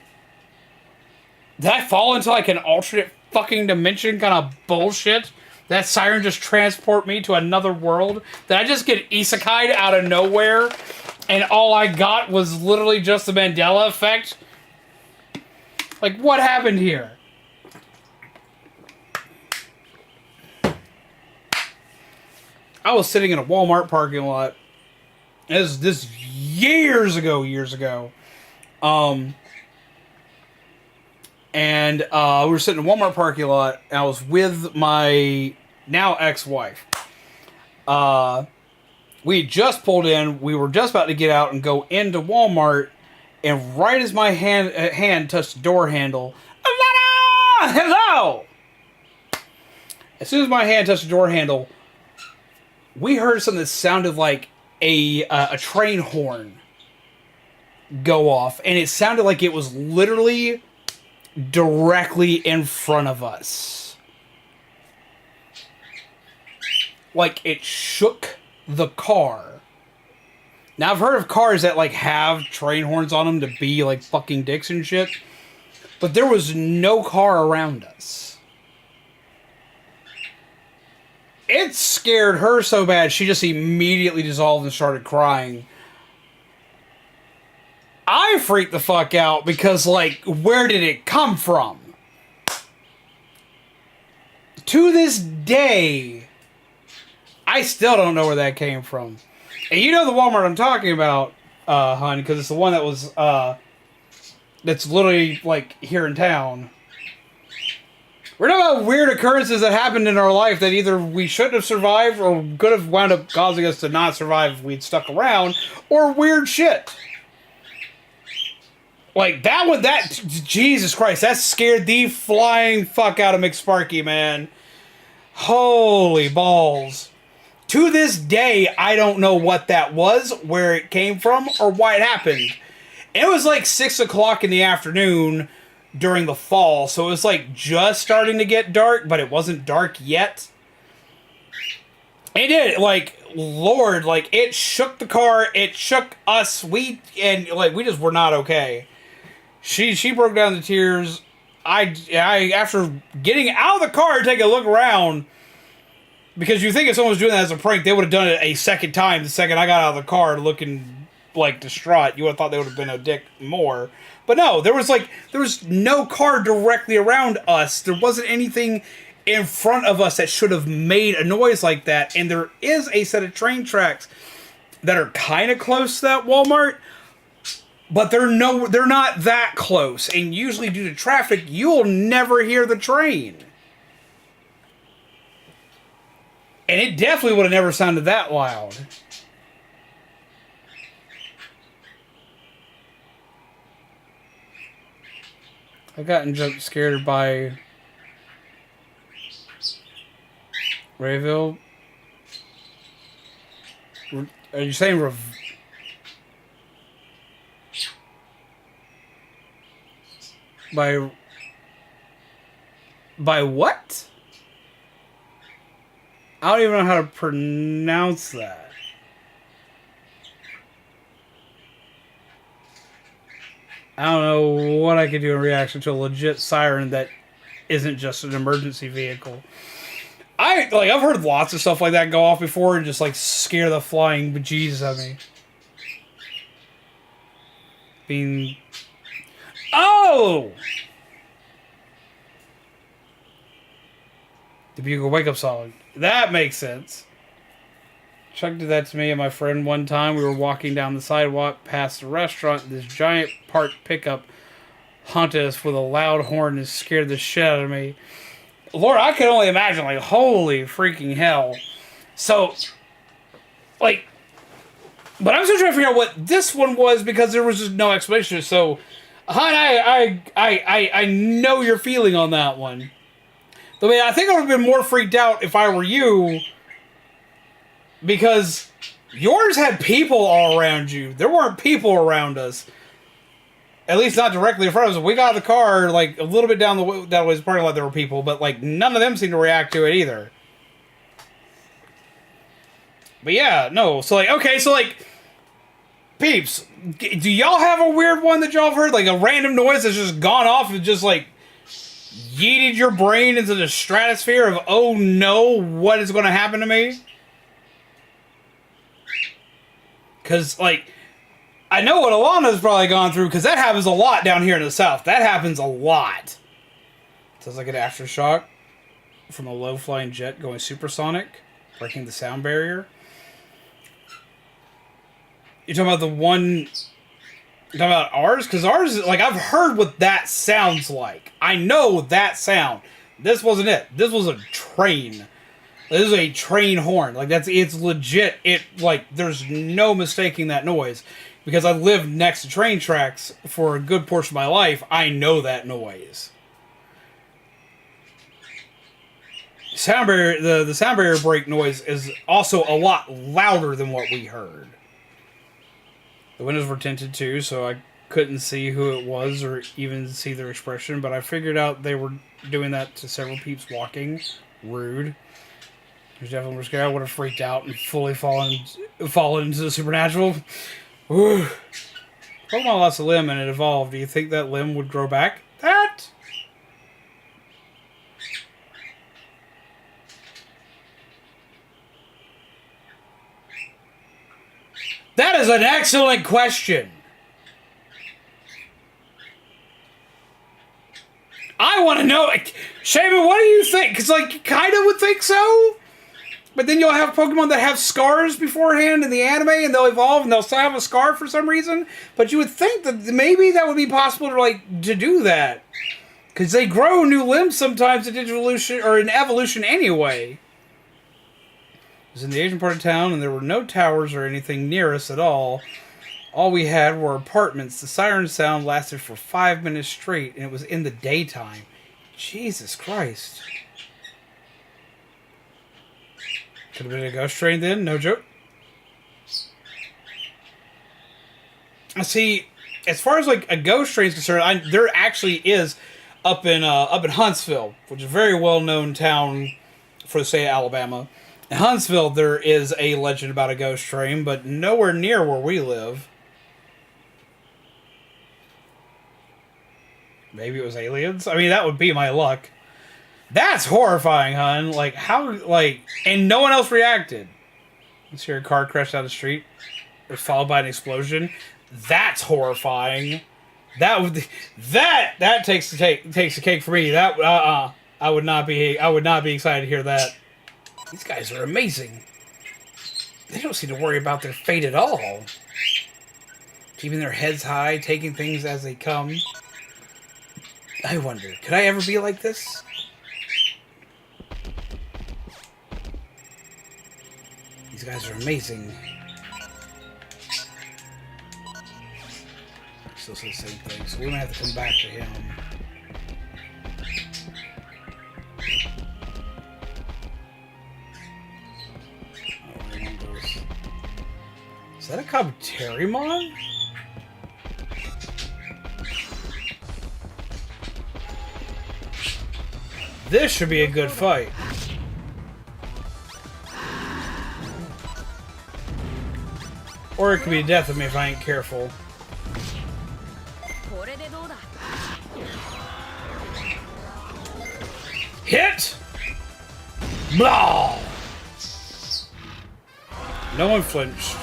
Did I fall into like an alternate fucking dimension kind of bullshit? That siren just transport me to another world? Did I just get isekai'd out of nowhere and all I got was literally just the Mandela effect? Like, what happened here? I was sitting in a Walmart parking lot. This years ago. And we were sitting in a Walmart parking lot, and I was with my now ex-wife. We had just pulled in. We were just about to get out and go into Walmart, and right as my hand touched the door handle, Alanna! Hello! As soon as my hand touched the door handle, we heard something that sounded like a train horn go off, and it sounded like it was literally directly in front of us. Like, it shook the car. Now, I've heard of cars that, like, have train horns on them to be, like, fucking dicks and shit. But there was no car around us. It scared her so bad, she just immediately dissolved and started crying. I freaked the fuck out because, like, where did it come from? To this day, I still don't know where that came from. And you know the Walmart I'm talking about, hon, because it's the one that was, that's literally, like, here in town. We're talking lot of weird occurrences that happened in our life that either we shouldn't have survived or could have wound up causing us to not survive if we'd stuck around, or weird shit. Like, that one, Jesus Christ, that scared the flying fuck out of McSparky, man. Holy balls. To this day, I don't know what that was, where it came from, or why it happened. It was like 6 o'clock in the afternoon during the fall, so it was like just starting to get dark, but it wasn't dark yet. It did, like, Lord, like, it shook the car, it shook us, we just were not okay. She broke down to tears. I after getting out of the car and taking a look around, because you think if someone was doing that as a prank, they would have done it a second time the second I got out of the car looking, like, distraught. You would have thought they would have been a dick more. But no, there was no car directly around us. There wasn't anything in front of us that should have made a noise like that. And there is a set of train tracks that are kind of close to that Walmart, but they're not that close. And usually due to traffic, you'll never hear the train. And it definitely would have never sounded that loud. I've gotten jump scared by Rayville. Are you saying by what? I don't even know how to pronounce that. I don't know what I could do in reaction to a legit siren that isn't just an emergency vehicle. I've heard lots of stuff like that go off before and just, like, scare the flying bejesus out of me. Oh! The Bugle wake-up song. That makes sense. Chuck did that to me and my friend one time. We were walking down the sidewalk past the restaurant. This giant parked pickup haunted us with a loud horn and scared the shit out of me. Lord, I could only imagine, like, holy freaking hell. So, like, but I'm still trying to figure out what this one was because there was just no explanation. So, hon, I know your feeling on that one. I mean, I think I would have been more freaked out if I were you, because yours had people all around you. There weren't people around us. At least not directly in front of us. We got out of the car, like, a little bit down the way, that was parking lot, there were people, but, like, none of them seemed to react to it either. But yeah, no, so, like, okay, so, like, peeps, do y'all have a weird one that y'all have heard? Like, a random noise that's just gone off and just, like, yeeted your brain into the stratosphere of, oh no, what is going to happen to me? Because, like, I know what Alanna's probably gone through, because that happens a lot down here in the south. That happens a lot. Sounds like an aftershock from a low-flying jet going supersonic, breaking the sound barrier. You're talking about the one... You're talking about ours? Because ours is, like, I've heard what that sounds like. I know that sound. This wasn't it. This was a train. This is a train horn. Like, it's legit. There's no mistaking that noise. Because I lived next to train tracks for a good portion of my life, I know that noise. Sound barrier, the sound barrier break noise is also a lot louder than what we heard. The windows were tinted too, so I couldn't see who it was or even see their expression, but I figured out they were doing that to several peeps walking. Rude. There's definitely scared. I would have freaked out and fully fallen into the supernatural. Ooh. Pokemon lost a limb and it evolved. Do you think that limb would grow back? That is an excellent question. I want to know, Shaman, what do you think? Because, like, you kind of would think so. But then you'll have Pokemon that have scars beforehand in the anime, and they'll evolve, and they'll still have a scar for some reason. But you would think that maybe that would be possible to, like, to do that. Because they grow new limbs sometimes in Digivolution, or in Evolution anyway. It was in the Asian part of town, and there were no towers or anything near us at all. All we had were apartments. The siren sound lasted for 5 minutes straight, and it was in the daytime. Jesus Christ. Could have been a ghost train then, no joke. See, as far as like a ghost train is concerned, there actually is up in Huntsville, which is a very well-known town for the state of Alabama. In Huntsville, there is a legend about a ghost train, but nowhere near where we live. Maybe it was aliens? I mean, that would be my luck. That's horrifying, hun. Like, how, like... And no one else reacted. Let's hear a car crash down the street. It was followed by an explosion. That's horrifying. That takes the cake for me. I would not be excited to hear that. These guys are amazing. They don't seem to worry about their fate at all. Keeping their heads high, taking things as they come. I wonder, could I ever be like this? These guys are amazing. Still say the same thing, so we might have to come back to him. Is that a Digimon? This should be a good fight. Or it could be death of me if I ain't careful. Hit! Blah! No one flinched.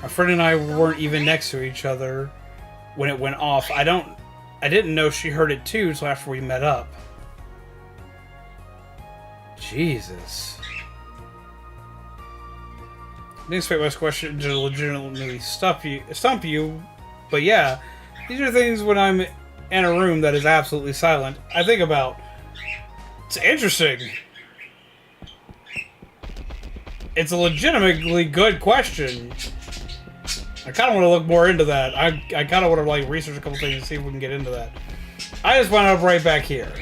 My friend and I weren't even next to each other when it went off. I didn't know she heard it too until after we met up. Jesus. I didn't expect my question to legitimately stump you, but yeah, these are things when I'm in a room that is absolutely silent, I think about. It's interesting. It's a legitimately good question. I kind of want to look more into that. I kind of want to like research a couple things and see if we can get into that. I just wound up right back here.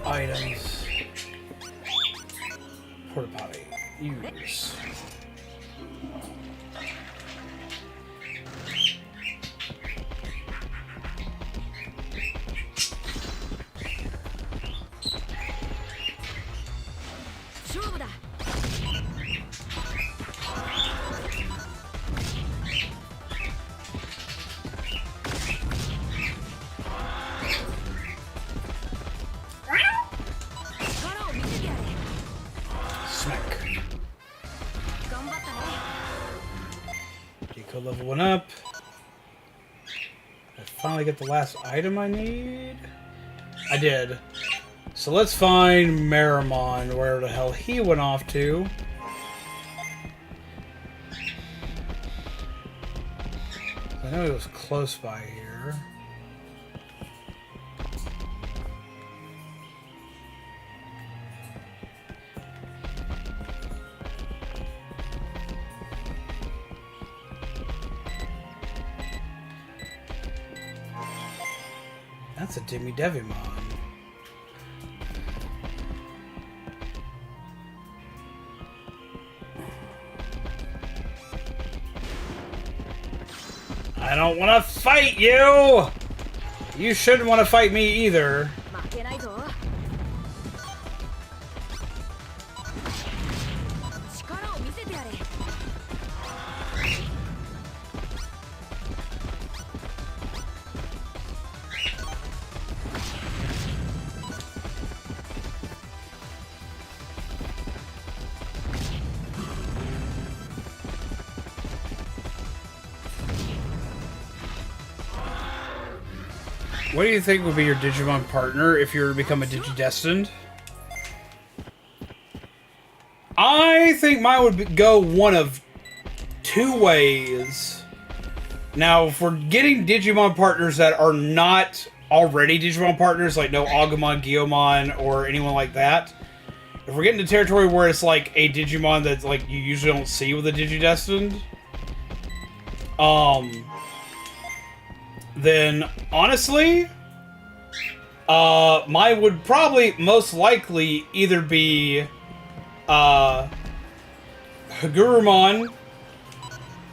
Items. Porta potty. Use. Level 1 up. I finally get the last item I need. I did. So let's find Meramon, where the hell he went off to. I know he was close by here. That's a Digimon. I don't want to fight you! You shouldn't want to fight me either. ててやれ。What do you think would be your Digimon partner if you were to become a Digidestined? I think mine would go one of two ways. Now, if we're getting Digimon partners that are not already Digimon partners, like no Agumon, Gyomon, or anyone like that, if we're getting to territory where it's like a Digimon that like you usually don't see with a Digidestined, then honestly, mine would probably most likely either be Hagurumon,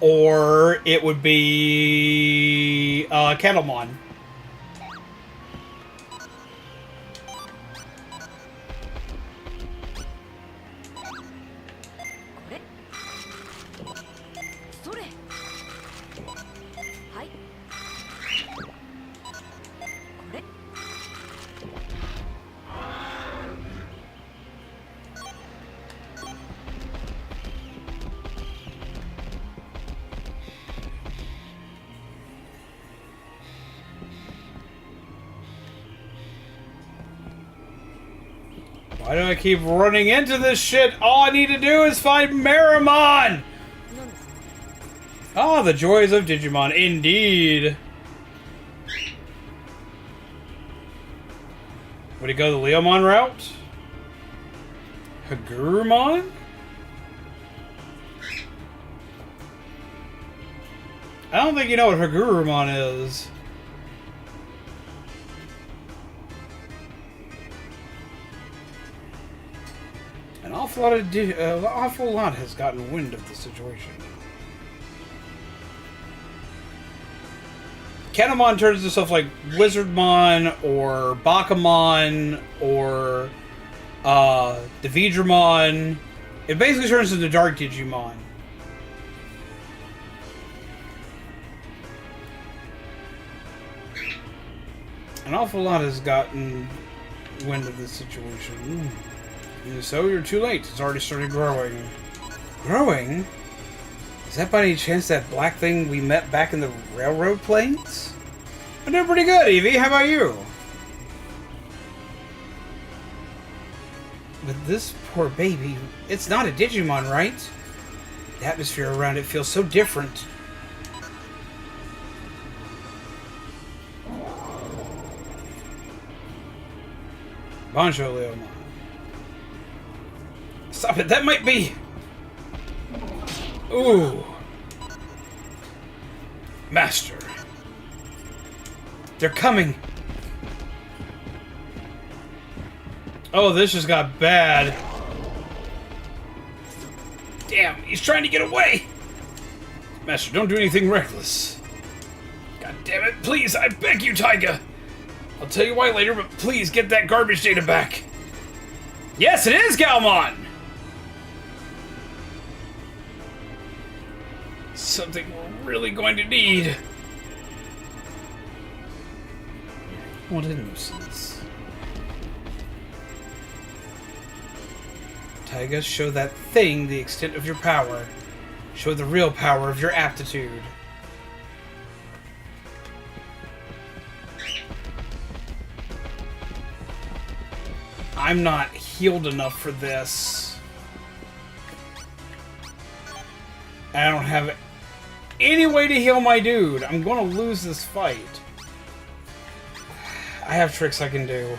or it would be Kettlemon. Why do I keep running into this shit? All I need to do is find Meramon! Ah, the joys of Digimon, indeed. Would he go the Leomon route? Hagurumon? I don't think you know what Hagurumon is. An awful lot has gotten wind of the situation. Kettlemon turns into stuff like Wizardmon or Bakamon or Devidramon. It basically turns into Dark Digimon. An awful lot has gotten wind of this situation. So you're too late. It's already started growing. Growing? Is that by any chance that black thing we met back in the railroad plains? I'm doing pretty good, Evie. How about you? But this poor baby, it's not a Digimon, right? The atmosphere around it feels so different. Bonjour, Leomon. Stop it, that might be... Ooh. Master. They're coming. Oh, this just got bad. Damn, he's trying to get away. Master, don't do anything reckless. God damn it, please, I beg you, Taiga. I'll tell you why later, but please get that garbage data back. Yes, it is Galmon! Something we're really going to need. What a nuisance. Taiga, show that thing the extent of your power. Show the real power of your aptitude. I'm not healed enough for this. I don't have any way to heal my dude. I'm going to lose this fight. I have tricks I can do.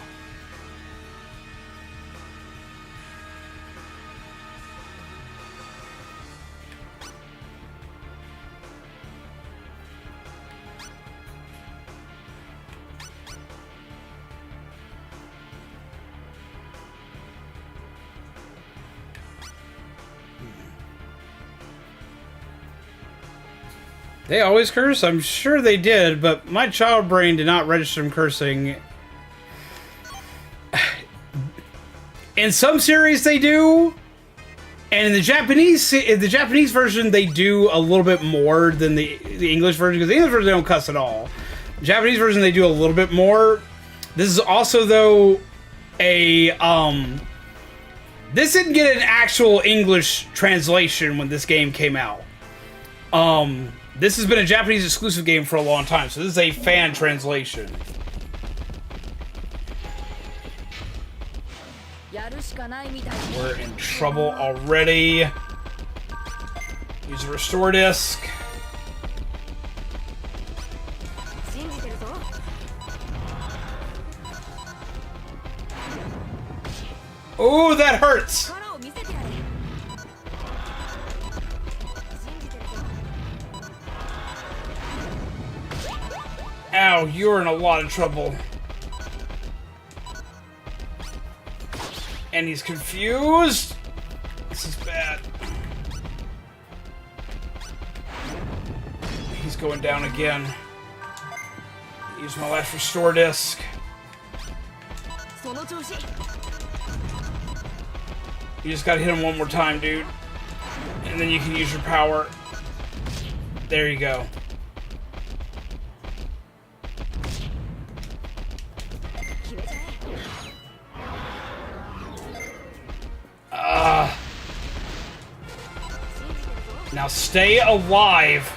They always curse? I'm sure they did, but my child brain did not register them cursing. In some series they do, And in the Japanese version, they do a little bit more than the English version, because the English version they don't cuss at all. The Japanese version they do a little bit more. This is also though this didn't get an actual English translation when this game came out. This has been a Japanese exclusive game for a long time, so this is a fan translation. We're in trouble already. Use a restore disc. Oh, that hurts! Ow, you're in a lot of trouble. And he's confused. This is bad. He's going down again. Use my last restore disc. You just gotta hit him one more time, dude. And then you can use your power. There you go. Now stay alive.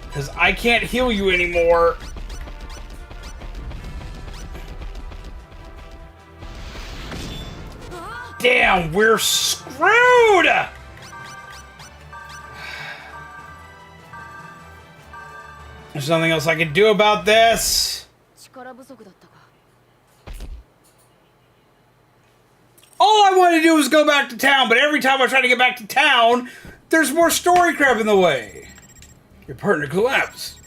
Because I can't heal you anymore. Damn, we're screwed! There's nothing else I can do about this. All I wanted to do was go back to town, but every time I try to get back to town, there's more story crap in the way. Your partner collapsed.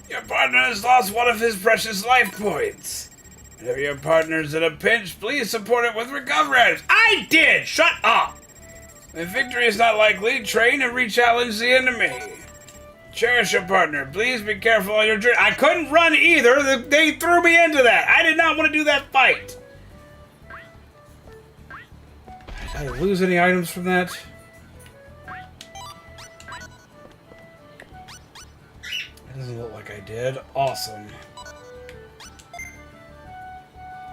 Your partner has lost one of his precious life points. Whenever your partner's in a pinch, please support it with recovery items. I did! Shut up! If victory is not likely, train and re-challenge the enemy. Cherish your partner. Please be careful on your journey. I couldn't run either. They threw me into that. I did not want to do that fight. Did I lose any items from that? It doesn't look like I did. Awesome.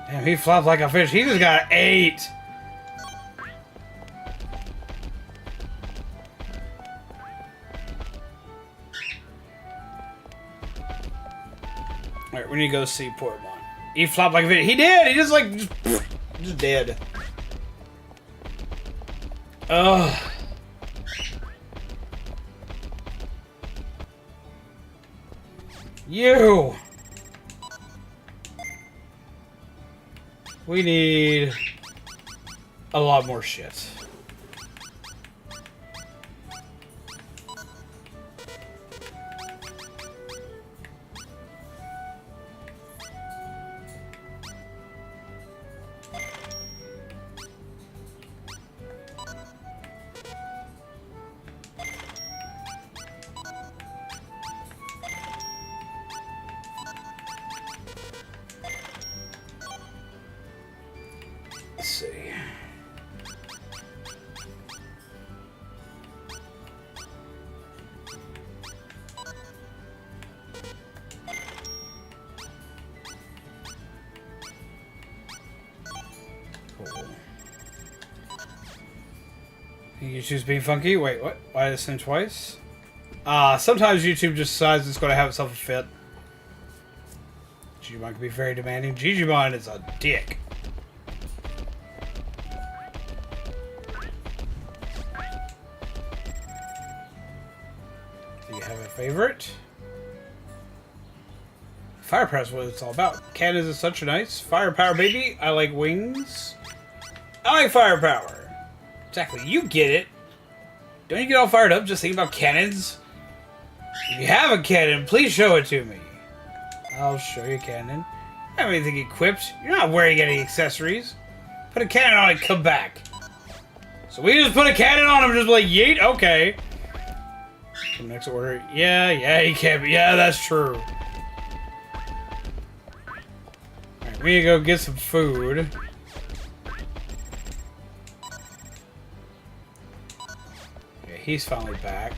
Damn, he flopped like a fish. He just got 8. Alright, we need to go see Portmon. He flopped like a fish. He did! He just like, just dead. Ugh. You! We need a lot more shit. Let's see. Cool. YouTube's being funky? Wait, what? Why did it send twice? Sometimes YouTube just decides it's going to have itself a fit. Digimon can be very demanding. Digimon is a dick. Do you have a favorite? Firepower is what it's all about. Cannons is such a nice firepower, baby. I like wings. I like firepower. Exactly, you get it. Don't you get all fired up just thinking about cannons? If you have a cannon, please show it to me. I'll show you a cannon. I don't have anything equipped. You're not wearing any accessories. Put a cannon on and come back. So we just put a cannon on him and just like, yeet? Okay. Next order. Yeah, you can't be. Yeah, that's true. Alright, we need to go get some food. he's finally back.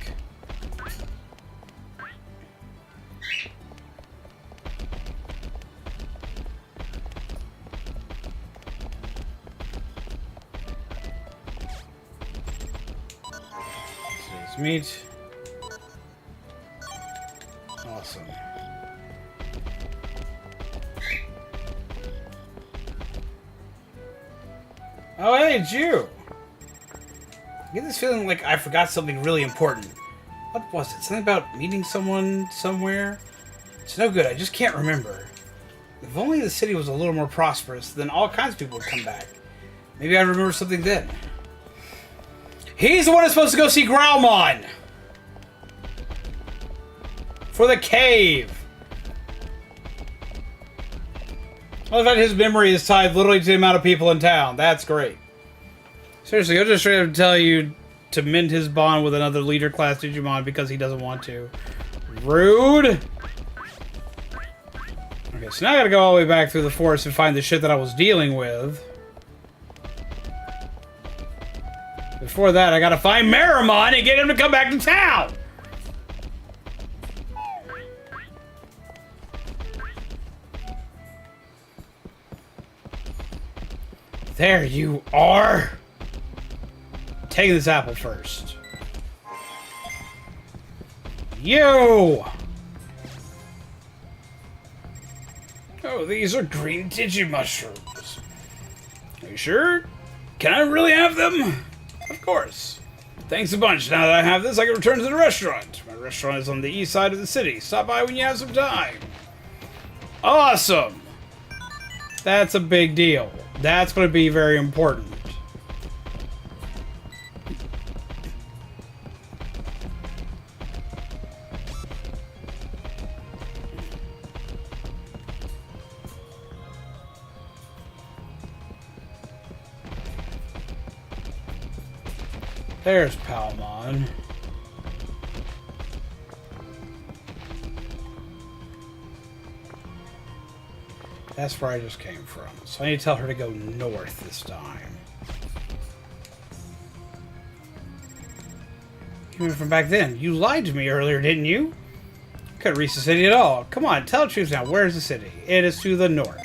Today's meat. Awesome. Oh, hey, it's you! I get this feeling like I forgot something really important. What was it? Something about meeting someone somewhere? It's no good, I just can't remember. If only the city was a little more prosperous, then all kinds of people would come back. Maybe I'd remember something then. He's the one that's supposed to go see Growlmon! For the cave! Well, in fact, his memory is tied literally to the amount of people in town. That's great. Seriously, he'll just straight up tell you to mend his bond with another leader class Digimon because he doesn't want to. Rude! Okay, so now I gotta go all the way back through the forest and find the shit that I was dealing with. Before that, I gotta find Meramon and get him to come back to town! There you are! Take this apple first. You! Oh, these are green Digimushrooms. Are you sure? Can I really have them? Of course. Thanks a bunch. Now that I have this, I can return to the restaurant. My restaurant is on the east side of the city. Stop by when you have some time. Awesome! That's a big deal. That's going to be very important. There's Palmon. That's where I just came from. So I need to tell her to go north this time. Even from back then. You lied to me earlier, didn't you? Couldn't reach the city at all. Come on, tell the truth now. Where's the city? It is to the north.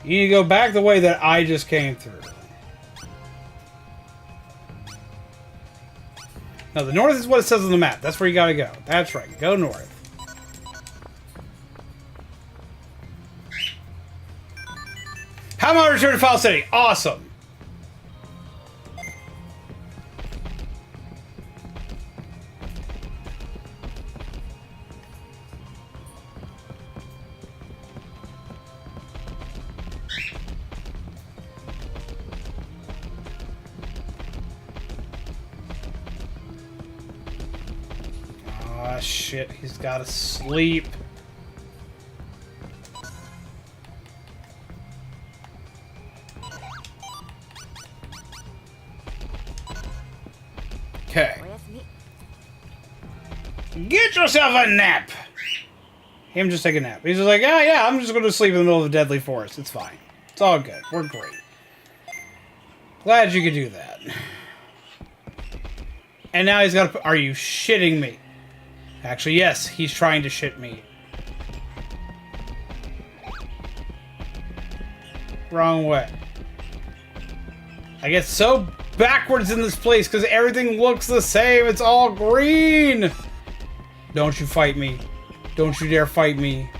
You need to go back the way that I just came through. No, the north is what it says on the map. That's where you gotta go. That's right. Go north. How am I returning to File City? Awesome. Ah, shit. He's gotta sleep. Okay. Get yourself a nap! Him just take a nap. He's just like, oh yeah, I'm just going to sleep in the middle of the deadly forest. It's fine. It's all good. We're great. Glad you could do that. And now he's got to... Are you shitting me? Actually, yes, he's trying to shit me. Wrong way. I get so backwards in this place because everything looks the same. It's all green. Don't you fight me. Don't you dare fight me.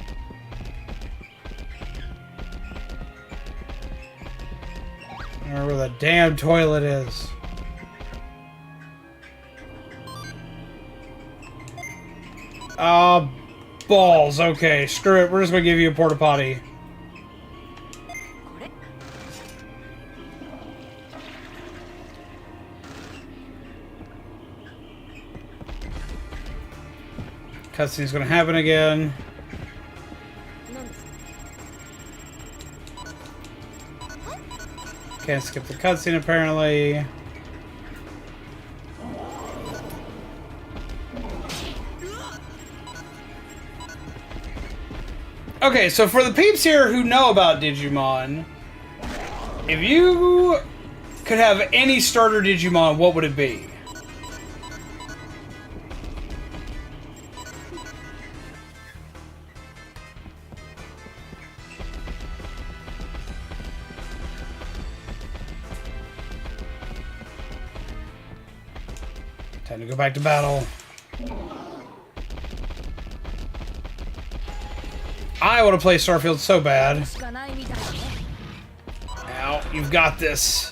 I don't know where the damn toilet is. Balls. Okay, screw it. We're just gonna give you a porta potty. Cutscene's gonna happen again. Can't skip the cutscene apparently. Okay, so for the peeps here who know about Digimon, if you could have any starter Digimon, what would it be? Time to go back to battle. I want to play Starfield so bad. Now, you've got this.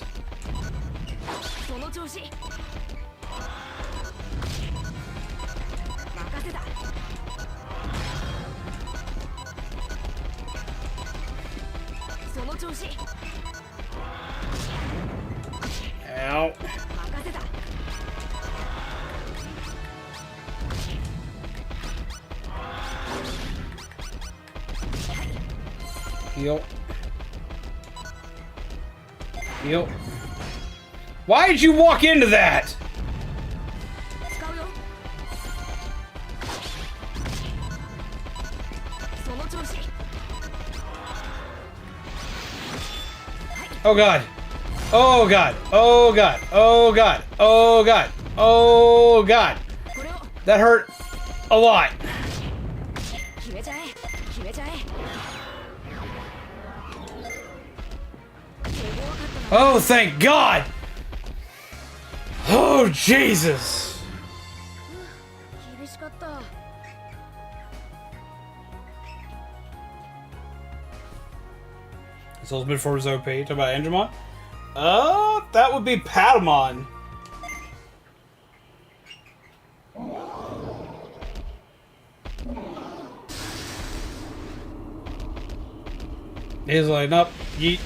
Ow. Heal. Heal. Why did you walk into that? Oh god. Oh god. Oh god. Oh god. Oh god. Oh god. That hurt a lot. Oh, thank God! Oh, Jesus! This ultimate form is OP. Talk about Andromon? That would be Patamon. He's like, nope, yeet.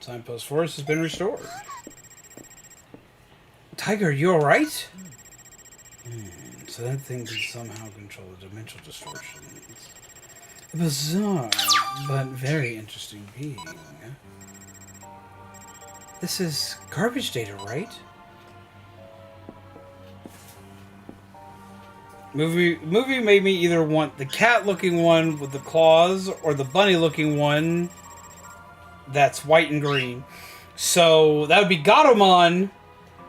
Signpost Forest has been restored. Tiger, you alright? So that thing can somehow control the dimensional distortions. A bizarre, but very interesting being. This is garbage data, right? Movie made me either want the cat-looking one with the claws or the bunny-looking one that's white and green. So that would be Gatomon,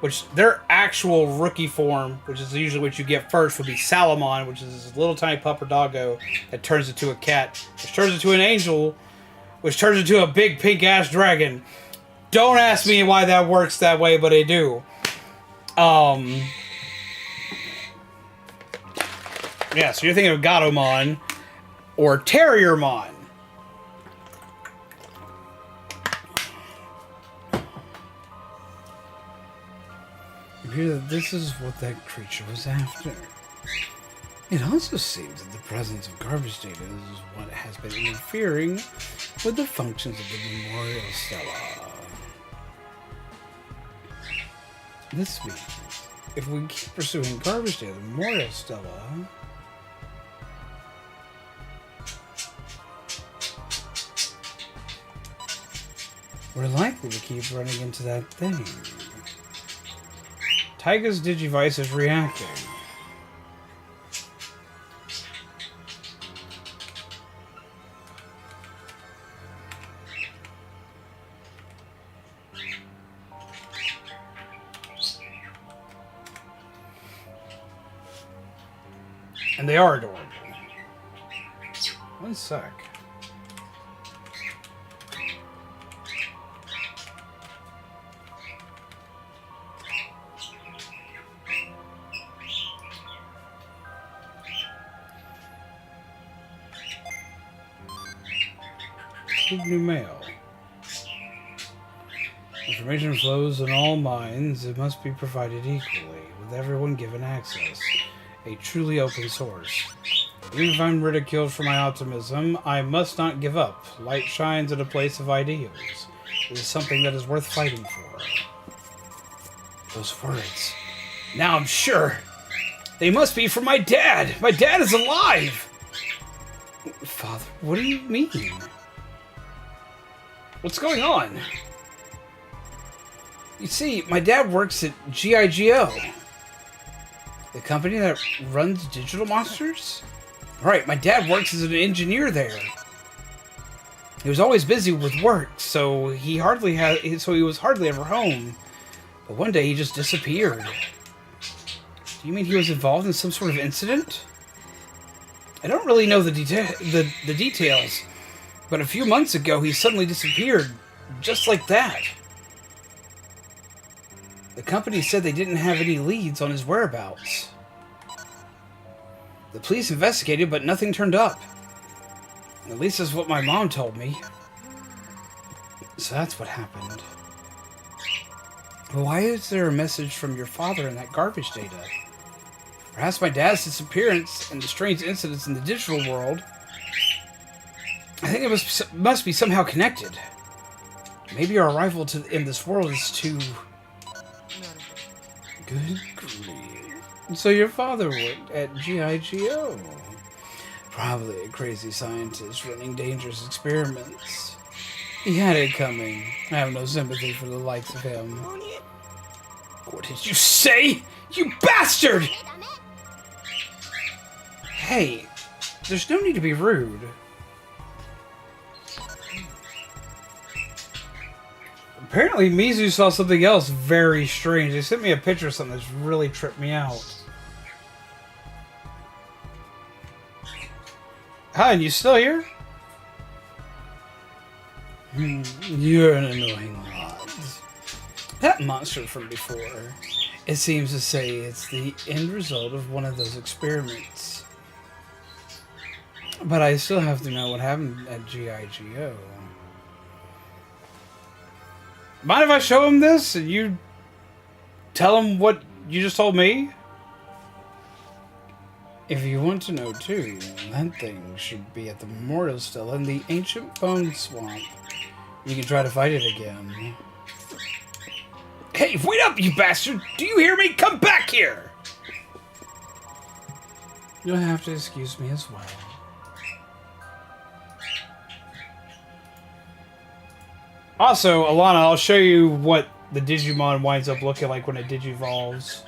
which their actual rookie form, which is usually what you get first, would be Salamon, which is this little tiny pup or doggo that turns into a cat, which turns into an angel, which turns into a big pink-ass dragon. Don't ask me why that works that way, but I do. Yeah, so you're thinking of Gatomon or Terriermon. You hear that this is what that creature was after. It also seems that the presence of garbage data is what has been interfering with the functions of the Memorial Stella. This means, if we keep pursuing garbage data, the Memorial Stella... we're likely to keep running into that thing. Taiga's Digivice is reacting. And they are adorable. One sec. New mail. Information flows in all minds. It must be provided equally, with everyone given access. A truly open source. Even if I'm ridiculed for my optimism, I must not give up. Light shines at a place of ideals. It is something that is worth fighting for. Those words. Now I'm sure. They must be from my dad. My dad is alive. Father, what do you mean? What's going on? You see, my dad works at GIGO. The company that runs digital monsters? Right, my dad works as an engineer there. He was always busy with work, so he was hardly ever home. But one day he just disappeared. Do you mean he was involved in some sort of incident? I don't really know the details, but a few months ago he suddenly disappeared, just like that. The company said they didn't have any leads on his whereabouts. The police investigated, but nothing turned up. At least that's what my mom told me. So that's what happened. Why is there a message from your father in that garbage data? Perhaps my dad's disappearance and the strange incidents in the digital world. I think it must be somehow connected. Maybe our arrival in this world is too... Good grief. So your father worked at GIGO. Probably a crazy scientist running dangerous experiments. He had it coming. I have no sympathy for the likes of him. What did you say? You bastard! Hey, there's no need to be rude. Apparently, Mizu saw something else very strange. They sent me a picture of something that's really tripped me out. Hi, and you still here? You're an annoying lot. That monster from before. It seems to say it's the end result of one of those experiments. But I still have to know what happened at GIGO. Mind if I show him this and you tell him what you just told me? If you want to know too, that thing should be at the memorial still in the ancient bone swamp. You can try to fight it again. Hey, wait up, you bastard! Do you hear me? Come back here! You'll have to excuse me as well. Also, Alanna, I'll show you what the Digimon winds up looking like when it digivolves.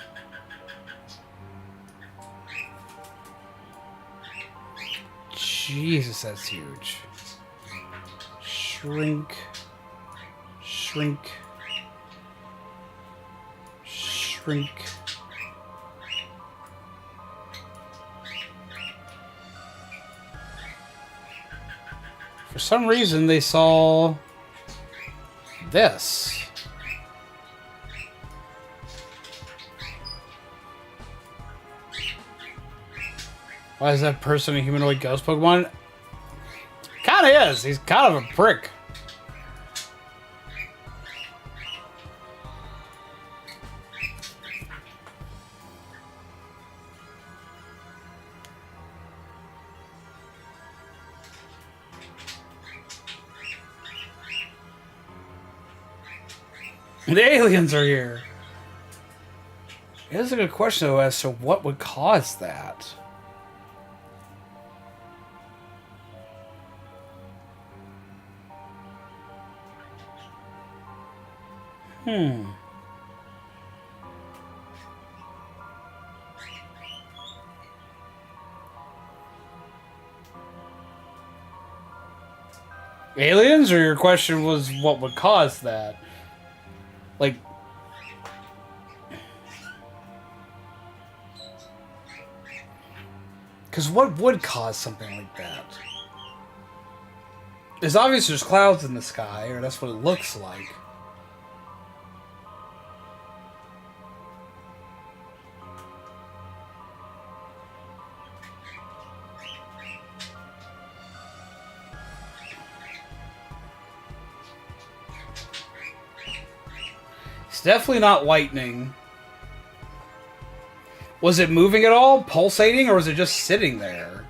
Jesus, that's huge. Shrink. Shrink. Shrink. For some reason, they saw this. Why is that person a humanoid ghost Pokemon? Kinda is. He's kind of a prick. The aliens are here. It is a good question though as to what would cause that. Aliens, or your question was what would cause that? Like, because what would cause something like that? It's obvious there's clouds in the sky, or that's what it looks like. It's definitely not lightning. Was it moving at all? Pulsating? Or was it just sitting there?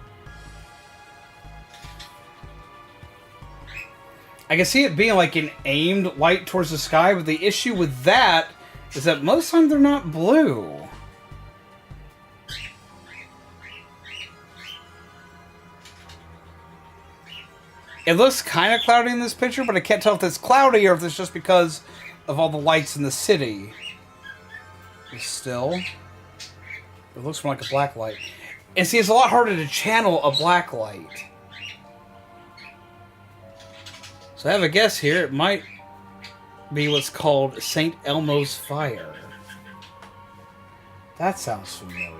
I can see it being like an aimed light towards the sky, but the issue with that is that most times they're not blue. It looks kind of cloudy in this picture, but I can't tell if it's cloudy or if it's just because of all the lights in the city. But still, it looks more like a black light. And see, it's a lot harder to channel a black light. So I have a guess here. It might be what's called St. Elmo's Fire. That sounds familiar.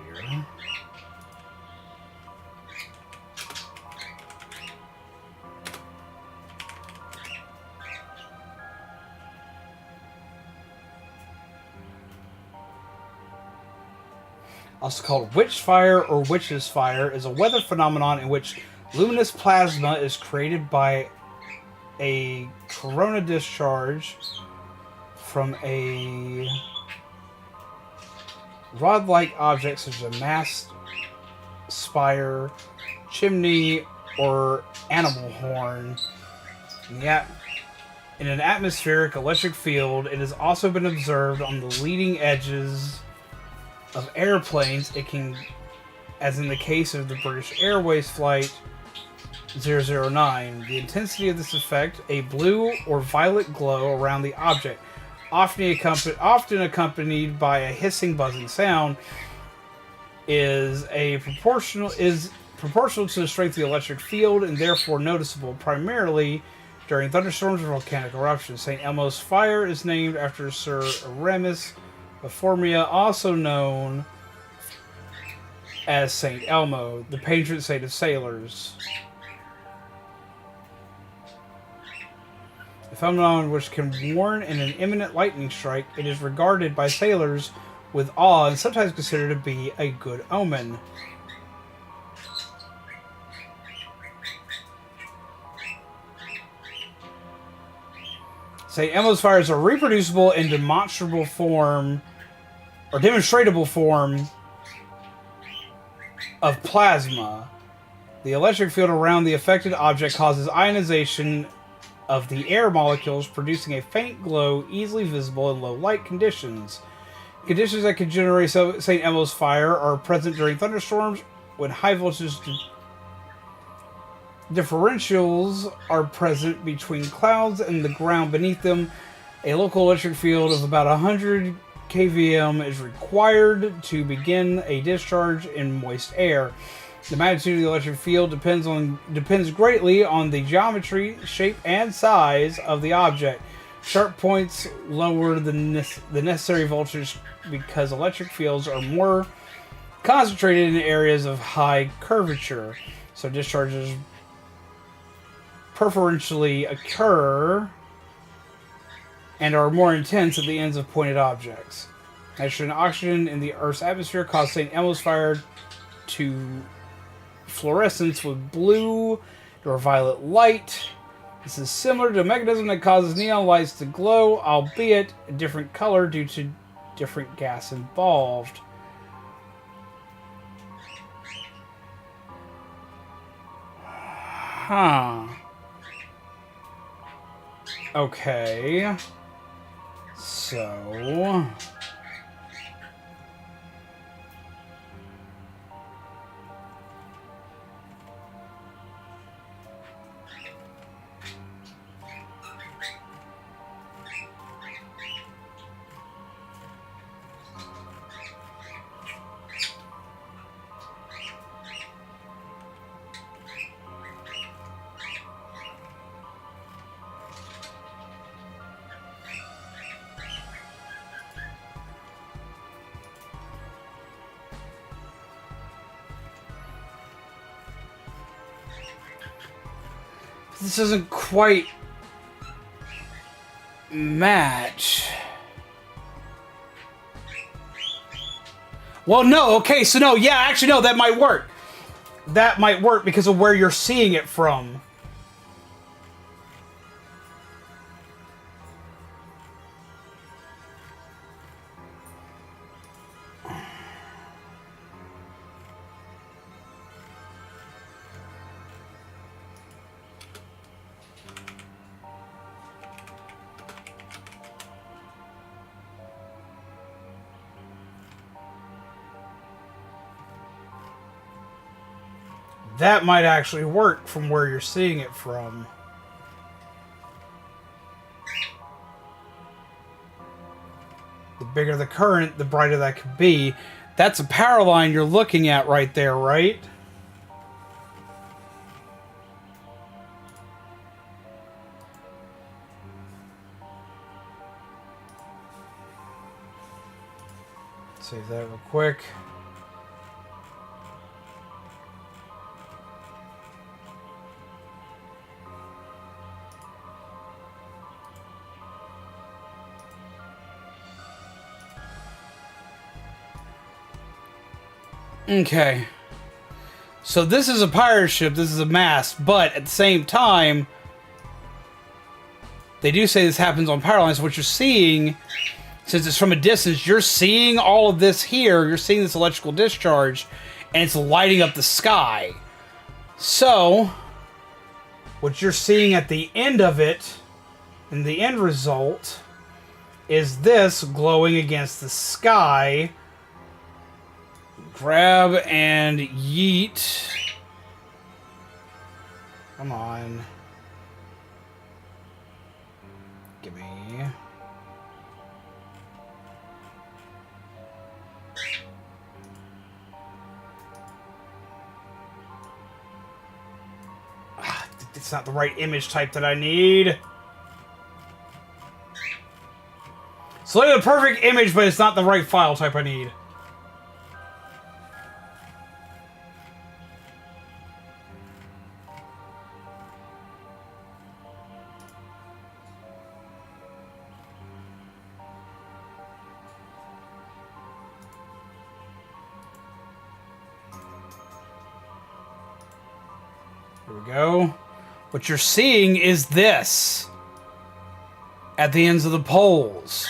Also called witch fire or witch's fire, is a weather phenomenon in which luminous plasma is created by a corona discharge from a rod-like object such as a mast, spire, chimney, or animal horn. In an atmospheric electric field, it has also been observed on the leading edges of airplanes. It can, as in the case of the British Airways flight 009, the intensity of this effect, a blue or violet glow around the object, often accompanied by a hissing, buzzing sound, is proportional to the strength of the electric field and therefore noticeable primarily during thunderstorms or volcanic eruptions. St. Elmo's Fire is named after Sir Artemis of Formia, also known as St. Elmo, the patron saint of sailors. A phenomenon which can warn in an imminent lightning strike, it is regarded by sailors with awe and sometimes considered to be a good omen. St. Elmo's Fire is a reproducible and demonstrable form, or demonstratable form, of plasma. The electric field around the affected object causes ionization of the air molecules, producing a faint glow easily visible in low light conditions. Conditions that can generate St. Elmo's Fire are present during thunderstorms when high voltage differentials are present between clouds and the ground beneath them. A local electric field of about 100 kVm is required to begin a discharge in moist air. The magnitude of the electric field depends greatly on the geometry, shape, and size of the object. Sharp points lower the necessary voltage because electric fields are more concentrated in areas of high curvature, so discharges preferentially occur and are more intense at the ends of pointed objects. Nitrogen and oxygen in the Earth's atmosphere cause St. Elmo's Fire to fluorescence with blue or violet light. This is similar to a mechanism that causes neon lights to glow, albeit a different color due to different gas involved. Huh. Okay. So... this doesn't quite match. Well, no, okay, so no, yeah, actually, no, that might work. That might work because of where you're seeing it from. That might actually work from where you're seeing it from. bigger the current, the brighter that could be. That's a power line you're looking at right there, right? Save that real quick. Okay. So this is a pirate ship, this is a mast, but at the same time, they do say this happens on power lines. What you're seeing, since it's from a distance, you're seeing all of this here, you're seeing this electrical discharge, and it's lighting up the sky. So, what you're seeing at the end of it, and the end result, is this glowing against the sky. Grab and yeet. Come on. Give me. It's not the right image type that I need. So look at the perfect image, but it's not the right file type I need. Here we go. What you're seeing is this at the ends of the poles.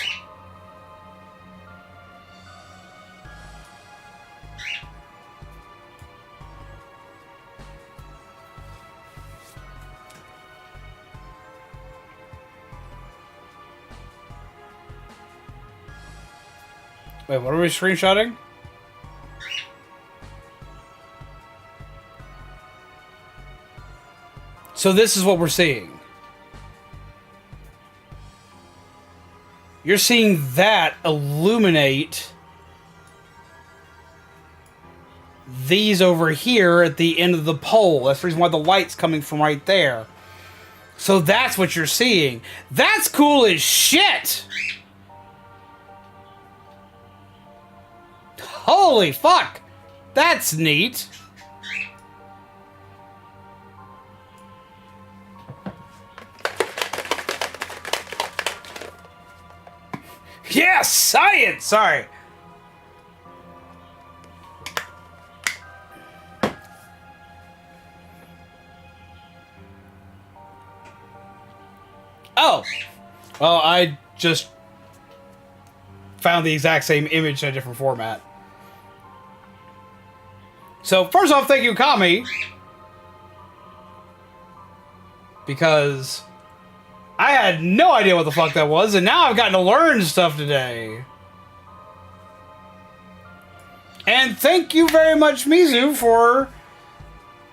Wait, what are we screenshotting? So this is what we're seeing. You're seeing that illuminate these over here at the end of the pole. That's the reason why the light's coming from right there. So that's what you're seeing. That's cool as shit! Holy fuck! That's neat! Yes! Science! Sorry. Oh! Well, I just found the exact same image in a different format. So, first off, thank you, Kami. Because I had no idea what the fuck that was, and now I've gotten to learn stuff today. And thank you very much, Mizu, for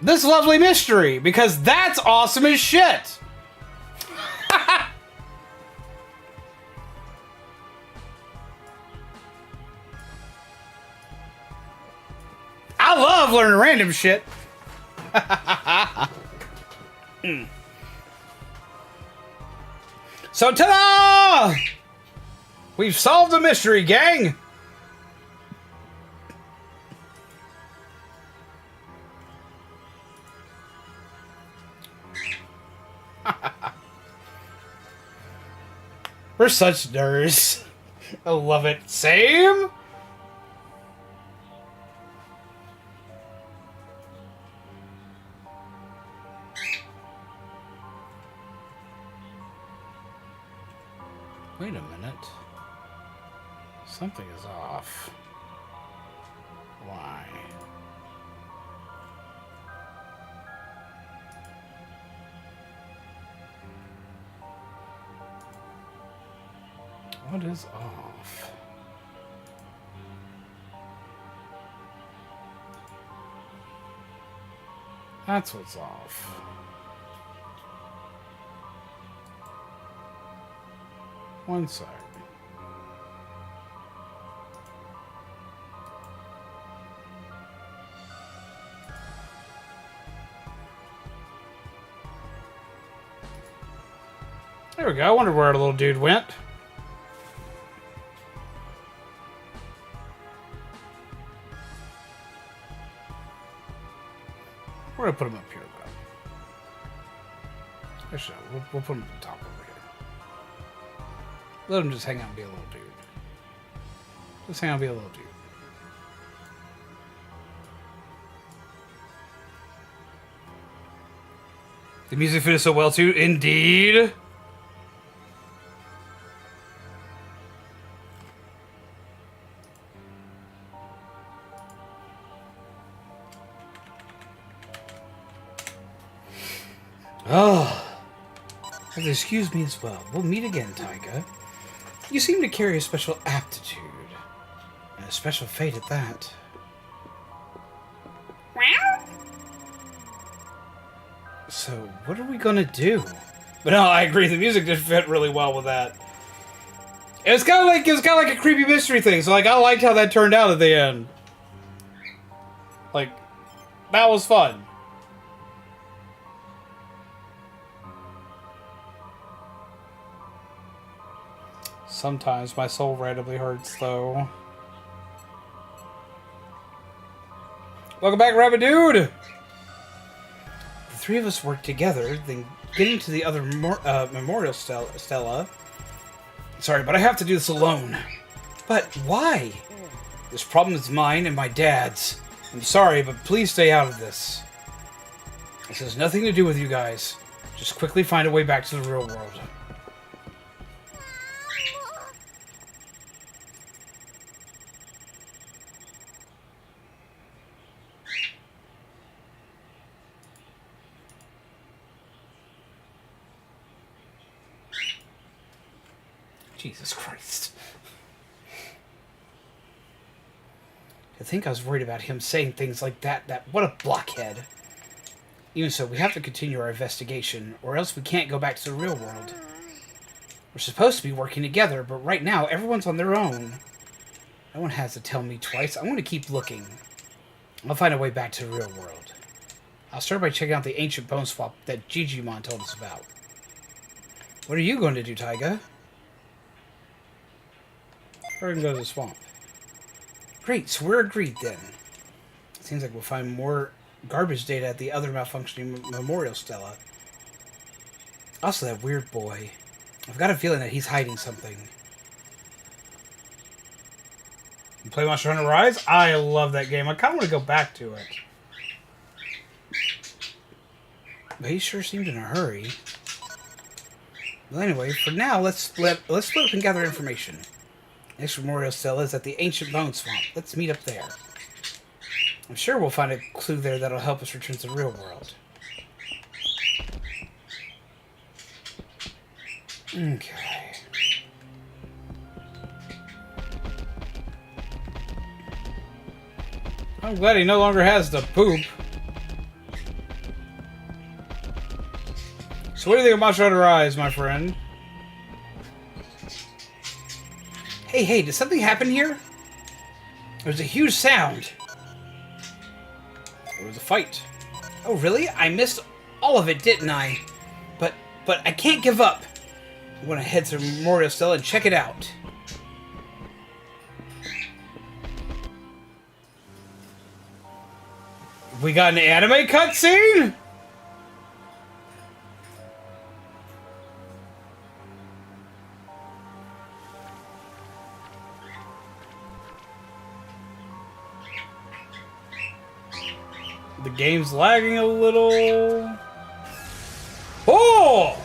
this lovely mystery, because that's awesome as shit. I love learning random shit. So, ta-da! We've solved the mystery, gang! We're such nerds. I love it. Same? Wait a minute. Something is off. Why? What is off? That's what's off. One sec. There we go. I wonder where the little dude went. We're gonna put him up here, though. Actually, we'll put him at the top over here. Let him just hang out and be a little dude. Just hang out and be a little dude. The music fitted so well, too. Indeed. Oh. Excuse me as well. We'll meet again, Taiga. You seem to carry a special aptitude. And a special fate at that. So, what are we gonna do? But no, I agree. The music did fit really well with that. It was kind of like a creepy mystery thing. So, like, I liked how that turned out at the end. Like, that was fun. Sometimes my soul randomly hurts, though. Welcome back, Rabbit Dude! The three of us work together, then getting to the other memorial stella. Sorry, but I have to do this alone. But why? This problem is mine and my dad's. I'm sorry, but please stay out of this. This has nothing to do with you guys. Just quickly find a way back to the real world. Jesus Christ. I think I was worried about him saying things like that. What a blockhead. Even so, we have to continue our investigation, or else we can't go back to the real world. We're supposed to be working together, but right now, everyone's on their own. No one has to tell me twice. I'm going to keep looking. I'll find a way back to the real world. I'll start by checking out the ancient bone swap that Digimon told us about. What are you going to do, Taiga? We're going to go to the swamp. Great, so we're agreed then. Seems like we'll find more garbage data at the other malfunctioning memorial stella. Also, that weird boy. I've got a feeling that he's hiding something. You play Monster Hunter Rise? I love that game. I kind of want to go back to it. But he sure seemed in a hurry. Well, anyway, for now, let's split up and gather information. Next memorial stella is at the ancient bone swamp. Let's meet up there. I'm sure we'll find a clue there that'll help us return to the real world. Okay. I'm glad he no longer has to poop. So what do you think of Monster Hunter Rise, my friend? Hey, did something happen here? There was a huge sound. There was a fight. Oh, really? I missed all of it, didn't I? But I can't give up. I'm gonna head to Memorial Stella and check it out. We got an anime cutscene? The game's lagging a little. Oh!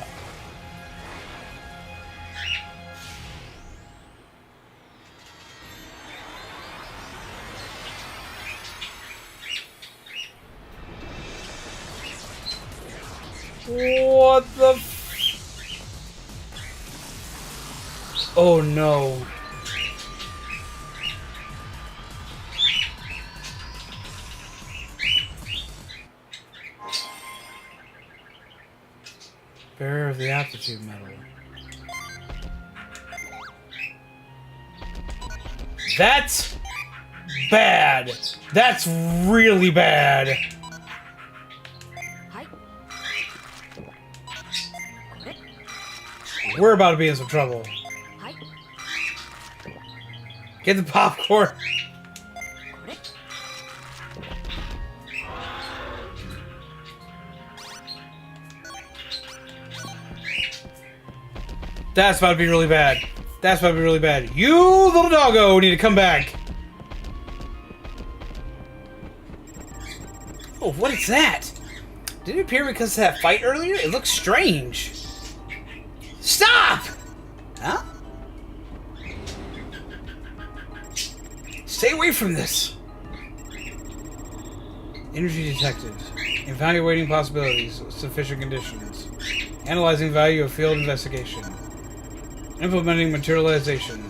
What the Oh no. Bearer of the aptitude medal. That's bad. That's really bad. We're about to be in some trouble. はい Get the popcorn. これ That's about to be really bad. That's about to be really bad. You little doggo need to come back. Oh, what is that? Did it appear because of that fight earlier? It looks strange. Stop! Huh? Stay away from this. Energy detected. Evaluating possibilities. Sufficient conditions. Analyzing value of field investigation. Implementing materialization.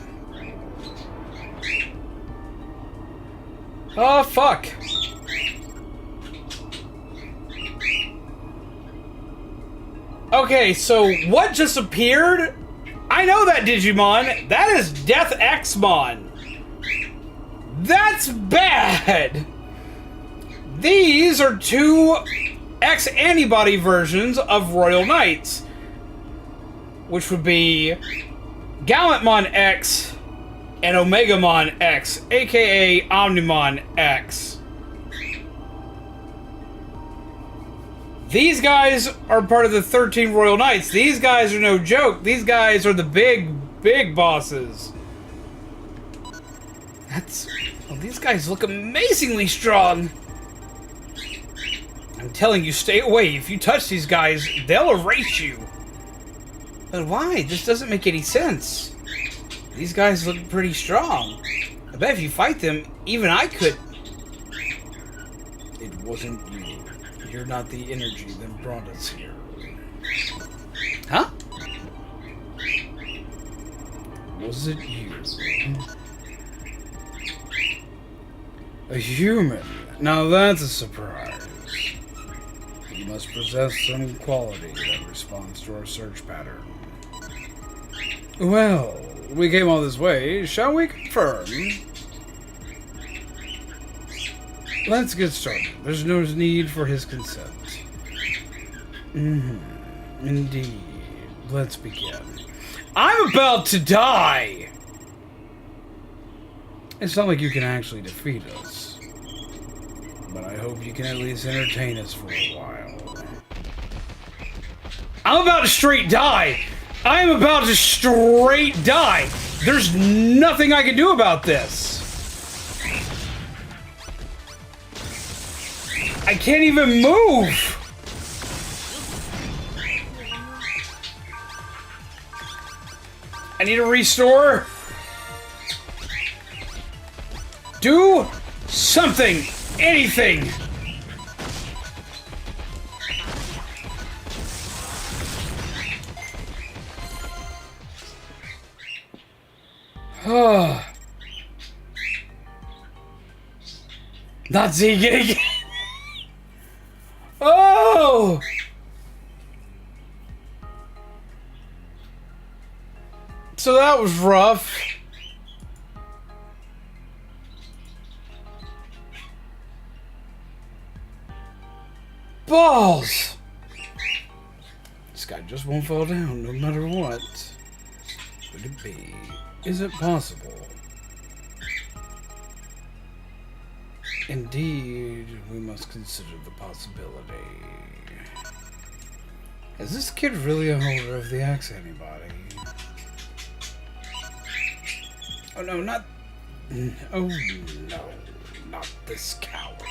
Oh, fuck. Okay, so what just appeared? I know that Digimon. That is Death Xmon. That's bad. These are two X-antibody versions of Royal Knights, which would be Gallantmon X and Omegamon X, aka Omnimon X. These guys are part of the 13 Royal Knights. These guys are no joke. These guys are the big bosses. Well, these guys look amazingly strong. I'm telling you, stay away. If you touch these guys, they'll erase you. But why? This doesn't make any sense. These guys look pretty strong. I bet if you fight them, even I could... It wasn't you. You're not the energy that brought us here. Huh? Was it you? A human? Now that's a surprise. You must possess some quality that responds to our search pattern. Well, we came all this way. Shall we confirm? Let's get started. There's no need for his consent. Indeed. Let's begin. I'm about to die! It's not like you can actually defeat us. But I hope you can at least entertain us for a while. I'm about to straight die! I am about to straight die! There's nothing I can do about this! I can't even move! I need to restore. Do something! Anything! Not seeing it again! Oh! So that was rough. Balls! This guy just won't fall down no matter what. Would it be? Is it possible? Indeed, we must consider the possibility. Is this kid really a holder of the X antibody? Oh no, not... Oh no, not this coward.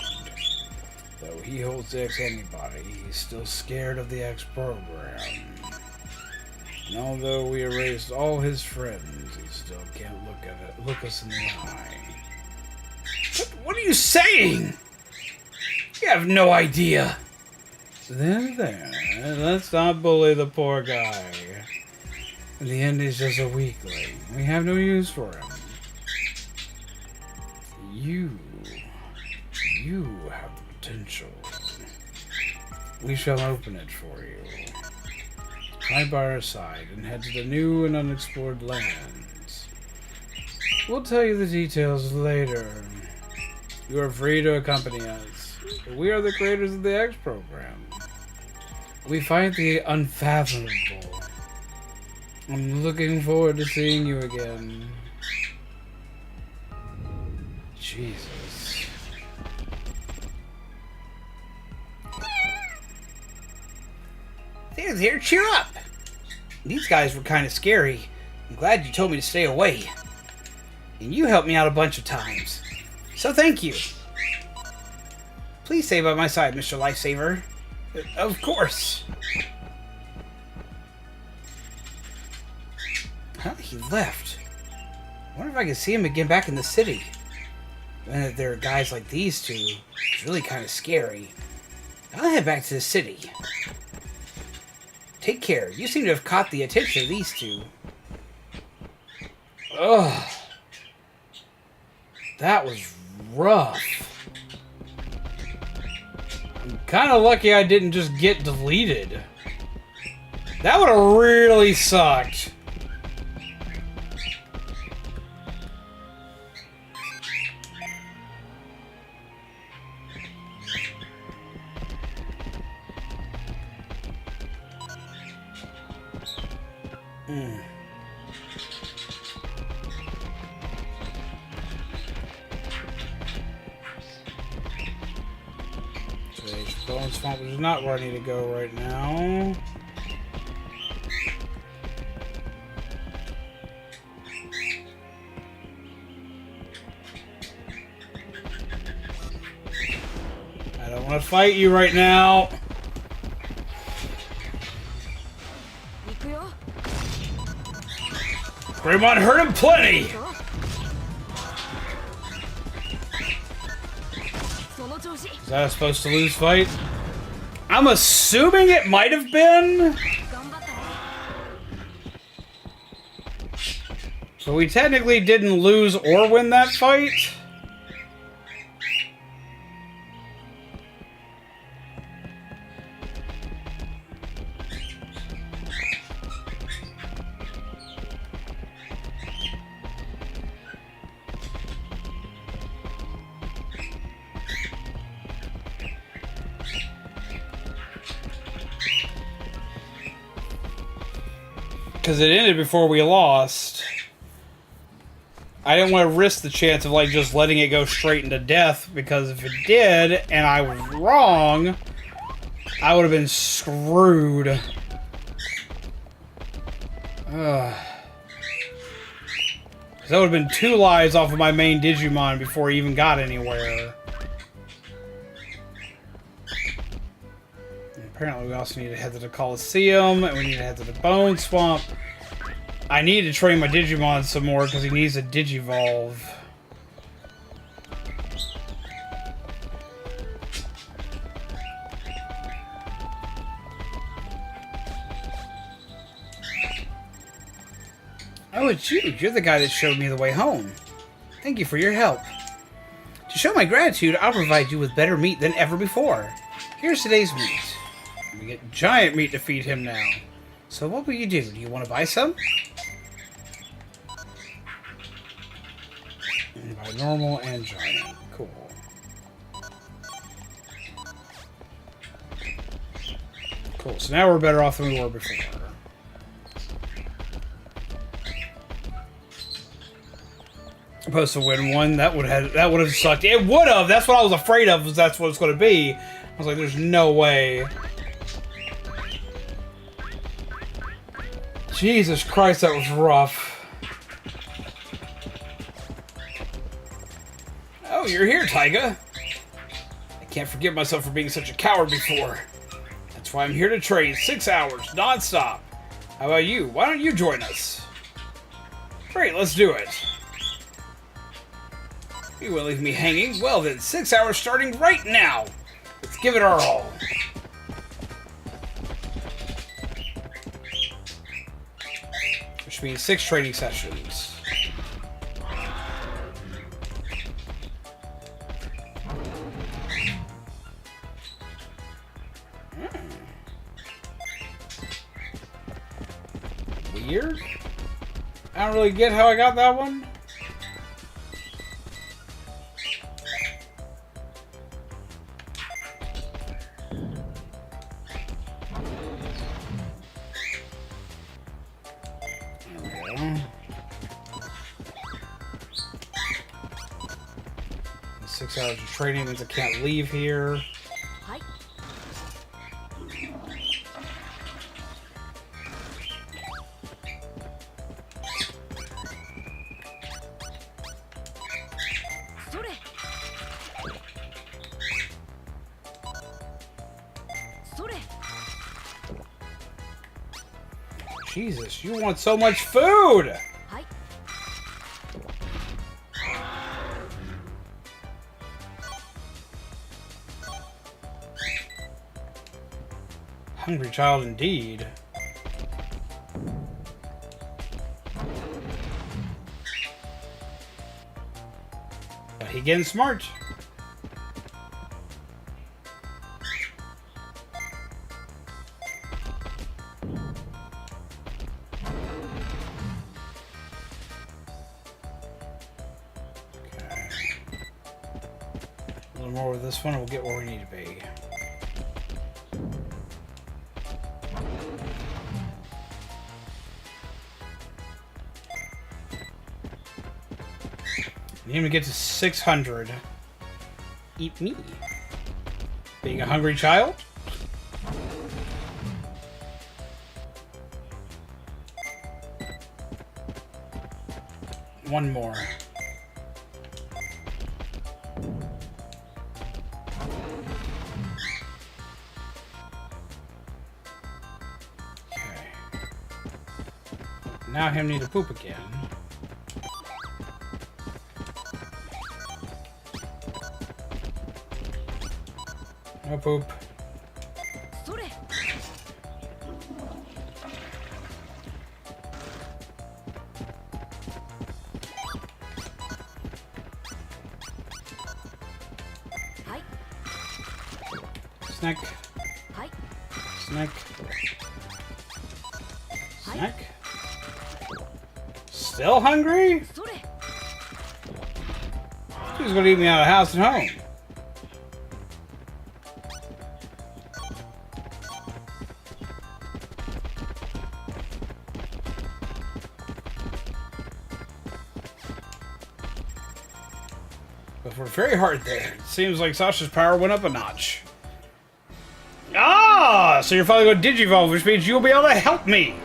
Though he holds the X antibody, he's still scared of the X program. And although we erased all his friends, he still can't look us in the eye. What are you saying? You have no idea. There, let's not bully the poor guy. In the end, he's just a weakling. We have no use for him. You have the potential. We shall open it for you. Hide by our side and head to the new and unexplored lands. We'll tell you the details later. You are free to accompany us. We are the creators of the X program. We fight the unfathomable. I'm looking forward to seeing you again. Jesus. There's here, cheer up! These guys were kind of scary. I'm glad you told me to stay away. And you helped me out a bunch of times. So thank you. Please stay by my side, Mr. Lifesaver. Of course. Huh? He left. I wonder if I can see him again back in the city. And if there are guys like these two, it's really kind of scary. I'll head back to the city. Take care. You seem to have caught the attention of these two. Ugh. That was rough. I'm kind of lucky I didn't just get deleted. That would have really sucked. Bone Swamp is not where I need to go right now. I don't want to fight you right now. Greymon hurt him plenty! Is that a supposed to lose fight? I'm assuming it might have been. So we technically didn't lose or win that fight. Because it ended before we lost. I didn't want to risk the chance of like just letting it go straight into death, because if it did and I was wrong, I would have been screwed. Because that would have been 2 lives off of my main Digimon before he even got anywhere. Apparently we also need to head to the Coliseum, and we need to head to the Bone Swamp. I need to train my Digimon some more because he needs a digivolve. Oh, it's you. You're the guy that showed me the way home. Thank you for your help. To show my gratitude, I'll provide you with better meat than ever before. Here's today's meat. We get giant meat to feed him now. So what will you do? Do you want to buy some? And buy normal and giant. Cool. Cool. So now we're better off than we were before. Supposed to win one. That would have sucked. It would have. That's what I was afraid of. Was that's what it's going to be. I was like, there's no way. Jesus Christ, that was rough. Oh, you're here, Taiga. I can't forgive myself for being such a coward before. That's why I'm here to train 6 hours, non-stop. How about you? Why don't you join us? Great, let's do it. You won't leave me hanging? Well then, 6 hours starting right now. Let's give it our all. Which means 6 training sessions. Weird? I don't really get how I got that one. 6 hours of training means I can't leave here. はい それ それ Jesus, you want so much food! はい Hungry child indeed. But he getting smart. A little more with this one, and we'll get where we need to be. Need to get to 600. Eat me. Being a hungry child? One more. Okay. Now him need to poop again. No poop. それ はい Snack. はい Snack. Snack. Still hungry? それ He's gonna eat me out of house and home. But we're very hard there. It seems like Sasha's power went up a notch. Ah! So you're finally going to digivolve, which means you'll be able to help me!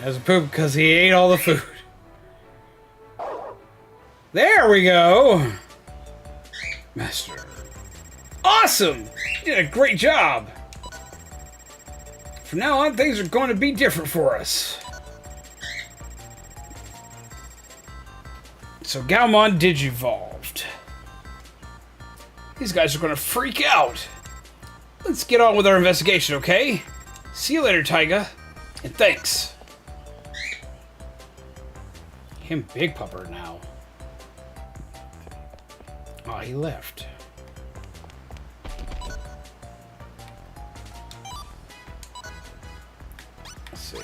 As a poop because he ate all the food. There we go! Master. Awesome! You did a great job! From now on, things are going to be different for us. So Gaomon digivolved. These guys are going to freak out. Let's get on with our investigation, okay? See you later, Taiga. And thanks. Him big pupper now. Oh, he left. Let's see.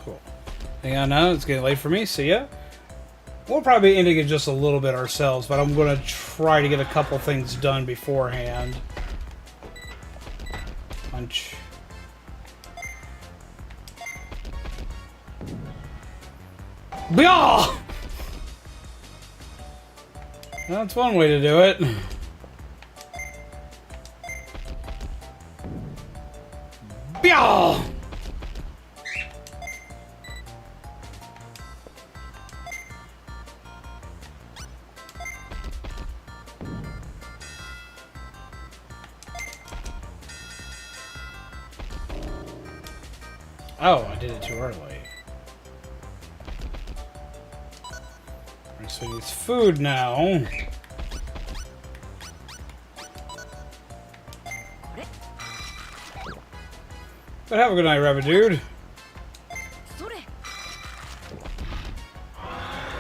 Cool. Hang on now, it's getting late for me. See ya. We'll probably be ending it just a little bit ourselves, but I'm going to try to get a couple things done beforehand. Punch. Blah! That's one way to do it. Blah! Oh, I did it too early. Alright, so he needs food now. But have a good night, rabbit dude.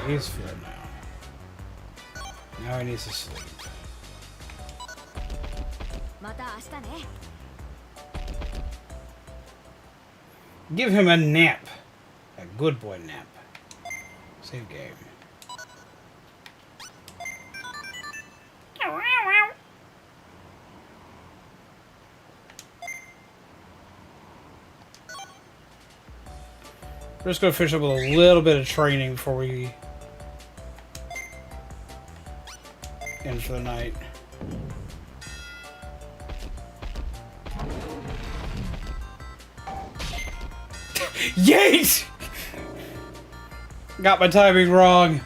He's full now. Now he needs to sleep. また明日ね Give him a nap. A good boy nap. Save game. We're just going to finish up with a little bit of training before we end for the night. Yeet! Got my timing wrong.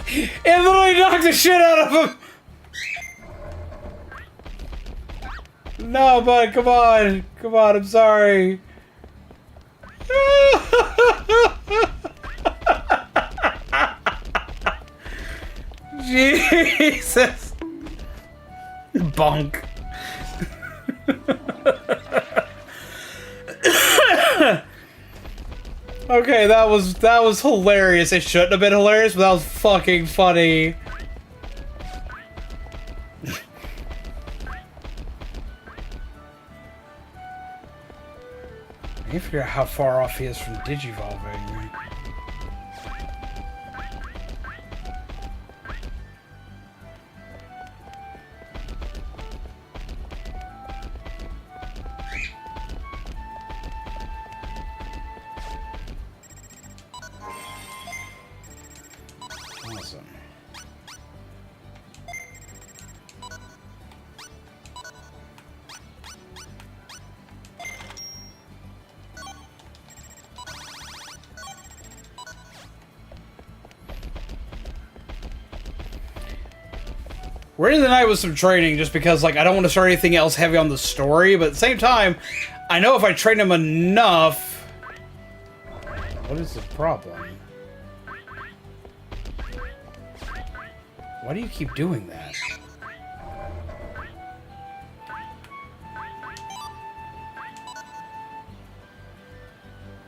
It literally knocked the shit out of him! No, bud, come on. Come on, I'm sorry. Jesus. Bonk. Okay, that was hilarious. It shouldn't have been hilarious, but that was fucking funny. I can't figure out how far off he is from digivolving. Awesome. We're into the night with some training just because, like, I don't want to start anything else heavy on the story, but at the same time, I know if I train him enough... What is the problem? Why do you keep doing that?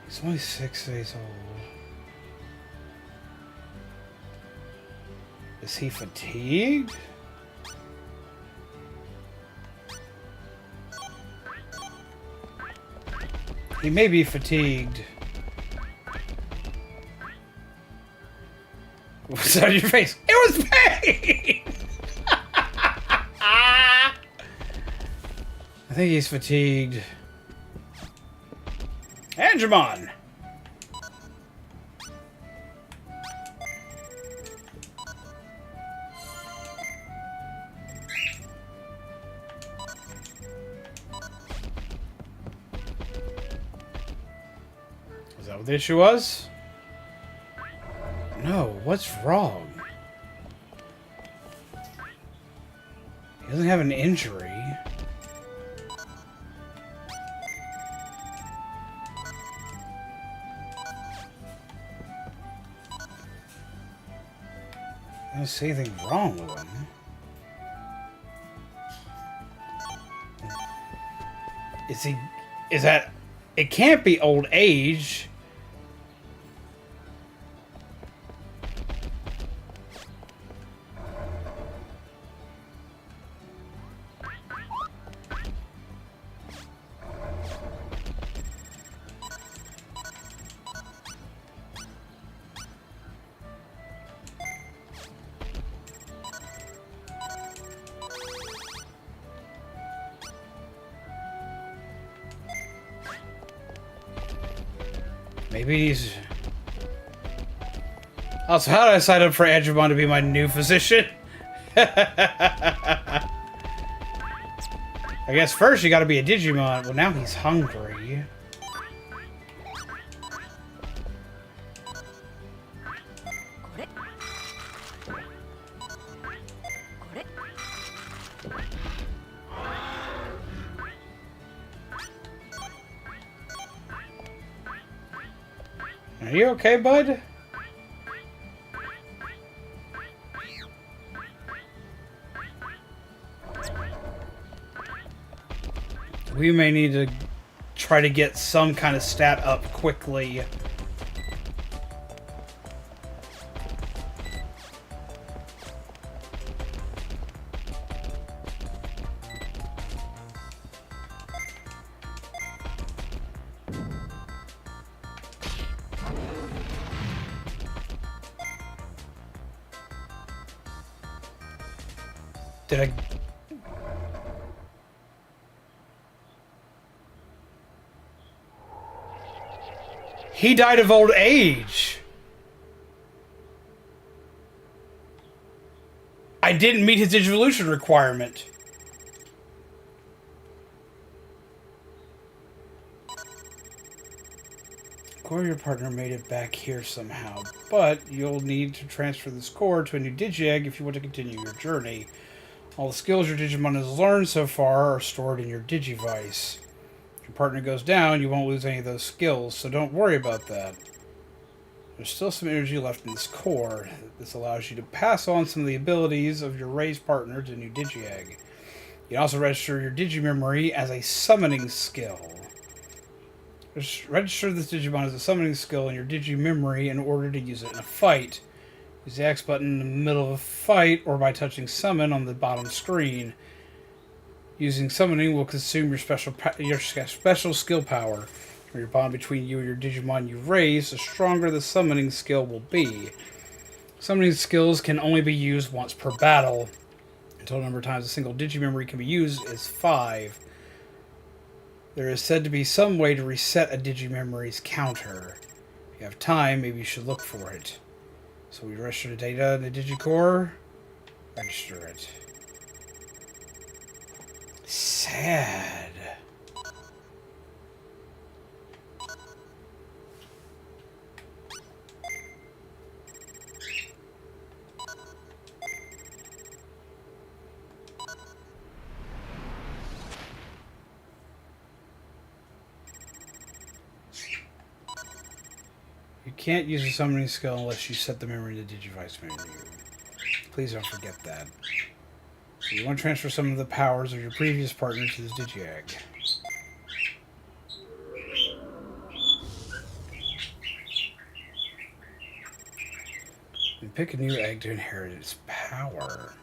He's only 6 days old. Is he fatigued? He may be fatigued. What's on your face? It was pain! I think he's fatigued. Digimon! Is that what the issue was? No, what's wrong? He doesn't have an injury. I don't see anything wrong with him. Is that... It can't be old age. Maybe he's... Also, how did I sign up for Aderan to be my new physician? I guess first you gotta be a Digimon. Well, now he's hungry. Are you okay, bud? We may need to try to get some kind of stat up quickly. Did I... He died of old age. I didn't meet his Digivolution requirement. Core, your partner made it back here somehow, but you'll need to transfer this core to a new Digi-Egg if you want to continue your journey. All the skills your Digimon has learned so far are stored in your Digivice. If your partner goes down, you won't lose any of those skills, so don't worry about that. There's still some energy left in this core. This allows you to pass on some of the abilities of your raised partner to a new Digi-Egg. You can also register your Digimemory as a summoning skill. Register this Digimon as a summoning skill in your Digimemory in order to use it in a fight. Use the X button in the middle of a fight or by touching Summon on the bottom screen. Using Summoning will consume your special skill power. When your bond between you and your Digimon you raise, the stronger the Summoning skill will be. Summoning skills can only be used once per battle. The total number of times a single Digimemory can be used is 5. There is said to be some way to reset a Digimemory's counter. If you have time, maybe you should look for it. So we register the data in the Digicore. Register it. Sad. You can't use a summoning skill unless you set the memory to Digivice menu. Please don't forget that. So you want to transfer some of the powers of your previous partner to this Digi-Egg. And pick a new egg to inherit its power.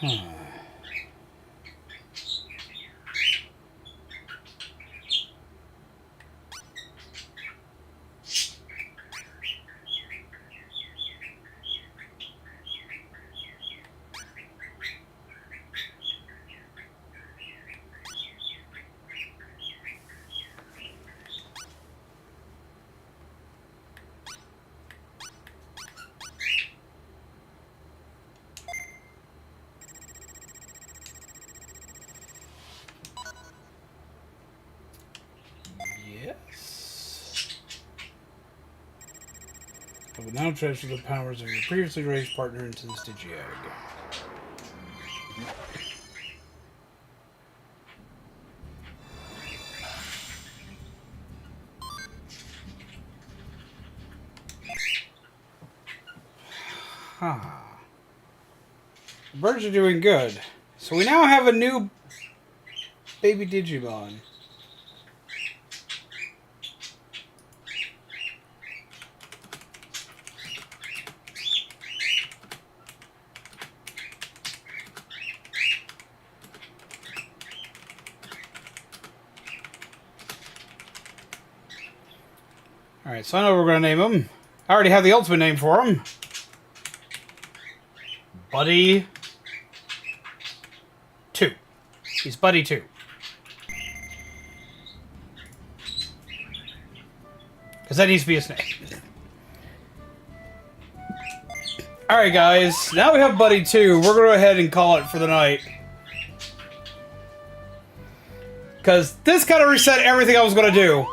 Huh. I will now transfer the powers of your previously raised partner into this Digi-Egg. Huh. The birds are doing good. So we now have a new baby Digimon. Alright, so I know what we're going to name him. I already have the ultimate name for him. Buddy 2. He's Buddy 2. Because that needs to be his name. Alright guys, now we have Buddy 2. We're going to go ahead and call it for the night. Because this kind of reset everything I was going to do.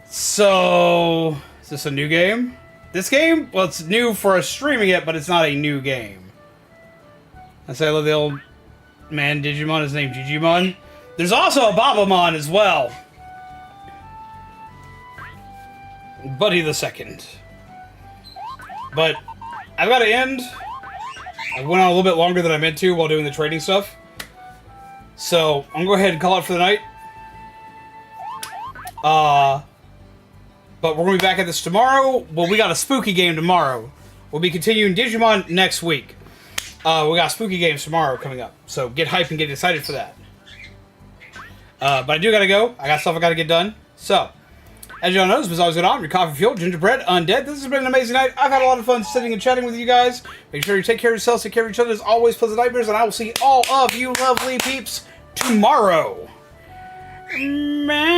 So, is this a new game? This game? Well, it's new for us streaming it, but it's not a new game. I say I love the old man Digimon. His name Digimon. There's also a Babamon as well. Buddy the Second. But I've got to end. I went on a little bit longer than I meant to while doing the trading stuff. So, I'm going to go ahead and call it for the night. But we're going to be back at this tomorrow. Well, we got a spooky game tomorrow. We'll be continuing Digimon next week. We got spooky games tomorrow coming up. So get hyped and get excited for that. But I do got to go. I got stuff I got to get done. So, As y'all know, this was always good on your coffee fuel, gingerbread, undead. This has been an amazing night. I've had a lot of fun sitting and chatting with you guys. Make sure you take care of yourselves, take care of each other. As always, pleasant nightmares, and I will see all of you lovely peeps tomorrow. Man.